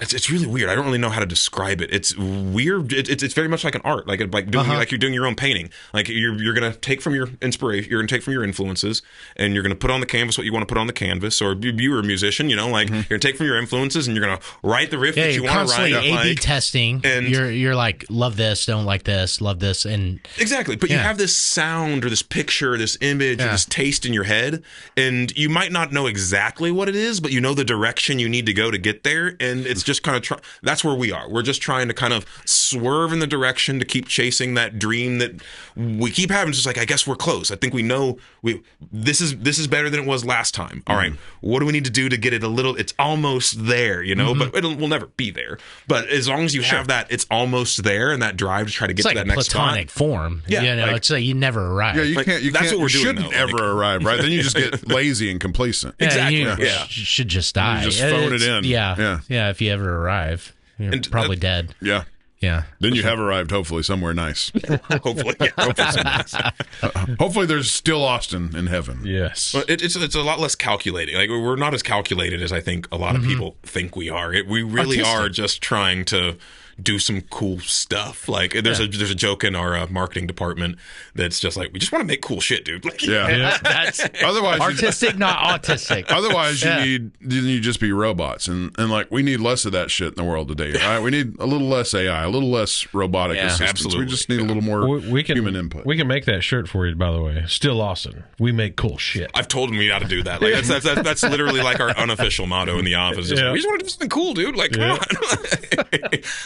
it's really weird. I don't really know how to describe it. It's weird. It's very much like an art, like you're doing your own painting. Like, you're gonna take from your inspiration, you're gonna take from your influences, and you're gonna put on the canvas what you want to put on the canvas. Or you were a musician, like you're gonna take from your influences and you're gonna write the riff that you want to write. A/B testing, and you're like, love this, don't like this, love this, and exactly. But you have this sound or this picture, this image, or this taste in your head, and you might not know exactly what it is, but you know the direction you need to go to get there, and it's just kind of that's where we are. We're just trying to kind of swerve in the direction to keep chasing that dream that we keep having. It's just like, I guess we're close. I think we know this is better than it was last time. All right, what do we need to do to get it a little? It's almost there, but we'll never be there. But as long as you have that, it's almost there, and that drive to try to get to that next spot. Platonic form. Yeah, it's like you never arrive. Yeah, you can't. That's what we're you doing. Shouldn't ever arrive, right? Then you just get lazy and complacent. Exactly. You should just die. You just phone it in. Yeah. If you ever arrive, you're probably dead. Yeah. Yeah. Then you have arrived, hopefully, somewhere nice. Hopefully, yeah. Hopefully there's still Austin in heaven. Yes. Well, it's a lot less calculating. Like, we're not as calculated as I think a lot of people think we are. We really are just trying to do some cool stuff. Like, there's a joke in our marketing department that's just like, we just want to make cool shit, dude. Like, That's otherwise artistic, not autistic. Otherwise, you just be robots, and like, we need less of that shit in the world today. All right, we need a little less AI, a little less robotic assistance. Absolutely. We just need a little more human input. We can make that shirt for you, by the way. Still Austin. We make cool shit. I've told them how to do that. Like, that's literally like our unofficial motto in the office. Just, we just want to do something cool, dude. Like, come on.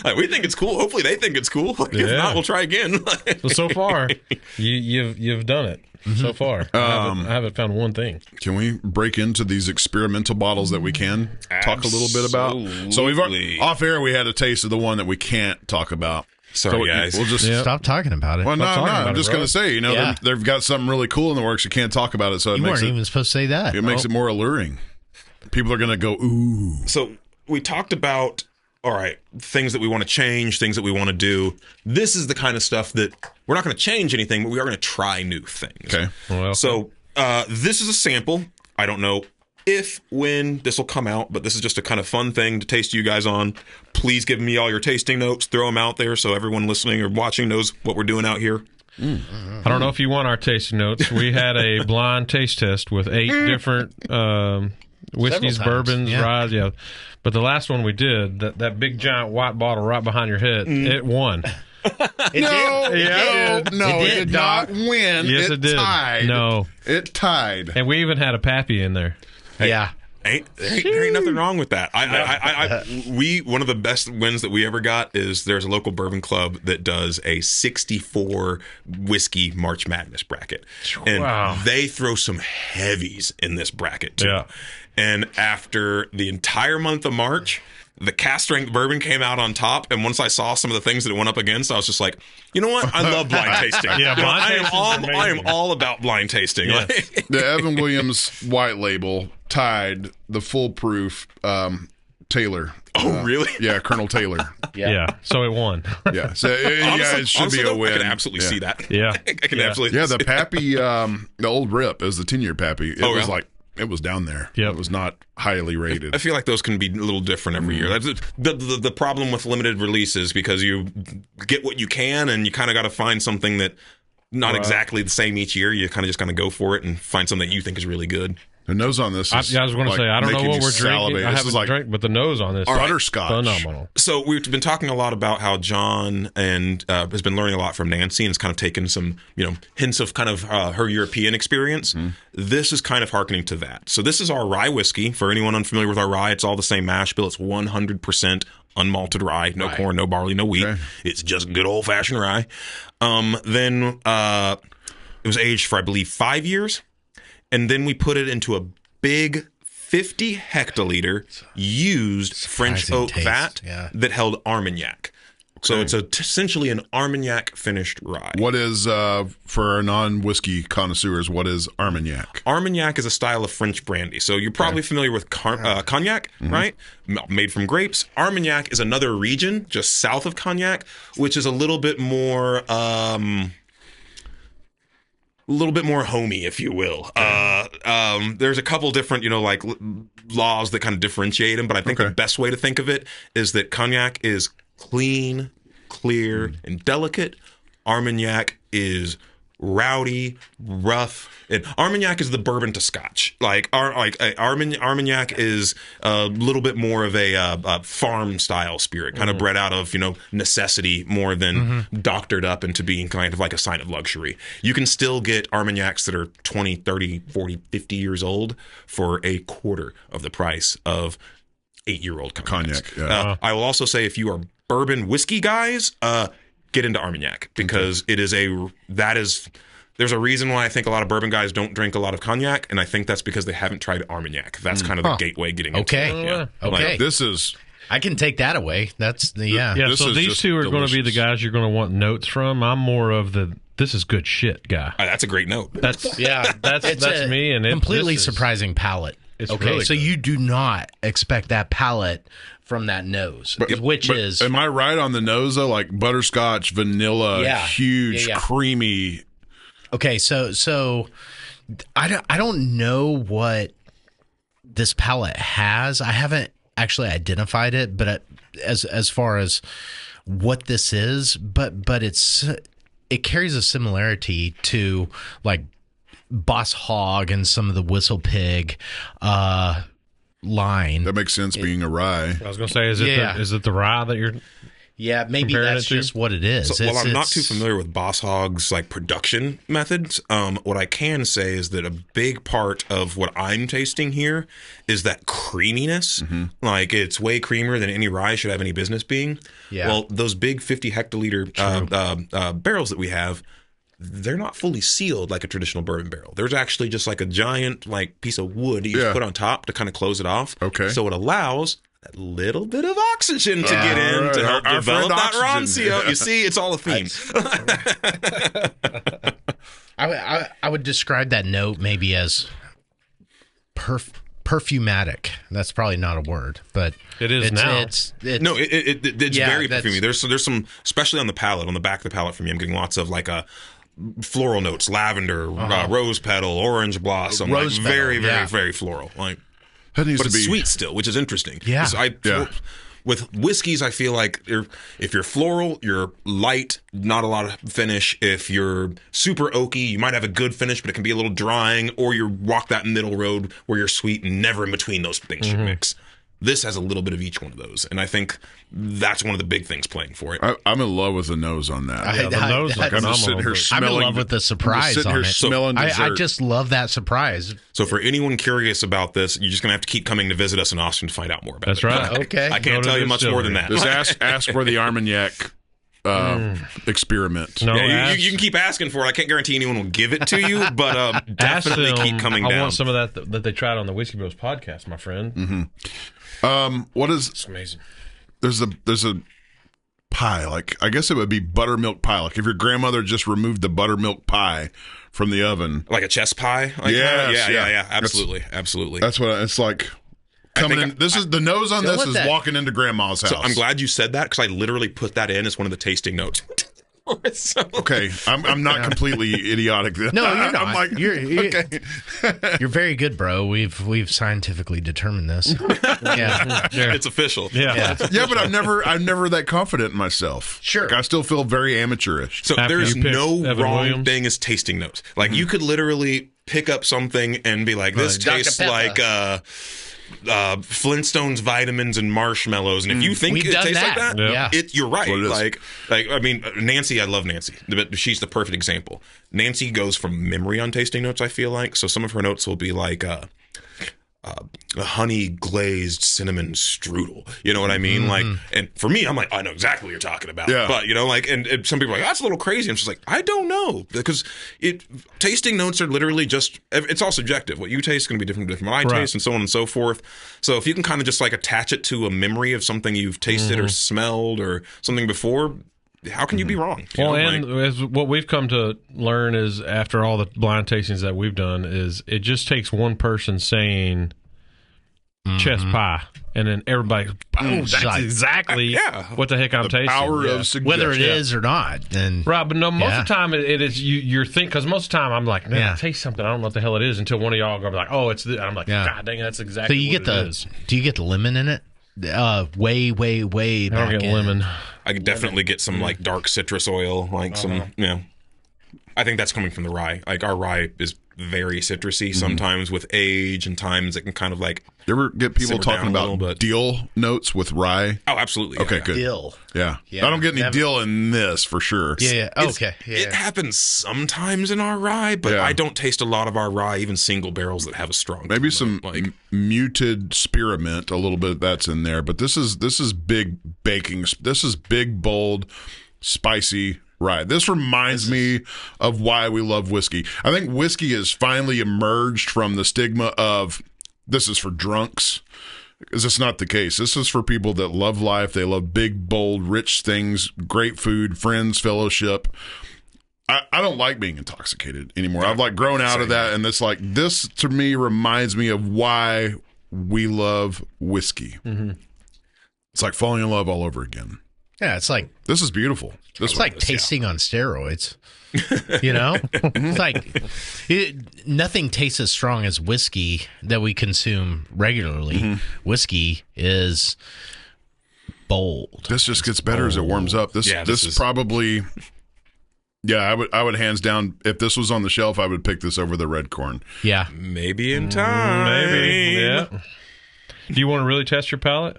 Like, we think it's cool. Hopefully they think it's cool. Like, if not, we'll try again. So far, you've done it. So far, I haven't found one thing. Can we break into these experimental bottles that we can talk a little bit about? So off air, we had a taste of the one that we can't talk about. Sorry, guys. We'll just stop talking about it. Well, no, I'm just going to say, they've got something really cool in the works. You can't talk about it, so you weren't even supposed to say that. It makes it more alluring. People are going to go, ooh. So we talked about, all right, things that we want to change, things that we want to do. This is the kind of stuff that we're not going to change anything, but we are going to try new things. Okay. Well, so this is a sample. I don't know when this will come out, but this is just a kind of fun thing to taste you guys on. Please give me all your tasting notes, throw them out there so everyone listening or watching knows what we're doing out here. I don't know if you want our tasting notes. We had a blind taste test with 8 different whiskeys, bourbons, ryes, But the last one we did, that big giant white bottle right behind your head, it won. It did not win. Yes, it did. Tied. No, it tied. And we even had a pappy in there. Yeah. There ain't nothing wrong with that. One of the best wins that we ever got is there's a local bourbon club that does a 64 whiskey March Madness bracket, and they throw some heavies in this bracket too. Yeah. And after the entire month of March, the cast strength bourbon came out on top, and once I saw some of the things that it went up against, I was just like, you know what? I love blind tasting. I am all about blind tasting. Yeah. The Evan Williams white label tied the foolproof Taylor. Oh, really? Yeah, Colonel Taylor. Yeah. So it won. Yeah. So it should be a win. I can absolutely see that. Yeah. I can absolutely. Yeah, the Pappy, the old Rip is the 10-year Pappy. It was like, it was down there. Yep. It was not highly rated. I feel like those can be a little different every year. That's the problem with limited releases, because you get what you can, and you kind of got to find something that not exactly the same each year. You kind of go for it and find something that you think is really good. The nose on this is I was going to say, I don't know what we're drinking. Salivate. I haven't drank, but the nose on this is butterscotch. Phenomenal. So we've been talking a lot about how John and has been learning a lot from Nancy, and has kind of taken some, hints of kind of her European experience. Mm-hmm. This is kind of hearkening to that. So this is our rye whiskey. For anyone unfamiliar with our rye, it's all the same mash bill. It's 100% unmalted rye, no corn, no barley, no wheat. Okay. It's just good old-fashioned rye. Then it was aged for, I believe, 5 years. And then we put it into a big 50 hectoliter used French oak vat that held Armagnac. Okay. So it's essentially an Armagnac finished rye. What is, for our non-whiskey connoisseurs, what is Armagnac? Armagnac is a style of French brandy. So you're probably familiar with cognac, right? Made from grapes. Armagnac is another region just south of cognac, which is a little bit more... homey, if you will. There's a couple different, laws that kind of differentiate them, but I think the best way to think of it is that cognac is clean, clear, and delicate. Armagnac is rowdy, rough. And Armagnac is the bourbon to Scotch. Armagnac is a little bit more of a farm style spirit, kind of bred out of necessity more than doctored up into being kind of like a sign of luxury. You can still get Armagnacs that are 20, 30, 40, 50 years old for a quarter of the price of 8-year-old cognac. Yeah. I will also say, if you are bourbon whiskey guys, get into Armagnac, because there's a reason why I think a lot of bourbon guys don't drink a lot of cognac, and I think that's because they haven't tried Armagnac. That's kind of the gateway getting into it. Yeah. Okay. This is... I can take that away. That's the so these two are going to be the guys you're going to want notes from. I'm more of the this is good shit guy. That's a great note. That's me, and completely surprising palate. Okay, really so you do not expect that palate from that nose, is... Am I right on the nose, though? Like butterscotch, vanilla, huge, creamy... Okay, so I don't know what this palette has. I haven't actually identified it, but as far as what this is, but it carries a similarity to like Boss Hog and some of the Whistle Pig line. That makes sense, being a rye. I was going to say, is it the rye that you're... Yeah, maybe that's just what it is. So, I'm not too familiar with Boss Hog's production methods. What I can say is that a big part of what I'm tasting here is that creaminess. Mm-hmm. Like, it's way creamier than any rye should have any business being. Yeah. Well, those big 50 hectoliter barrels that we have, they're not fully sealed like a traditional bourbon barrel. There's actually just like a giant piece of wood that you just put on top to kind of close it off. Okay. So it allows that little bit of oxygen to get in to help develop that rancio. You see, it's all a theme. I would describe that note maybe as perfumatic. That's probably not a word, but it is now. It's very perfumey. There's some, especially on the palate, on the back of the palate for me, I'm getting lots of floral notes, lavender, rose petal, orange blossom, very, very floral. But it's sweet still, which is interesting. Yeah. With whiskeys, I feel like if you're floral, you're light, not a lot of finish. If you're super oaky, you might have a good finish, but it can be a little drying, or you walk that middle road where you're sweet and never in between those things should mix. This has a little bit of each one of those, and I think that's one of the big things playing for it. I'm in love with the nose on that. I'm just sitting here smelling. I'm in love with the surprise on it. Smelling dessert. I just love that surprise. So for anyone curious about this, you're just going to have to keep coming to visit us in Austin to find out more about it. That's right. Okay. I can't tell you much more than that. Just ask for the Armagnac experiment. No, you can keep asking for it. I can't guarantee anyone will give it to you, but definitely keep coming down. I want some of that they tried on the Whiskey Bros podcast, my friend. Mm-hmm. What is? It's amazing. There's a pie. I guess it would be buttermilk pie. If your grandmother just removed the buttermilk pie from the oven, like a chess pie. Yeah. Absolutely. That's what it's like. Coming in. This is the nose on this is walking into grandma's house. So I'm glad you said that, because I literally put that in as one of the tasting notes. forth. So. Okay, I'm not completely idiotic. Then. No, you're not. I'm like, okay. You're very good, bro. We've scientifically determined this. Yeah. It's official. Yeah. Yeah, but I'm never that confident in myself. Sure. Like, I still feel very amateurish. So After there's you pick no Evan wrong Williams? thing as tasting notes. Like you could literally pick up something and be like, this Dr. tastes Pepper. like Flintstones vitamins and marshmallows. And if you think We've it done tastes that. like that, Yeah. you're right. What it is. Like I mean, Nancy, I love Nancy, but she's the perfect example. Nancy goes from memory on tasting notes, I feel like. So some of her notes will be like a honey glazed cinnamon strudel. You know what I mean? Like, and for me, I'm like, I know exactly what you're talking about. Yeah. But you know, like, and some people are like, that's a little crazy. I'm just like, I don't know, because tasting notes are literally just, it's all subjective. What you taste is going to be different from what I taste, and so on and so forth. So if you can kind of just like attach it to a memory of something you've tasted or smelled or something before, how can you be wrong? You Well, know, and as what we've come to learn is after all the blind tastings that we've done is it just takes one person saying chest pie, and then everybody, boom, that's exactly what the heck I'm tasting. Power of suggestion. Whether it is or not, then Right, but no, most of the time it is you're thinking, because most of the time I'm like, man, Yeah. I taste something, I don't know what the hell it is, until one of y'all go like, oh, it's this. And I'm like, Yeah. God dang it, that's so exactly you what get it is. do you get the lemon in it? Way I back don't get in. lemon. I could definitely get some like dark citrus oil, like some, you know. I think that's coming from the rye. Like our rye is very citrusy sometimes with age, and times it can kind of like. You ever get people simmer talking down a about little bit. dill notes with rye? Oh, absolutely. Okay, yeah. good. Dill. Yeah. Yeah. I don't get any Never- dill in this for sure. Yeah. Okay. It Yeah. happens sometimes in our rye, but Yeah. I don't taste a lot of our rye, even single barrels that have a strong. Maybe note. some like muted spearmint, a little bit that's in there, but this is big baking. This is big, bold, spicy rye. This reminds me of why we love whiskey. I think whiskey has finally emerged from the stigma of this is for drunks, because it's not the case. This is for people that love life. They love big, bold, rich things, great food, friends, fellowship. I don't like being intoxicated anymore. I've like grown out of that, and it's like this to me reminds me of why we love whiskey. It's like falling in love all over again. Yeah, it's like This is beautiful. it's like tasting on steroids. You know, it's like nothing tastes as strong as whiskey that we consume regularly. Whiskey is bold. This just gets better as it warms up. This this is- probably. Yeah, I would hands down, if this was on the shelf, I would pick this over the red corn. Yeah, maybe in time. Maybe, yeah. Do you want to really test your palate?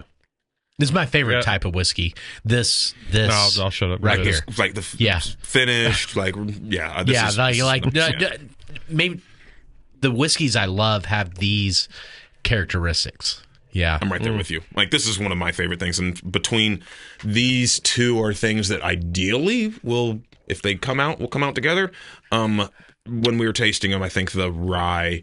this is my favorite Yeah. type of whiskey. This No, I'll shut up. right Go ahead. here. Like the finished, like this Yeah, is- maybe the whiskeys I love have these characteristics. Yeah, I'm right there with you. Like this is one of my favorite things, and between these two are things that ideally will, if they come out, will come out together. When we were tasting them, I think the rye.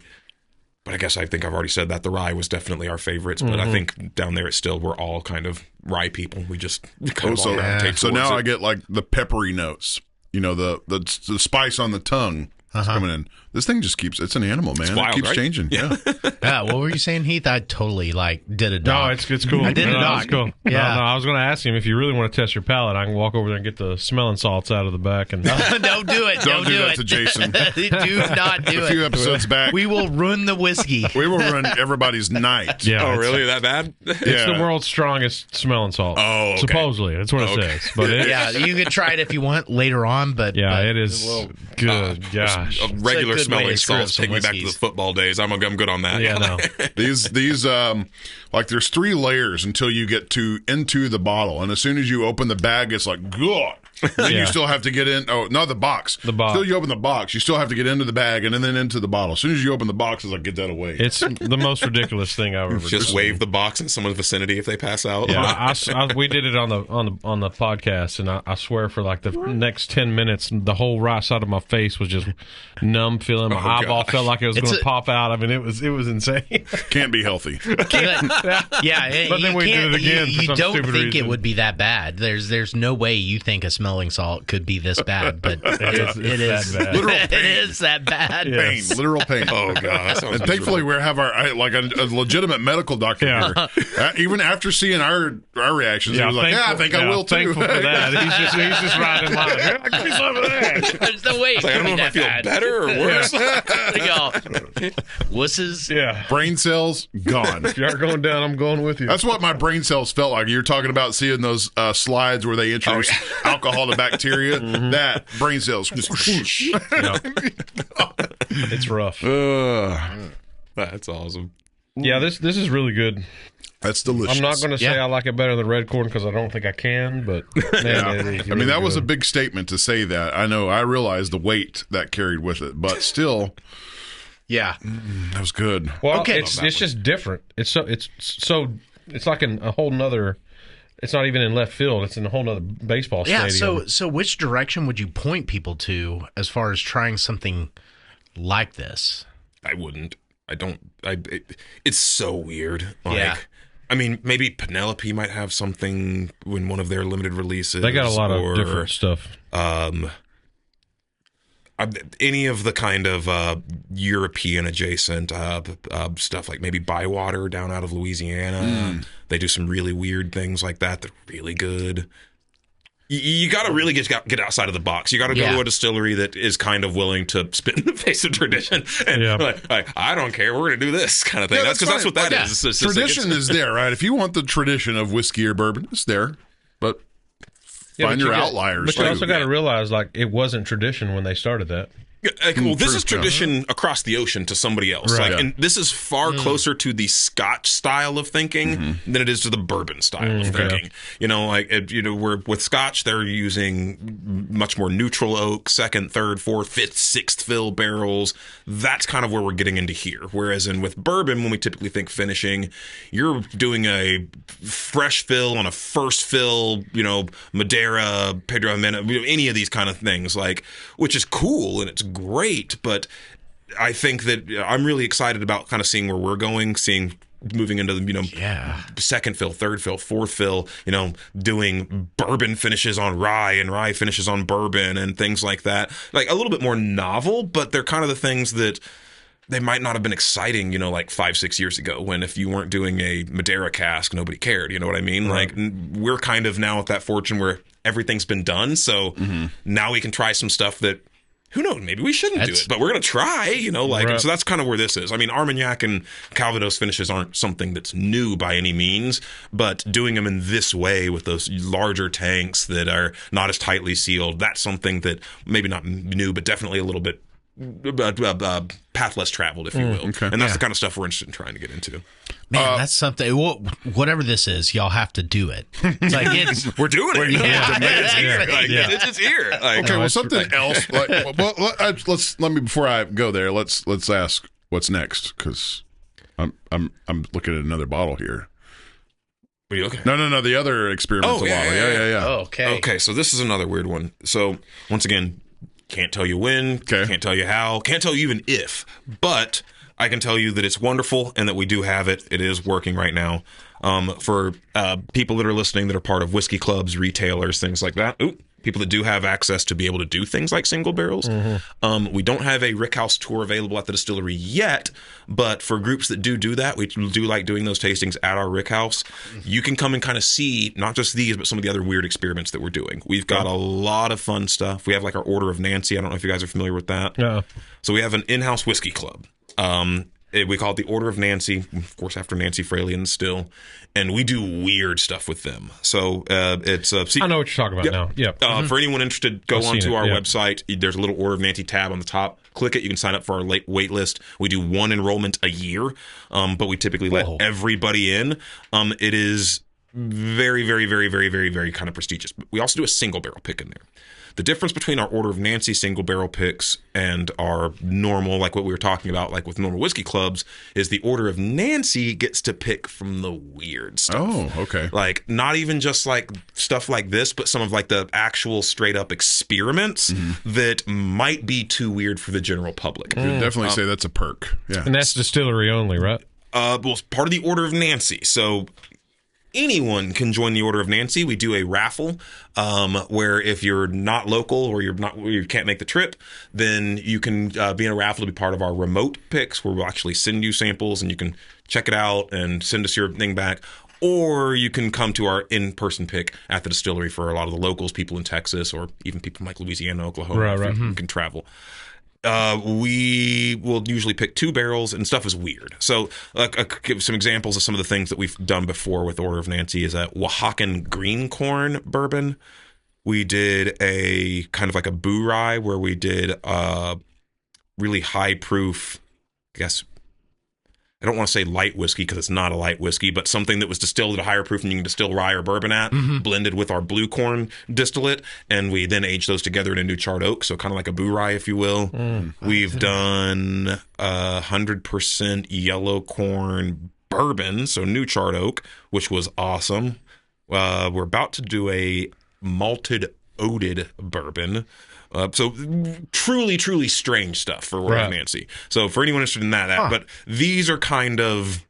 But I think I've already said that the rye was definitely our favorites. But I think down there, it's still we're all kind of rye people. We just kind of all gravitate So towards now it. I get like the peppery notes. You know, the spice on the tongue is coming in. This thing just keeps. It's an animal, man. wild, it keeps right? changing. Yeah. yeah. What were you saying, Heath? I totally did a No, doc. it's cool. I did a No, doc. it's cool. Yeah. No, I was going to ask him if you really want to test your palate. I can walk over there and get the smelling salts out of the back. And Don't do it. Don't do that it. to Jason. Do not do A few it. episodes back, We will ruin the whiskey. we will run everybody's night. yeah, Oh, it's- really? That bad? It's Yeah. the world's strongest smelling salt. Oh, okay. Supposedly, that's what it Okay. says. But it, Yeah, you can try it if you want later on, but it is good. Gosh. A regular good way smelling to serve salts some take me back to the whiskeys. football days. I'm good on that. Yeah, no. These like there's 3 layers until you get into the bottle, and as soon as you open the bag, it's like God. Then you Yeah. still have to get in. Oh, not the box. The box. Still, you open the box. You still have to get into the bag and then into the bottle. As soon as you open the box, it's like get that away. It's the most ridiculous thing I've ever Just done. wave the box in someone's vicinity if they pass out. Yeah, we did it on the podcast, and I swear for like the next 10 minutes, the whole right side of my face was just numb, feeling my eyeball gosh. felt like it was It's going to a- pop out. I mean, it was insane. Can't be healthy. yeah, But then you we did can't- it again for You some don't stupid think reason. it would be that bad. There's no way you think a smelling smelling salt could be this bad, but it is that bad. Literal it pain. is that bad. Pain, literal pain. Oh god! And thankfully, we have a legitimate medical doctor here. Even after seeing our reactions, he was like, "Yeah, I think I will too." Thankful for that. He's just right in line. Yeah, give me some of that. There's no way. It's like, I don't know if I feel better or worse. Y'all, wusses. Yeah. Brain cells gone. If you aren't going down, I'm going with you. That's what my brain cells felt like. You're talking about seeing those slides where they introduce alcohol to bacteria. That brain cells just whoosh. It's rough. That's awesome. Yeah, this is really good. That's delicious. I'm not going to say I like it better than Red Corn because I don't think I can, but man, it is I mean, that was a good. big statement to say that. I know. I realize the weight that carried with it, but still, Yeah. that was good. Well, Okay. it's just different. It's like in a whole nother. It's not even in left field. It's in a whole nother baseball Yeah. stadium. So which direction would you point people to as far as trying something like this? I wouldn't. I don't. It's so weird. Like, Yeah. I mean, maybe Penelope might have something in one of their limited releases. They got a lot of different stuff. Any of the kind of European adjacent stuff, like maybe Bywater down out of Louisiana. They do some really weird things like that. They're really good. You got to really get outside of the box. You got to go to a distillery that is kind of willing to spit in the face of tradition and like, I don't care, we're going to do this kind of thing. Yeah, that's because that's what that fine. is. It's just Tradition is there, right? If you want the tradition of whiskey or bourbon, it's there. But find your outliers. But you too. also got to realize, like, it wasn't tradition when they started that. well, this true, is tradition across the ocean to somebody else. Right. Like, and this is far closer to the Scotch style of thinking than it is to the bourbon style of thinking. You know, like we're with Scotch, they're using much more neutral oak, second, third, fourth, fifth, sixth fill barrels. That's kind of where we're getting into here. Whereas with bourbon, when we typically think finishing, you're doing a fresh fill on a first fill. You know, Madeira, Pedro Jimenez, any of these kind of things, like, which is cool and it's great, but I think that I'm really excited about kind of seeing where we're going, moving into the second fill, third fill, fourth fill, doing bourbon finishes on rye and rye finishes on bourbon and things like that. Like a little bit more novel, but they're kind of the things that they might not have been exciting, like 5-6 years ago, when if you weren't doing a Madeira cask, nobody cared. You know what I mean? Right. Like we're kind of now at that fortune where everything's been done. So now we can try some stuff that, who knows, maybe we shouldn't do it, but we're going to try, so that's kind of where this is. I mean, Armagnac and Calvados finishes aren't something that's new by any means, but doing them in this way with those larger tanks that are not as tightly sealed, that's something that maybe not new, but definitely a little bit path less traveled, if you will. Okay. And that's the kind of stuff we're interested in trying to get into. Man, that's something. Whatever this is, y'all have to do it. It's like we're doing it. It's here. It's just here. Like, okay, well, something else. Let me before I go there. Let's ask what's next, because I'm looking at another bottle here. What are you looking at? No, the other experimental bottle. Yeah. Oh, okay. Okay, so this is another weird one. So once again, can't tell you when, can't tell you how, can't tell you even if, but I can tell you that it's wonderful and that we do have it. It is working right now. For people that are listening that are part of whiskey clubs, retailers, things like that. People that do have access to be able to do things like single barrels. We don't have a Rickhouse tour available at the distillery yet, but for groups that do that, we do like doing those tastings at our Rickhouse. You can come and kind of see not just these, but some of the other weird experiments that we're doing. We've got a lot of fun stuff. We have like our Order of Nancy. I don't know if you guys are familiar with that. Yeah. So we have an in-house whiskey club. We call it the Order of Nancy, of course, after Nancy Fraley and Still, and we do weird stuff with them. So it's I know what you're talking about now. Yep. For anyone interested, go onto our website. There's a little Order of Nancy tab on the top. Click it. You can sign up for our wait list. We do one enrollment a year, but we typically let everybody in. It is very, very, very, very, very, very kind of prestigious. But we also do a single barrel pick in there. The difference between our Order of Nancy single barrel picks and our normal, like what we were talking about, like with normal whiskey clubs, is the Order of Nancy gets to pick from the weird stuff. Oh, okay. Like not even just like stuff like this, but some of like the actual straight up experiments that might be too weird for the general public. You'd definitely say that's a perk. Yeah. And that's distillery only, right? Well, it's part of the Order of Nancy. So anyone can join the Order of Nancy. We do a raffle where if you're not local or you can't make the trip, then you can be in a raffle to be part of our remote picks, where we'll actually send you samples and you can check it out and send us your thing back. Or you can come to our in-person pick at the distillery for a lot of the locals, people in Texas, or even people from like Louisiana, Oklahoma, Right. who can travel. We will usually pick 2 barrels, and stuff is weird. So I'll give some examples of some of the things that we've done before with Order of Nancy is a Oaxacan green corn bourbon. We did a kind of like a boo rye where we did a really high proof, I guess, I don't want to say light whiskey because it's not a light whiskey, but something that was distilled at a higher proof than you can distill rye or bourbon at, blended with our blue corn distillate, and we then aged those together in a new charred oak, so kind of like a boo rye, if you will. We've done 100% yellow corn bourbon, so new charred oak, which was awesome. We're about to do a malted oated bourbon. So truly, truly strange stuff for Order of Nancy. So for anyone interested in that, but these are kind of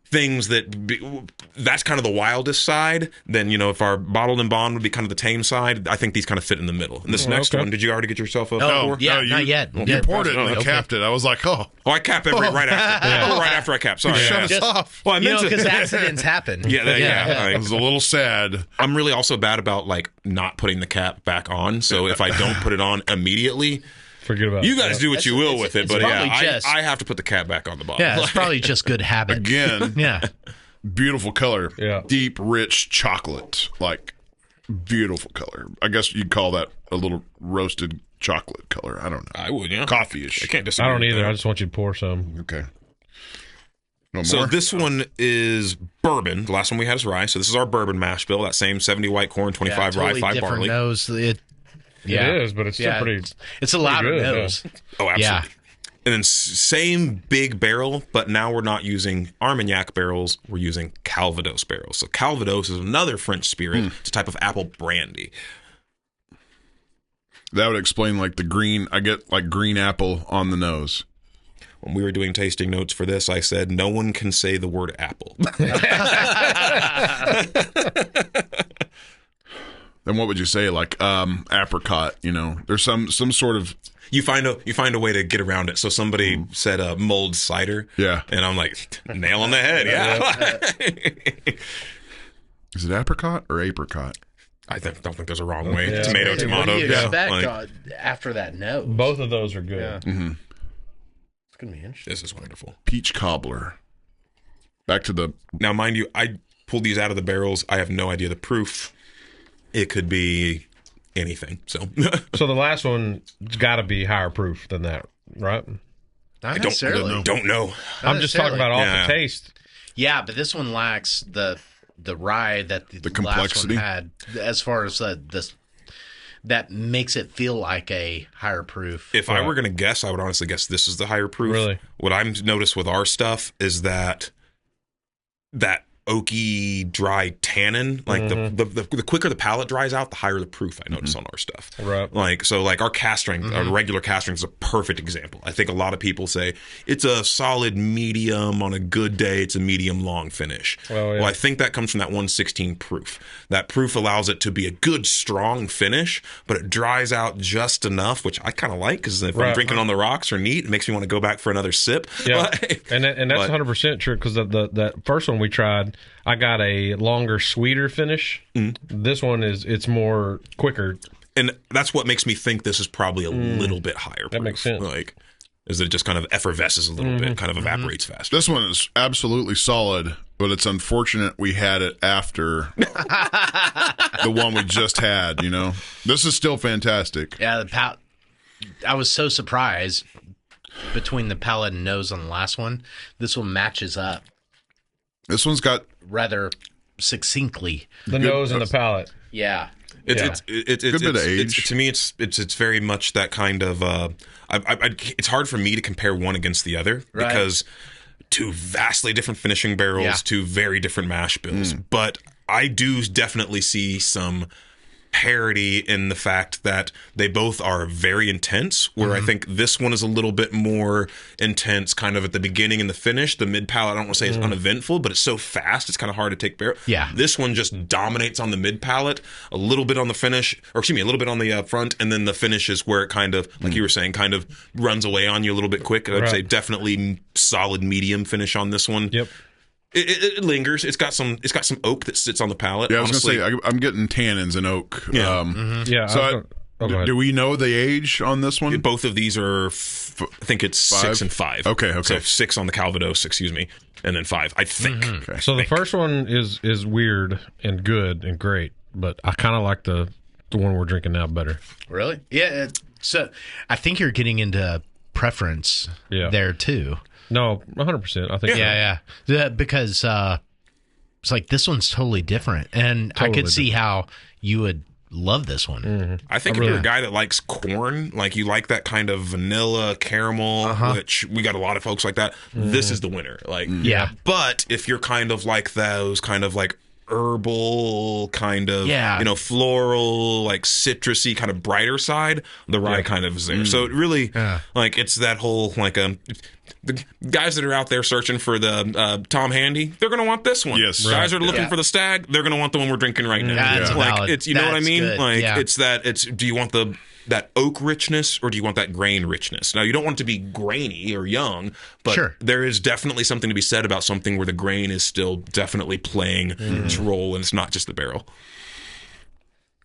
things that's kind of the wildest side. Then, if our bottled and bond would be kind of the tame side, I think these kind of fit in the middle. And this next one, did you already get yourself a pour? Yeah, not yet. You poured it and capped it. I was like, Oh, I cap right after. Right after I cap. Sorry. shut us off. Well, I meant to. Because accidents happen. I was a little sad. I'm really also bad about not putting the cap back on. So if I don't put it on immediately, Forget about you guys do what you will with it. But I have to put the cap back on the bottle. Yeah, it's probably just good habit. Again, beautiful color. Yeah. Deep, rich chocolate. Beautiful color. I guess you'd call that a little roasted chocolate color. I don't know. I would, yeah. Coffee-ish. I can't disagree. I don't with either. that. I just want you to pour some. Okay. No more? So this one is bourbon. The last one we had is rye. So this is our bourbon mash bill. That same 70 white corn, 25 rye, 5 barley. Nose. It is, but it's still pretty. It's a louder good, nose. Oh, absolutely. Yeah. And then same big barrel, but now we're not using Armagnac barrels. We're using Calvados barrels. So Calvados is another French spirit. It's a type of apple brandy. That would explain the green. I get green apple on the nose. When we were doing tasting notes for this, I said, no one can say the word apple. Then what would you say? Apricot, there's some sort of. You find a way to get around it. So somebody said mulled cider. Yeah. And I'm like, nail on the head. Yeah. Is it apricot or apricot? I don't think there's a wrong way. Yeah. Tomato. What do you expect after that nose? Both of those are good. Yeah. Mm-hmm. It's going to be interesting. This is wonderful. Peach cobbler. Back to the. Now, mind you, I pulled these out of the barrels. I have no idea the proof. It could be anything. So the last one's got to be higher proof than that, right? Not necessarily. Don't know. I'm just talking about off the taste. Yeah, but this one lacks the rye that the complexity last one had, as far as this that makes it feel like a higher proof. If I were going to guess, I would honestly guess this is the higher proof. Really? What I've noticed with our stuff is that oaky, dry tannin. The quicker the palate dries out, the higher the proof I notice on our stuff. Right. Our cast strength, our regular cast strength is a perfect example. I think a lot of people say it's a solid medium. On a good day, it's a medium long finish. Well, I think that comes from that 116 proof. That proof allows it to be a good, strong finish, but it dries out just enough, which I kind of like, because if I'm drinking on the rocks or neat, it makes me want to go back for another sip. Yeah, and that's 100% true, because that first one we tried, I got a longer, sweeter finish. This one it's more quicker, and that's what makes me think this is probably a little bit higher. That makes sense. Is that it just kind of effervesces a little bit, kind of evaporates faster. This one is absolutely solid, but it's unfortunate we had it after the one we just had. This is still fantastic. Yeah, I was so surprised between the palate and nose on the last one. This one matches up. This one's got rather succinctly the nose and the palate. Yeah. It's good bit of age. To me, it's very much that kind of. It's hard for me to compare one against the other because two vastly different finishing barrels, two very different mash bills. But I do definitely see some parity in the fact that they both are very intense, where I think this one is a little bit more intense kind of at the beginning and the finish. The mid palate, I don't want to say is uneventful, but it's so fast, it's kind of hard to take care of. Yeah. This one just dominates on the mid palate, a little bit on the finish, or excuse me, a little bit on the front, and then the finish is where it kind of, like you were saying, kind of runs away on you a little bit quick. I'd say definitely solid medium finish on this one. Yep. It lingers. It's got some oak that sits on the palate. Yeah, I was honestly. going to say, I'm getting tannins and oak. Yeah. Yeah. So do we know the age on this one? Both of these are, I think it's 6 and 5. Okay. So 6 on the Calvados, excuse me, and then 5, I think. Okay. So the first one is weird and good and great, but I kind of like the one we're drinking now better. Really? Yeah. So I think you're getting into preference there too. No, 100%. I think. Yeah. Because it's like this one's totally different, and I could see how you would love this one. I think if you're a guy that likes corn, like you like that kind of vanilla caramel, which we got a lot of folks like that, this is the winner. Like, But if you're kind of like those kind of like herbal kind of floral, like citrusy kind of brighter side, the rye kind of is there. So it really like it's that whole like the guys that are out there searching for the Tom Handy, they're gonna want this one. Yes. Guys that are looking for the Stag, they're gonna want the one we're drinking right now. That's like valid. it's know what I mean? Good. Like it's do you want that oak richness or do you want that grain richness? Now, you don't want it to be grainy or young, but there is definitely something to be said about something where the grain is still definitely playing its role and it's not just the barrel.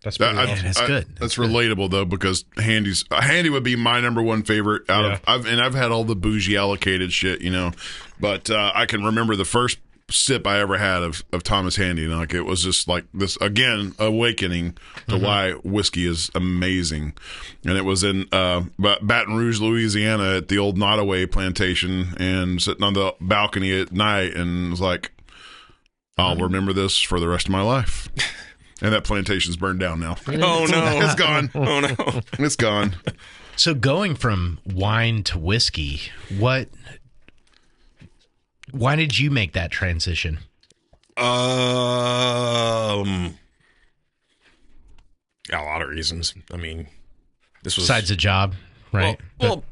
That's pretty awesome. That's good. That's relatable though, because Handy would be my number one favorite out of. I've had all the bougie allocated shit, but I can remember the first sip I ever had of Thomas Handy, and like it was just like this again awakening to why whiskey is amazing. And it was in Baton Rouge, Louisiana, at the old Nottoway plantation, and sitting on the balcony at night, and it was like, I'll remember this for the rest of my life. And that plantation's burned down now. Oh no, it's gone. Oh no, it's gone. So going from wine to whiskey, why did you make that transition? A lot of reasons. I mean, this was Besides the job, right? Well,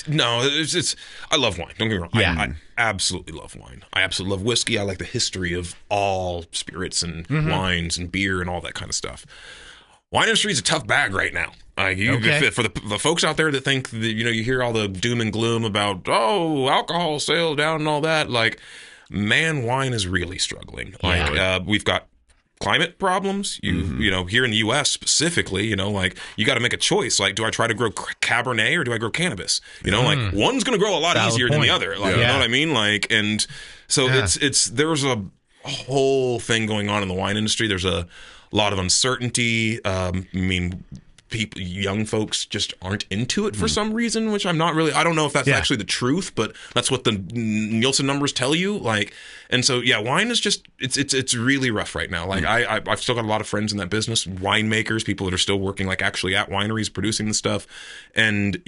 no, it's I love wine. Don't get me wrong. Yeah. I absolutely love wine. I absolutely love whiskey. I like the history of all spirits and wines and beer and all that kind of stuff. Wine industry is a tough bag right now. For the folks out there that think that, you hear all the doom and gloom about, alcohol sales down and all that. Like, man, wine is really struggling. Like, we've got climate problems. Here in the U.S. specifically, like you got to make a choice. Like, do I try to grow Cabernet or do I grow cannabis? Like one's going to grow a lot easier than the other. Like, you know what I mean? Like, and so there's a whole thing going on in the wine industry. There's a lot of uncertainty. Young folks just aren't into it for some reason, which I don't know if that's actually the truth, but that's what the Nielsen numbers tell you. Like, and so, wine is just, it's really rough right now. Like I've still got a lot of friends in that business, winemakers, people that are still working like actually at wineries, producing the stuff. And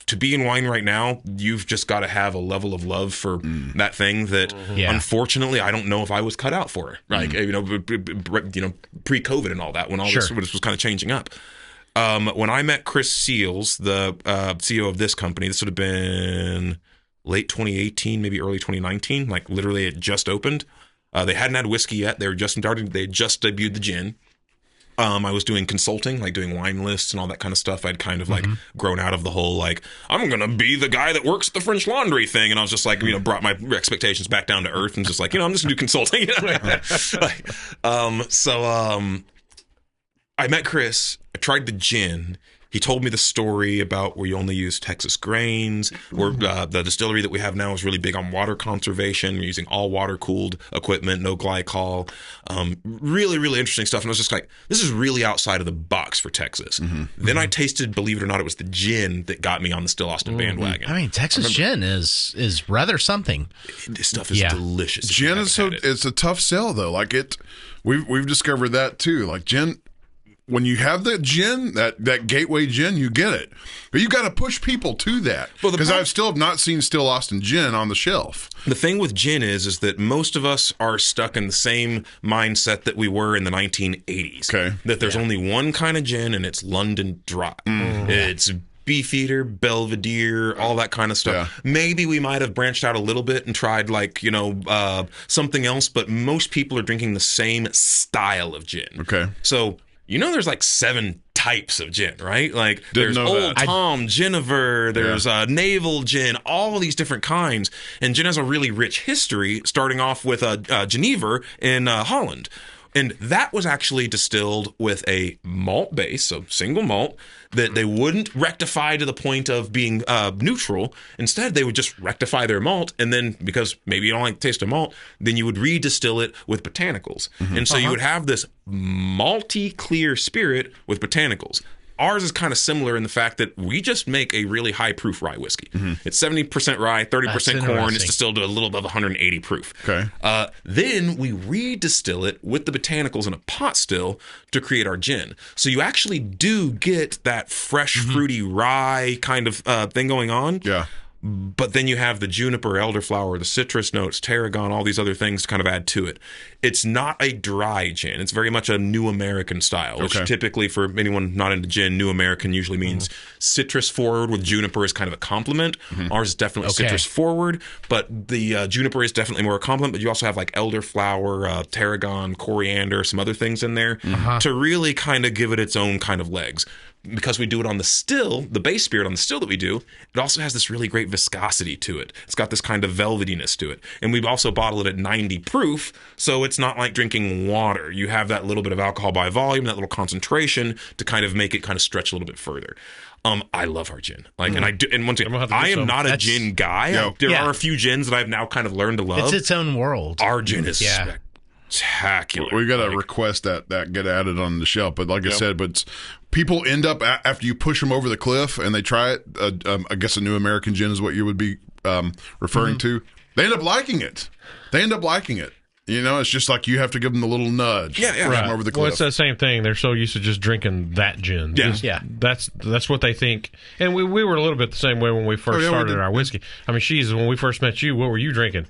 to be in wine right now, you've just got to have a level of love for that thing that, unfortunately, I don't know if I was cut out for. Like, pre-COVID and all that, when all this was kind of changing up. When I met Chris Seals, the CEO of this company, this would have been late 2018, maybe early 2019. Like, literally, it just opened. They hadn't had whiskey yet. They had just debuted the gin. I was doing consulting, like doing wine lists and all that kind of stuff. I'd kind of like grown out of the whole, like, I'm going to be the guy that works at the French Laundry thing. And I was just like, brought my expectations back down to earth and just like, I'm just going to do consulting. I met Chris. I tried the gin. He told me the story about where you only use Texas grains, where the distillery that we have now is really big on water conservation. We're using all water-cooled equipment, no glycol. Really, really interesting stuff. And I was just like, this is really outside of the box for Texas. Then I tasted, believe it or not, it was the gin that got me on the Still Austin bandwagon. I mean, Texas gin is rather something. This stuff is delicious. Gin is it's a tough sell though. Like we've discovered that too. Like gin, when you have that gin, that gateway gin, you get it. But you got to push people to that. Because I still have not seen Still Austin gin on the shelf. The thing with gin is that most of us are stuck in the same mindset that we were in the 1980s. Okay. That there's only one kind of gin, and it's London Dry. It's Beefeater, Belvedere, all that kind of stuff. Yeah. Maybe we might have branched out a little bit and tried something else, but most people are drinking the same style of gin. Okay. So, there's like 7 types of gin, right? Like there's know Old that. Tom, Genever, there's Naval gin, all these different kinds. And gin has a really rich history, starting off with Genever in Holland. And that was actually distilled with a malt base, so single malt, that they wouldn't rectify to the point of being neutral. Instead, they would just rectify their malt, and then, because maybe you don't like the taste of malt, then you would redistill it with botanicals. And so you would have this malty clear spirit with botanicals. Ours is kind of similar in the fact that we just make a really high proof rye whiskey. It's 70% rye, 30% corn. It's distilled to a little above 180 proof. Okay. Then we redistill it with the botanicals in a pot still to create our gin. So you actually do get that fresh, fruity rye kind of thing going on. Yeah. But then you have the juniper, elderflower, the citrus notes, tarragon, all these other things to kind of add to it. It's not a dry gin. It's very much a New American style, which typically, for anyone not into gin, New American usually means citrus forward with juniper is kind of a complement. Ours is definitely citrus forward, but the juniper is definitely more a complement. But you also have like elderflower, tarragon, coriander, some other things in there to really kind of give it its own kind of legs. Because we do it on the still, the base spirit on the still that we do, it also has this really great viscosity to it. It's got this kind of velvetiness to it. And we also bottle it at 90 proof, so it's not like drinking water. You have that little bit of alcohol by volume, that little concentration to kind of make it kind of stretch a little bit further. I love our gin. And I do, and once again, I am not a gin guy. There are a few gins that I've now kind of learned to love. It's its own world. Our gin is spectacular. We got to request that get added on the shelf. But like I said, people end up after you push them over the cliff and they try it. I guess a New American gin is what you would be referring to. They end up liking it. It's just like you have to give them the little nudge. Yeah. Them over the cliff. Well, it's that same thing. They're so used to just drinking that gin. That's what they think. And we were a little bit the same way when we first started our whiskey. I mean, when we first met you, what were you drinking?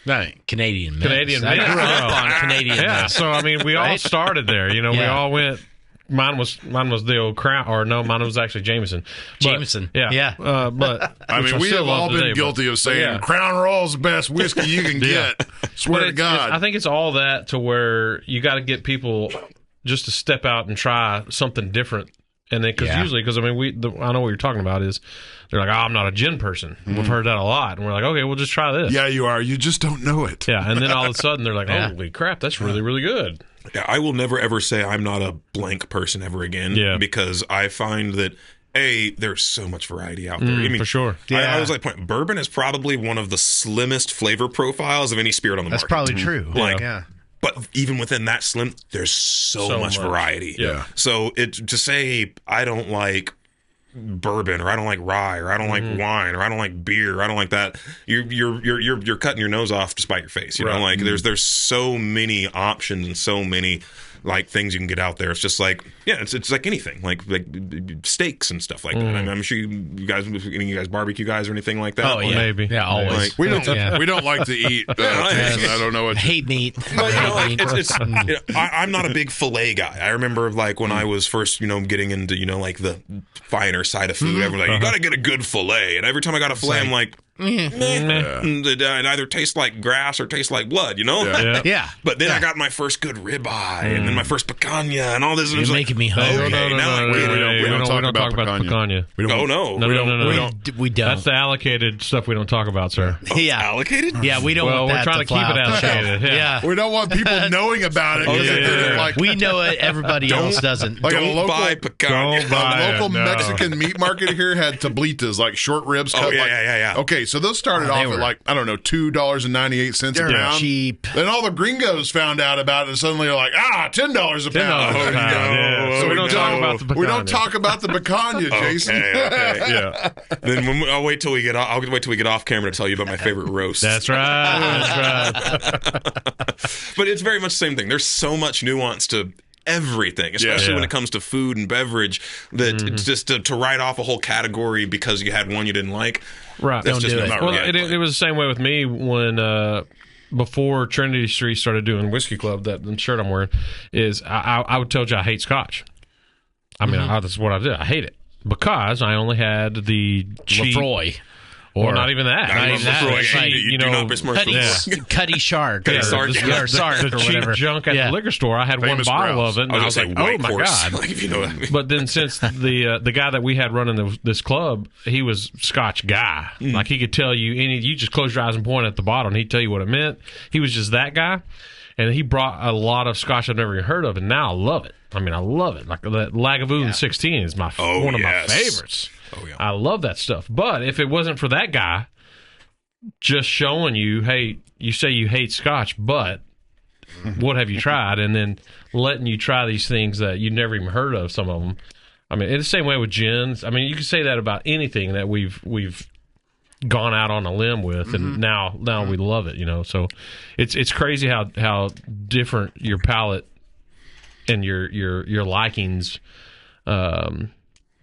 Right. Canadian mix. Canadian I mix. grew up on Canadian mix. So I mean, we all started there. We all went. Mine was the old Crown, or no, mine was actually Jameson. Jameson. Yeah. But I mean, we have all been guilty of saying Crown Royal's the best whiskey you can get. Swear to God. I think it's all that to where you got to get people just to step out and try something different. And then, because I mean, I know what you're talking about is they're like, I'm not a gin person. We've heard that a lot. And we're like, okay, we'll just try this. Yeah, you are. You just don't know it. Yeah. And then all of a sudden they're like, holy crap, that's really, really good. Yeah, I will never ever say I'm not a blank person ever again. Yeah. Because I find that there's so much variety out there. I mean, for sure. I was like, bourbon is probably one of the slimmest flavor profiles of any spirit on the market. That's probably true. But even within that slim, there's so much variety. Yeah. So to say I don't like bourbon, or I don't like rye, or I don't like wine, or I don't like beer, or I don't like that, you're cutting your nose off to spite your face. You know, like there's so many options and so many like things you can get out there. It's just like it's like anything, like steaks and stuff like that. I mean, I'm sure you guys barbecue guys or anything like that. Oh yeah, maybe. Yeah, always. Like, we don't like to eat. I don't know what. Hate meat. But I'm not a big fillet guy. I remember like when I was first getting into like the finer side of food. Everyone's like, you got to get a good fillet, and every time I got a fillet, I'm like. It either tastes like grass or tastes like blood, Yeah. But then I got my first good ribeye, and then my first picanha, and all this. You're making me hungry. We don't talk about picanha. We don't. No. We don't. That's the allocated stuff we don't talk about, sir. Allocated? Yeah, we don't. Well, want we're that trying to keep it allocated. Yeah. We don't want people knowing about it. Like, we know it. Everybody else doesn't. Like don't buy picanha. A local Mexican meat market here had tablitas, like short ribs. Cut yeah. Okay, so those started off at like, I don't know, $2.98 a pound. Cheap. Then all the gringos found out about it, and suddenly they're like, $10 a pound. So we don't talk about the picanha. We don't talk about the picanha, Jason. Okay. Yeah. Then I'll wait till we get off camera to tell you about my favorite roast. That's right. But it's very much the same thing. There's so much nuance to everything, especially when it comes to food and beverage. That it's just to write off a whole category because you had one you didn't like. Right. That's just not Well, right. it was the same way with me when before Trinity Street started doing Whiskey Club. That shirt I'm wearing is I would tell you I hate Scotch. I mean, that's what I did. I hate it because I only had the cheap, Lefroy. Or not even that. Not even Lefroy. Cheap, You do not besmirch Cuddy Shark. Cuddy or Sark, or Sark the or cheap whatever. junk at the liquor store. I had Famous one bottle Grouse. of it, and I was say like, White "Oh my Horse, god!" like, if you know what I mean. But then since the guy that we had running this club, he was Scotch guy. Like he could tell you you just close your eyes and point at the bottle, and he'd tell you what it meant. He was just that guy, and he brought a lot of Scotch I've never even heard of, and now I love it. I mean, I love it. Like that Lagavulin 16 is one of my favorites. Oh yeah, I love that stuff. But if it wasn't for that guy just showing you, hey, you say you hate Scotch, but what have you tried? And then letting you try these things that you never even heard of, some of them. I mean, it's the same way with gins. I mean, you can say that about anything that we've gone out on a limb with, and now we love it, So it's crazy how different your palate and your likings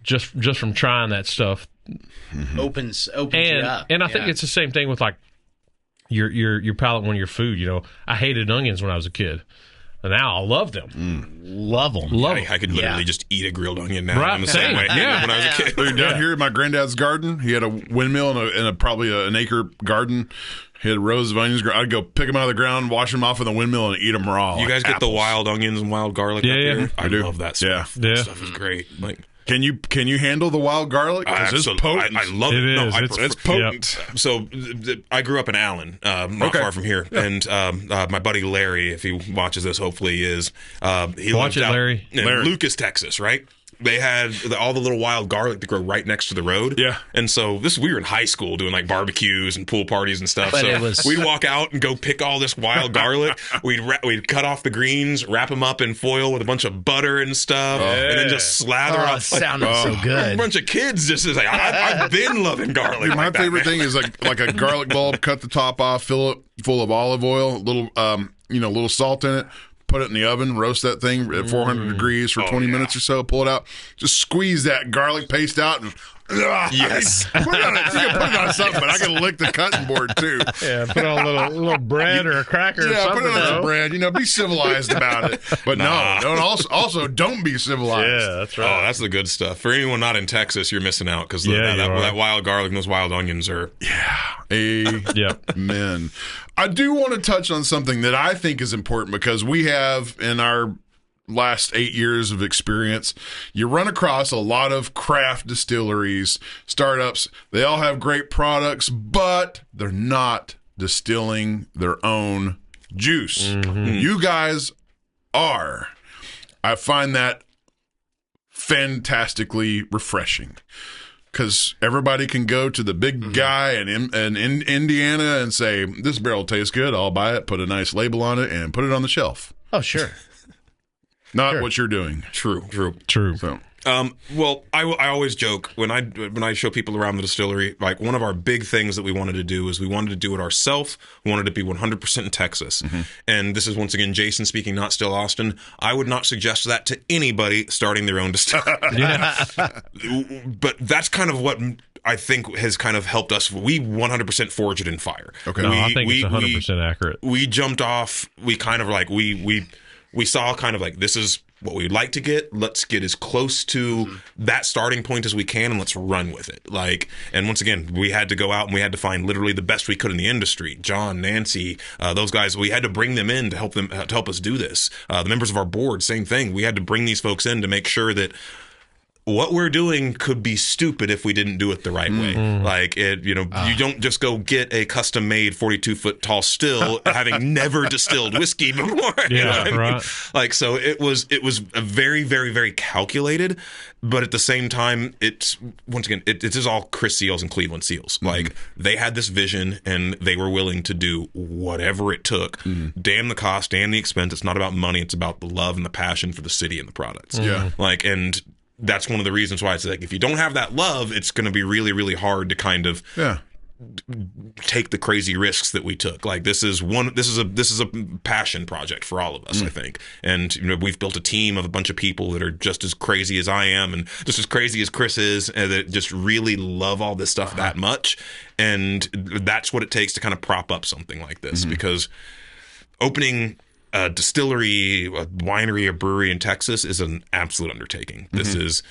just from trying that stuff Opens you up. And I think it's the same thing with like your palate when your food. I hated onions when I was a kid, and now I love them. Love them. I could literally just eat a grilled onion now. Right, In the same way. yeah. When I was a kid. Dude, down here in my granddad's garden, he had a windmill and probably an acre garden. He had rows of onions. I'd go pick them out of the ground, wash them off in the windmill, and eat them raw. You guys like get the wild onions and wild garlic up here? I do. love that stuff. Yeah. That stuff is great. Like, Can you handle the wild garlic? Because it's potent. I love it. It No, is. It's potent. So I grew up in Allen, not far from here, and my buddy Larry, if he watches this, hopefully he Watch lived it, out Larry. in Lucas, Texas, right? They had all the little wild garlic that grow right next to the road. Yeah. And so we were in high school doing like barbecues and pool parties and stuff. But so we'd walk out and go pick all this wild garlic. We'd cut off the greens, wrap them up in foil with a bunch of butter and stuff, and then just slather Oh, up. it sounded so A good. bunch of kids just like, I've been loving garlic. Dude, my like that, favorite man. thing is like a garlic bulb. Cut the top off, fill it full of olive oil, little salt in it. Put it in the oven, roast that thing at 400 degrees for 20 minutes or so. Pull it out. Just squeeze that garlic paste out. And, Yes. Put it on it. You can put it on something, but I can lick the cutting board too. Yeah, put on a little bread or a cracker or Yeah, something. put it on some bread. Be civilized about it. But no, also don't be civilized. Yeah, that's right. Oh, that's the good stuff. For anyone not in Texas, you're missing out because Yeah, that wild garlic and those wild onions are. Amen. I do want to touch on something that I think is important because we have in our last 8 years of experience, you run across a lot of craft distilleries, startups. They all have great products, but they're not distilling their own juice. You guys are. I find that fantastically refreshing. Because everybody can go to the big guy in Indiana and say, this barrel tastes good, I'll buy it, put a nice label on it, and put it on the shelf. Oh, sure. Not what you're doing. True. So, Well, I always joke when I show people around the distillery, like one of our big things that we wanted to do is we wanted to do it ourselves. We wanted to be 100% in Texas. And this is once again Jason speaking, not still Austin. I would not suggest that to anybody starting their own distillery. But that's kind of what I think has kind of helped us. We 100% forge it in fire. Okay. No, I think it's 100% accurate. We jumped off. We kind of like we saw kind of like this is what we'd like to get. Let's get as close to that starting point as we can, and let's run with it. Like, and once again, we had to go out and we had to find literally the best we could in the industry. John, Nancy, those guys. We had to bring them in to help us do this. The members of our board, same thing. We had to bring these folks in to make sure that what we're doing could be stupid if we didn't do it the right way. Like you don't just go get a custom made 42-foot tall still having never distilled whiskey before. Right. Like, so it was a very, very, very calculated, but at the same time, it's once again, it is all Chris Seals and Cleveland Seals. Like, they had this vision and they were willing to do whatever it took. Damn the cost, damn the expense. It's not about money. It's about the love and the passion for the city and the products. Yeah. Like, and that's one of the reasons why it's like, if you don't have that love, it's going to be really, really hard to kind of take the crazy risks that we took. Like this is a passion project for all of us, I think. And we've built a team of a bunch of people that are just as crazy as I am and just as crazy as Chris is, and that just really love all this stuff that much. And that's what it takes to kind of prop up something like this, because opening a distillery, a winery, a brewery in Texas is an absolute undertaking. This is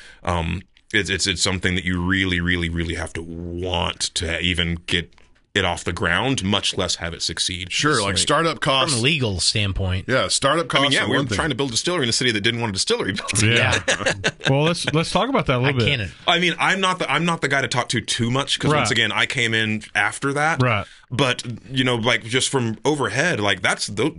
it's something that you really, really, really have to want to even get it off the ground, much less have it succeed. Sure, like startup costs. From a legal standpoint. Yeah, startup costs. We were trying to build a distillery in a city that didn't want a distillery built. Yeah. Well, let's talk about that a little bit. I mean, I'm not the guy to talk to too much, because once again, I came in after that. Right. But like just from overhead, like that's the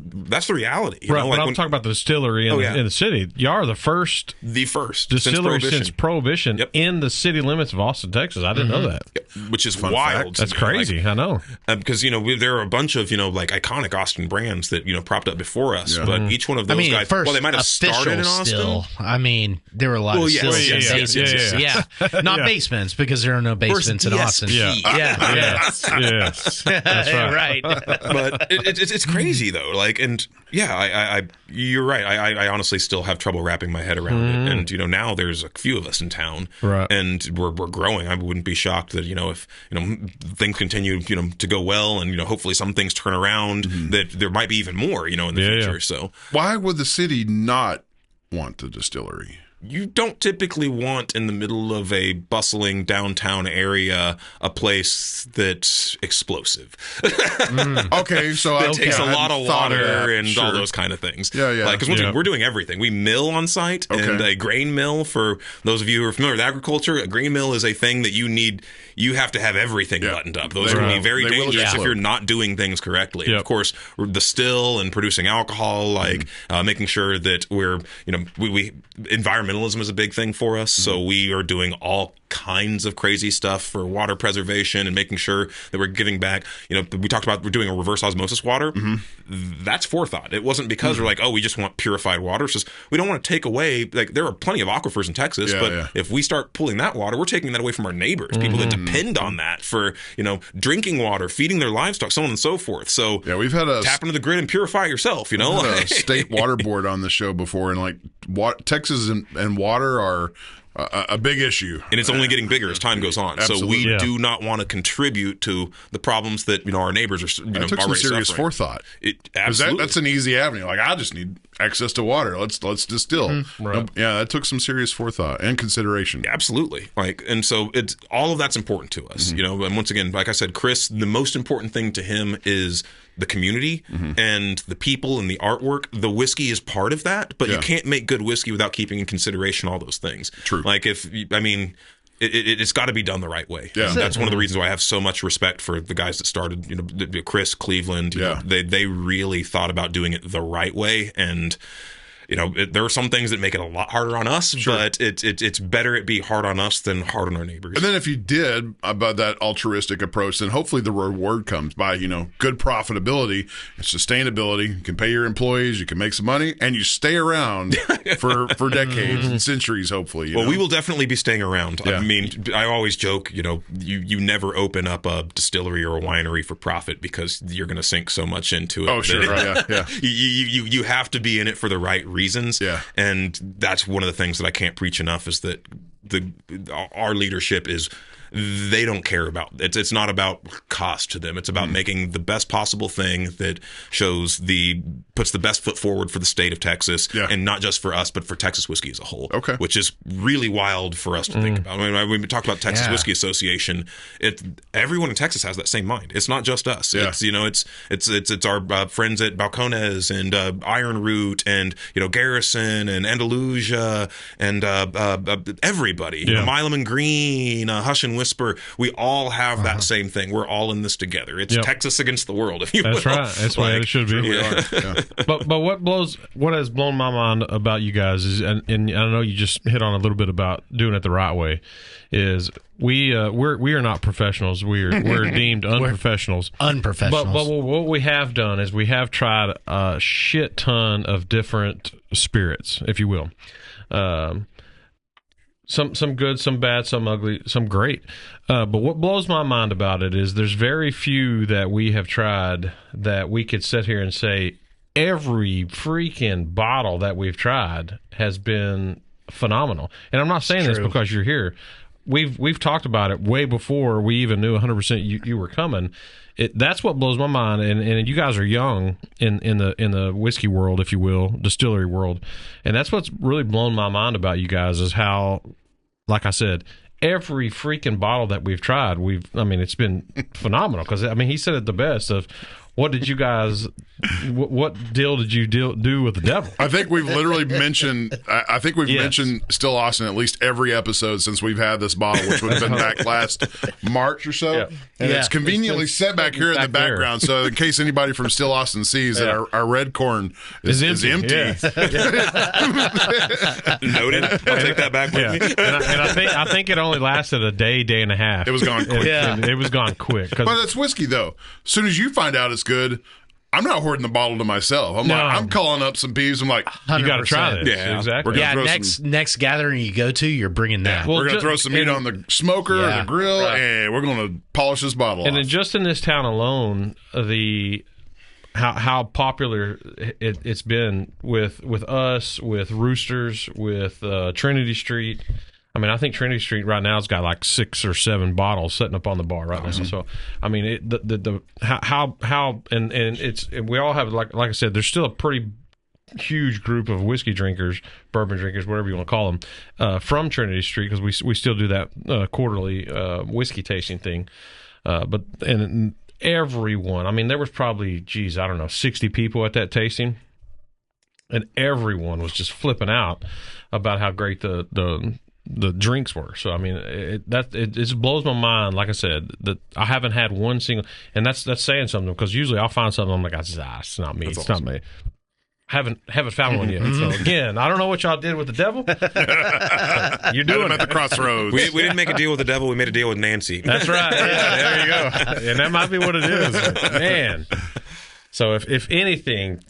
reality. Right. But I'm talking about the distillery in the city. Y'all are the first distillery since Prohibition in the city limits of Austin, Texas. I didn't know that. Which is wild. That's crazy. I know. Because there are a bunch of like iconic Austin brands that propped up before us, but each one of those guys, they might have started in Austin. Still, I mean, there were a lot of stills in basements. Yeah. Not basements, because there are no basements in Austin. Yes. That's right. But it's crazy though. Like, and you're right. I honestly still have trouble wrapping my head around it. And now there's a few of us in town, right? And we're growing. I wouldn't be shocked that if things continue to go well, and hopefully some things turn around, that there might be even more in the future. So why would the city not want the distillery? You don't typically want in the middle of a bustling downtown area a place that's explosive. Okay, so it takes a lot of water and all those kind of things. Yeah. Because we're doing everything. We mill on site, and a grain mill, for those of you who are familiar with agriculture, a grain mill is a thing that you need. You have to have everything buttoned up. Those can be very dangerous if you're not doing things correctly. Of course, the still and producing alcohol, like making sure that we're, we environmentalism is a big thing for us. So we are doing all kinds of crazy stuff for water preservation and making sure that we're giving back. We talked about we're doing a reverse osmosis water. That's forethought. It wasn't because we're like, we just want purified water. It's just we don't want to take away, like, there are plenty of aquifers in Texas, but if we start pulling that water, we're taking that away from our neighbors, people that depend on that for, drinking water, feeding their livestock, so on and so forth. So we've had a tap into the grid and purify yourself, We've had a state water board on the show before, and Texas and water are a big issue, and it's only getting bigger as time goes on. Absolutely. So we do not want to contribute to the problems that our neighbors are. That took some serious forethought. Absolutely, that's an easy avenue. Like, I just need access to water. Let's distill. Right. That took some serious forethought and consideration. Absolutely. And so it's all of that's important to us. And once again, like I said, Chris, the most important thing to him is the community and the people and the artwork. The whiskey is part of that, but you can't make good whiskey without keeping in consideration all those things. True. Like, it's got to be done the right way. Yeah. And that's one of the reasons why I have so much respect for the guys that started, Chris, Cleveland. They really thought about doing it the right way. And there are some things that make it a lot harder on us, but it's better it be hard on us than hard on our neighbors. And then if you did about that altruistic approach, then hopefully the reward comes by, good profitability and sustainability. You can pay your employees, you can make some money, and you stay around for decades and centuries, hopefully. We will definitely be staying around. Yeah. I mean, I always joke, you never open up a distillery or a winery for profit, because you're going to sink so much into it. Oh, sure. Yeah. You have to be in it for the right reasons. Yeah. And that's one of the things that I can't preach enough, is that our leadership is, they don't care about it's not about cost to them. It's about making the best possible thing that puts the best foot forward for the state of Texas, and not just for us, but for Texas whiskey as a whole. Okay. Which is really wild for us to think about. I mean, we talked about Texas Whiskey Association. Everyone in Texas has that same mind. It's not just us. Yeah. It's our friends at Balcones and Iron Root and Garrison and Andalusia and everybody. Milam and Green, Hush and Whisper. We all have that same thing. We're all in this together. It's Texas against the world, if you will. That's right. That's why it should be. But what has blown my mind about you guys is, and I know you just hit on a little bit about doing it the right way, is we are not professionals. We're deemed unprofessionals. Unprofessionals. But what we have done is we have tried a shit ton of different spirits, if you will. Some good, some bad, some ugly, some great. But what blows my mind about it is there's very few that we have tried that we could sit here and say every freaking bottle that we've tried has been phenomenal. And I'm not saying this because you're here. We've talked about it way before we even knew 100% you were coming. That's what blows my mind, and you guys are young in the whiskey world, if you will, distillery world, and that's what's really blown my mind about you guys is how, like I said, every freaking bottle that we've tried, it's been phenomenal. Because he said it the best of. What did you guys? What deal did you do with the devil? I think we've literally mentioned. I think we've mentioned Still Austin at least every episode since we've had this bottle, which would have been back last March or so. Yeah. And it's conveniently set back here in the background, so in case anybody from Still Austin sees that our red corn is empty. Yeah. Noted. I'll take that back with me. And I think it only lasted a day and a half. It was gone quick. It was gone quick. But it's whiskey though. As soon as you find out it's good, I'm not hoarding the bottle to myself. I'm calling up some peeps. I'm like, 100%. You got to try this. Yeah, exactly. Next gathering you go to, you're bringing that. We're going to throw some meat on the smoker or the grill, and we're going to polish this bottle and off. then just in this town alone, how popular it's been with us, with Roosters, with Trinity Street. I think Trinity Street right now has got like 6 or 7 bottles sitting up on the bar right now. So, we all have like I said, there's still a pretty huge group of whiskey drinkers, bourbon drinkers, whatever you want to call them, from Trinity Street because we still do that quarterly whiskey tasting thing. But everyone, there was probably 60 people at that tasting, and everyone was just flipping out about how great the drinks were. So it just blows my mind. Like I said, that I haven't had one single, and that's saying something because usually I'll find something I'm like, it's not me. It's not me. Haven't found one yet. So again, I don't know what y'all did with the devil. You're doing at the crossroads. We didn't make a deal with the devil. We made a deal with Nancy. That's right. Yeah, there you go. And that might be what it is, man. So if anything,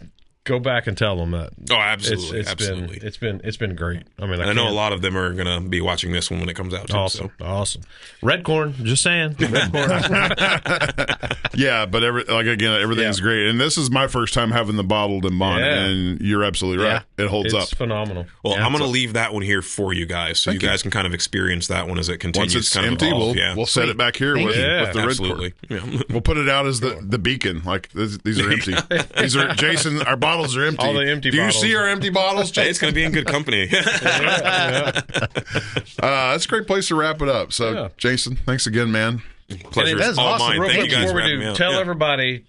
go back and tell them that. Oh, absolutely, absolutely. It's been great. I know a lot of them are going to be watching this one when it comes out. Too, awesome. Red corn. Just saying. Red corn. Yeah, but everything's great, and this is my first time having the bottled and bond, and you're absolutely right. It holds up. It's phenomenal. Well, I'm going to leave that one here for you guys, so you guys can kind of experience that one as it continues. Once it's kind empty, of we'll set it back here with the red corn. Yeah. We'll put it out as the beacon. Like these are empty. These are Jason. Our bottles are empty. All the empty bottles. Do you see our empty bottles? Hey, it's going to be in good company. That's a great place to wrap it up. So, Jason, thanks again, man. Pleasure is all mine. Real Thank you guys before for we having me do, out. tell everybody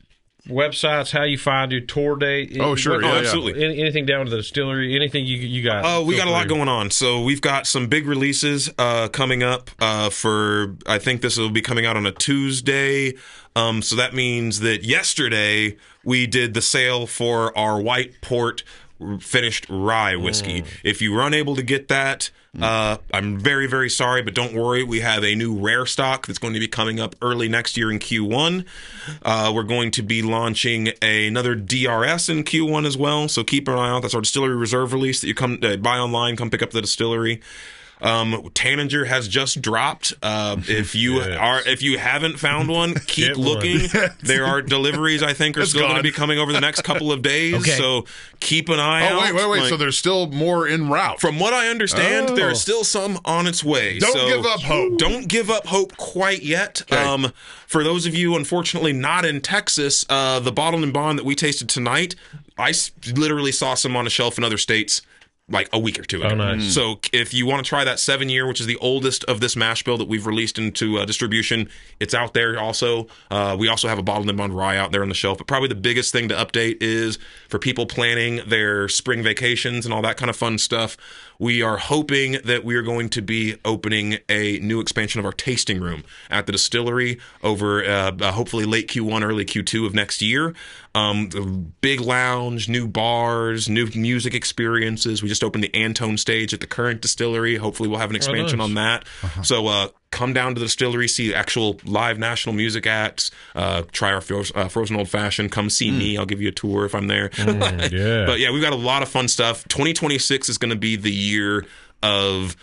websites, how you find your tour date. Oh, sure. Absolutely. Anything down to the distillery, anything you got. Oh, we got a lot going on. So we've got some big releases coming up for, I think this will be coming out on a Tuesday. So that means that yesterday we did the sale for our white port finished rye whiskey. If you were unable to get that, I'm very, very sorry, but don't worry. We have a new rare stock that's going to be coming up early next year in Q1. We're going to be launching another DRS in Q1 as well, so keep an eye out. That's our distillery reserve release that you come buy online. Come pick up the distillery. Tanninger has just dropped. If you haven't found one, keep looking. There are deliveries I think are still going to be coming over the next couple of days. So keep an eye out. Wait. So there's still more en route. From what I understand, there's still some on its way. Don't give up hope. Don't give up hope quite yet. Okay. For those of you, unfortunately, not in Texas, the bottled and bond that we tasted tonight, I literally saw some on a shelf in other states like a week or two ago. Oh, nice. So if you want to try that 7-year, which is the oldest of this mash bill that we've released into distribution, it's out there also. We also have a bottled and bond rye out there on the shelf. But probably the biggest thing to update is for people planning their spring vacations and all that kind of fun stuff, we are hoping that we are going to be opening a new expansion of our tasting room at the distillery over hopefully late Q1, early Q2 of next year. Big lounge, new bars, new music experiences. We just opened the Antone stage at the current distillery. Hopefully we'll have an expansion on that. So come down to the distillery, see actual live national music acts, try our frozen old fashioned. Come see me. I'll give you a tour if I'm there. But yeah, we've got a lot of fun stuff. 2026 is going to be the year of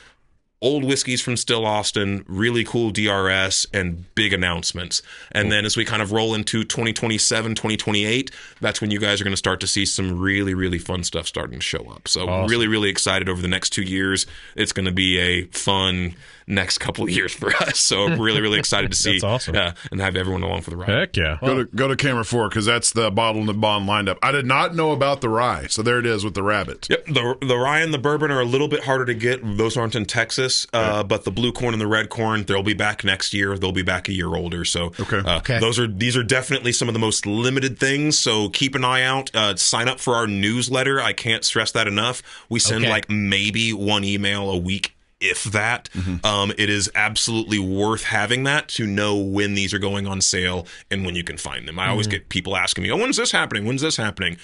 old whiskeys from Still Austin, really cool DRS, and big announcements. And then as we kind of roll into 2027, 2028, that's when you guys are going to start to see some really, really fun stuff starting to show up. So really, really excited over the next 2 years. It's going to be a fun next couple of years for us. So really, really excited to see. That's awesome. And have everyone along for the ride. Heck yeah. Go to camera 4 because that's the bottled and bond lined up. I did not know about the rye, so there it is with the rabbit. Yep, the rye and the bourbon are a little bit harder to get. Those aren't in Texas, but the blue corn and the red corn, they'll be back next year. They'll be back a year older. So these are definitely some of the most limited things. So keep an eye out. Sign up for our newsletter. I can't stress that enough. We send like maybe one email a week, if that. It is absolutely worth having that to know when these are going on sale and when you can find them. I always get people asking me, oh, when's this happening? When's this happening?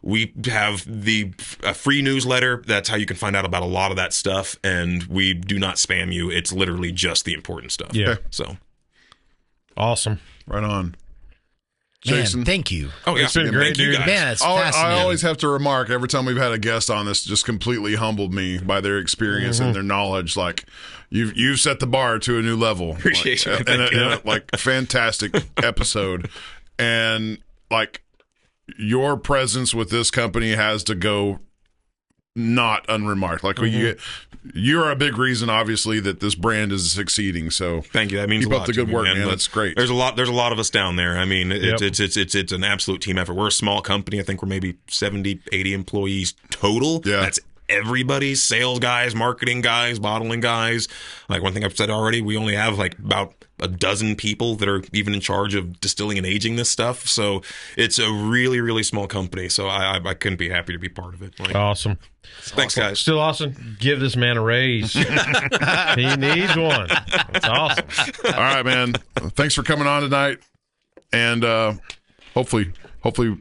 We have a free newsletter. That's how you can find out about a lot of that stuff. And we do not spam you. It's literally just the important stuff. Yeah. So awesome. Right on. Man, Jason? thank you. Oh, yeah. It's been great, Thank you dude. guys. Man, it's I fascinating. always have to remark every time we've had a guest on this, just completely humbled me by their experience and their knowledge. Like you've set the bar to a new level. Appreciate like, it. and Thank you. like fantastic episode, and like your presence with this company has to go not unremarked. Like you're a big reason, obviously, that this brand is succeeding. So thank you. That means keep a up lot the to good me, work, man. But That's great. There's a lot of us down there. I mean, Yep. it's an absolute team effort. We're a small company. I think we're maybe 70, 80 employees total. Yeah. That's everybody, sales guys, marketing guys, bottling guys. Like one thing I've said already, we only have like about a dozen people that are even in charge of distilling and aging this stuff. So it's a really, really small company. So I couldn't be happy to be part of it. Like, Awesome. thanks, guys. Still awesome. Give this man a raise. He needs one. That's awesome. All right, man. Thanks for coming on tonight, and hopefully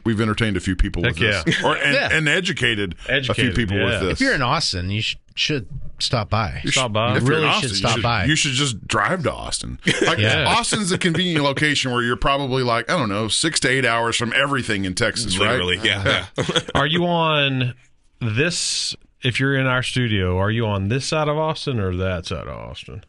we've entertained a few people with Heck this, and educated a few people yeah. with this. If you're in Austin, you should stop by. Stop by. If you're in really Austin, should stop by. You should just drive to Austin. Like Yeah. Austin's a convenient location where you're probably like, I don't know, 6 to 8 hours from everything in Texas, Literally, right? yeah. Are you on this? If you're in our studio, are you on this side of Austin or that side of Austin?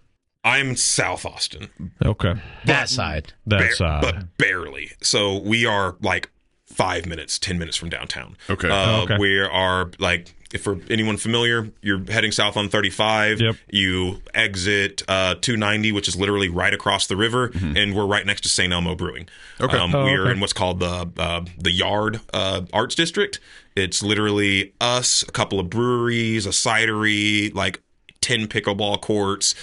I'm South Austin. Okay. That side. That side. But barely. So we are like 5 minutes, 10 minutes from downtown. Okay. Okay. We are like, if for anyone familiar, you're heading south on 35. Yep. You exit 290, which is literally right across the river, and we're right next to St. Elmo Brewing. Okay. We are okay. in what's called the Yard Arts District. It's literally us, a couple of breweries, a cidery, like 10 pickleball courts,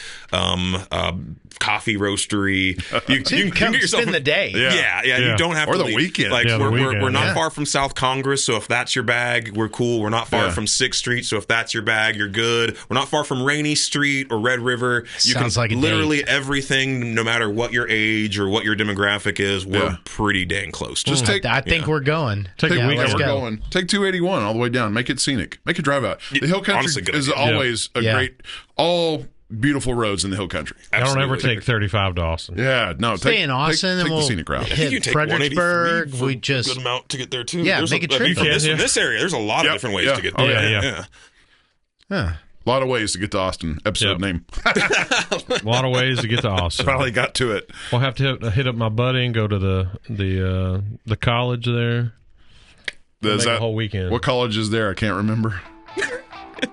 coffee roastery. You Come get yourself spend the day. Yeah. Yeah. You don't have Or to the leave. weekend. Like Yeah, the weekend, we're not yeah. far from South Congress, so if that's your bag, we're cool. We're not far Yeah. from 6th Street, so if that's your bag, you're good. We're not far from Rainy Street or Red River. You Sounds can like a literally everything, no matter what your age or what your demographic is, we're Yeah. pretty dang close. Just take I think we're going. Take a Yeah, week. let's we're go. going. Take 281 all the way down. Make it scenic. Make a drive out. The Hill Country honestly, good is idea. always a Yeah. great, all beautiful roads in the Hill Country. I don't ever Absolutely. take 35 to Austin. Yeah, no. Stay in Austin take and the we'll scenic route. I think hit you can take Fredericksburg. 183 for We a just good amount to get there too. Yeah, There's make a trip from from this, it. this area. There's a lot Yep. of different ways Yeah. to get Oh, there. yeah. Huh. A lot of ways to get to Austin. Episode Yep. name. A lot of ways to get to Austin. Finally got to it. We'll have to hit up my buddy and go to the college there. Is Make a that whole weekend. What college is there? I can't remember.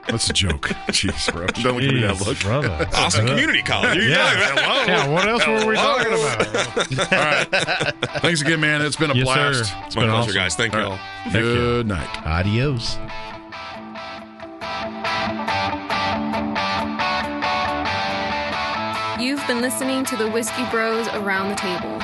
That's a joke. Jeez, bro. Don't give me that Jeez, look. brother. Austin Community College. Yeah, what else were we talking about? All right. Thanks again, man. It's been a Yes, blast. sir. It's my been pleasure, awesome. guys. Thank you all. Heck yeah. Good night. Adios. You've been listening to the Whiskey Bros Around the Table.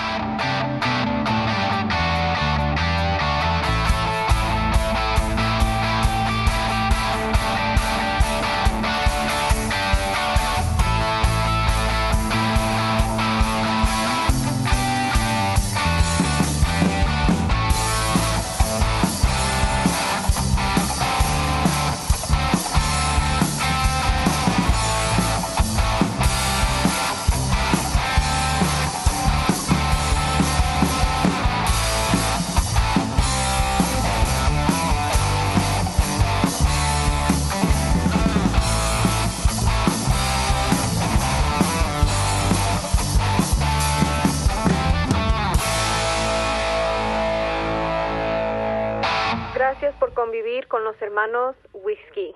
Gracias por convivir con los hermanos Whisky.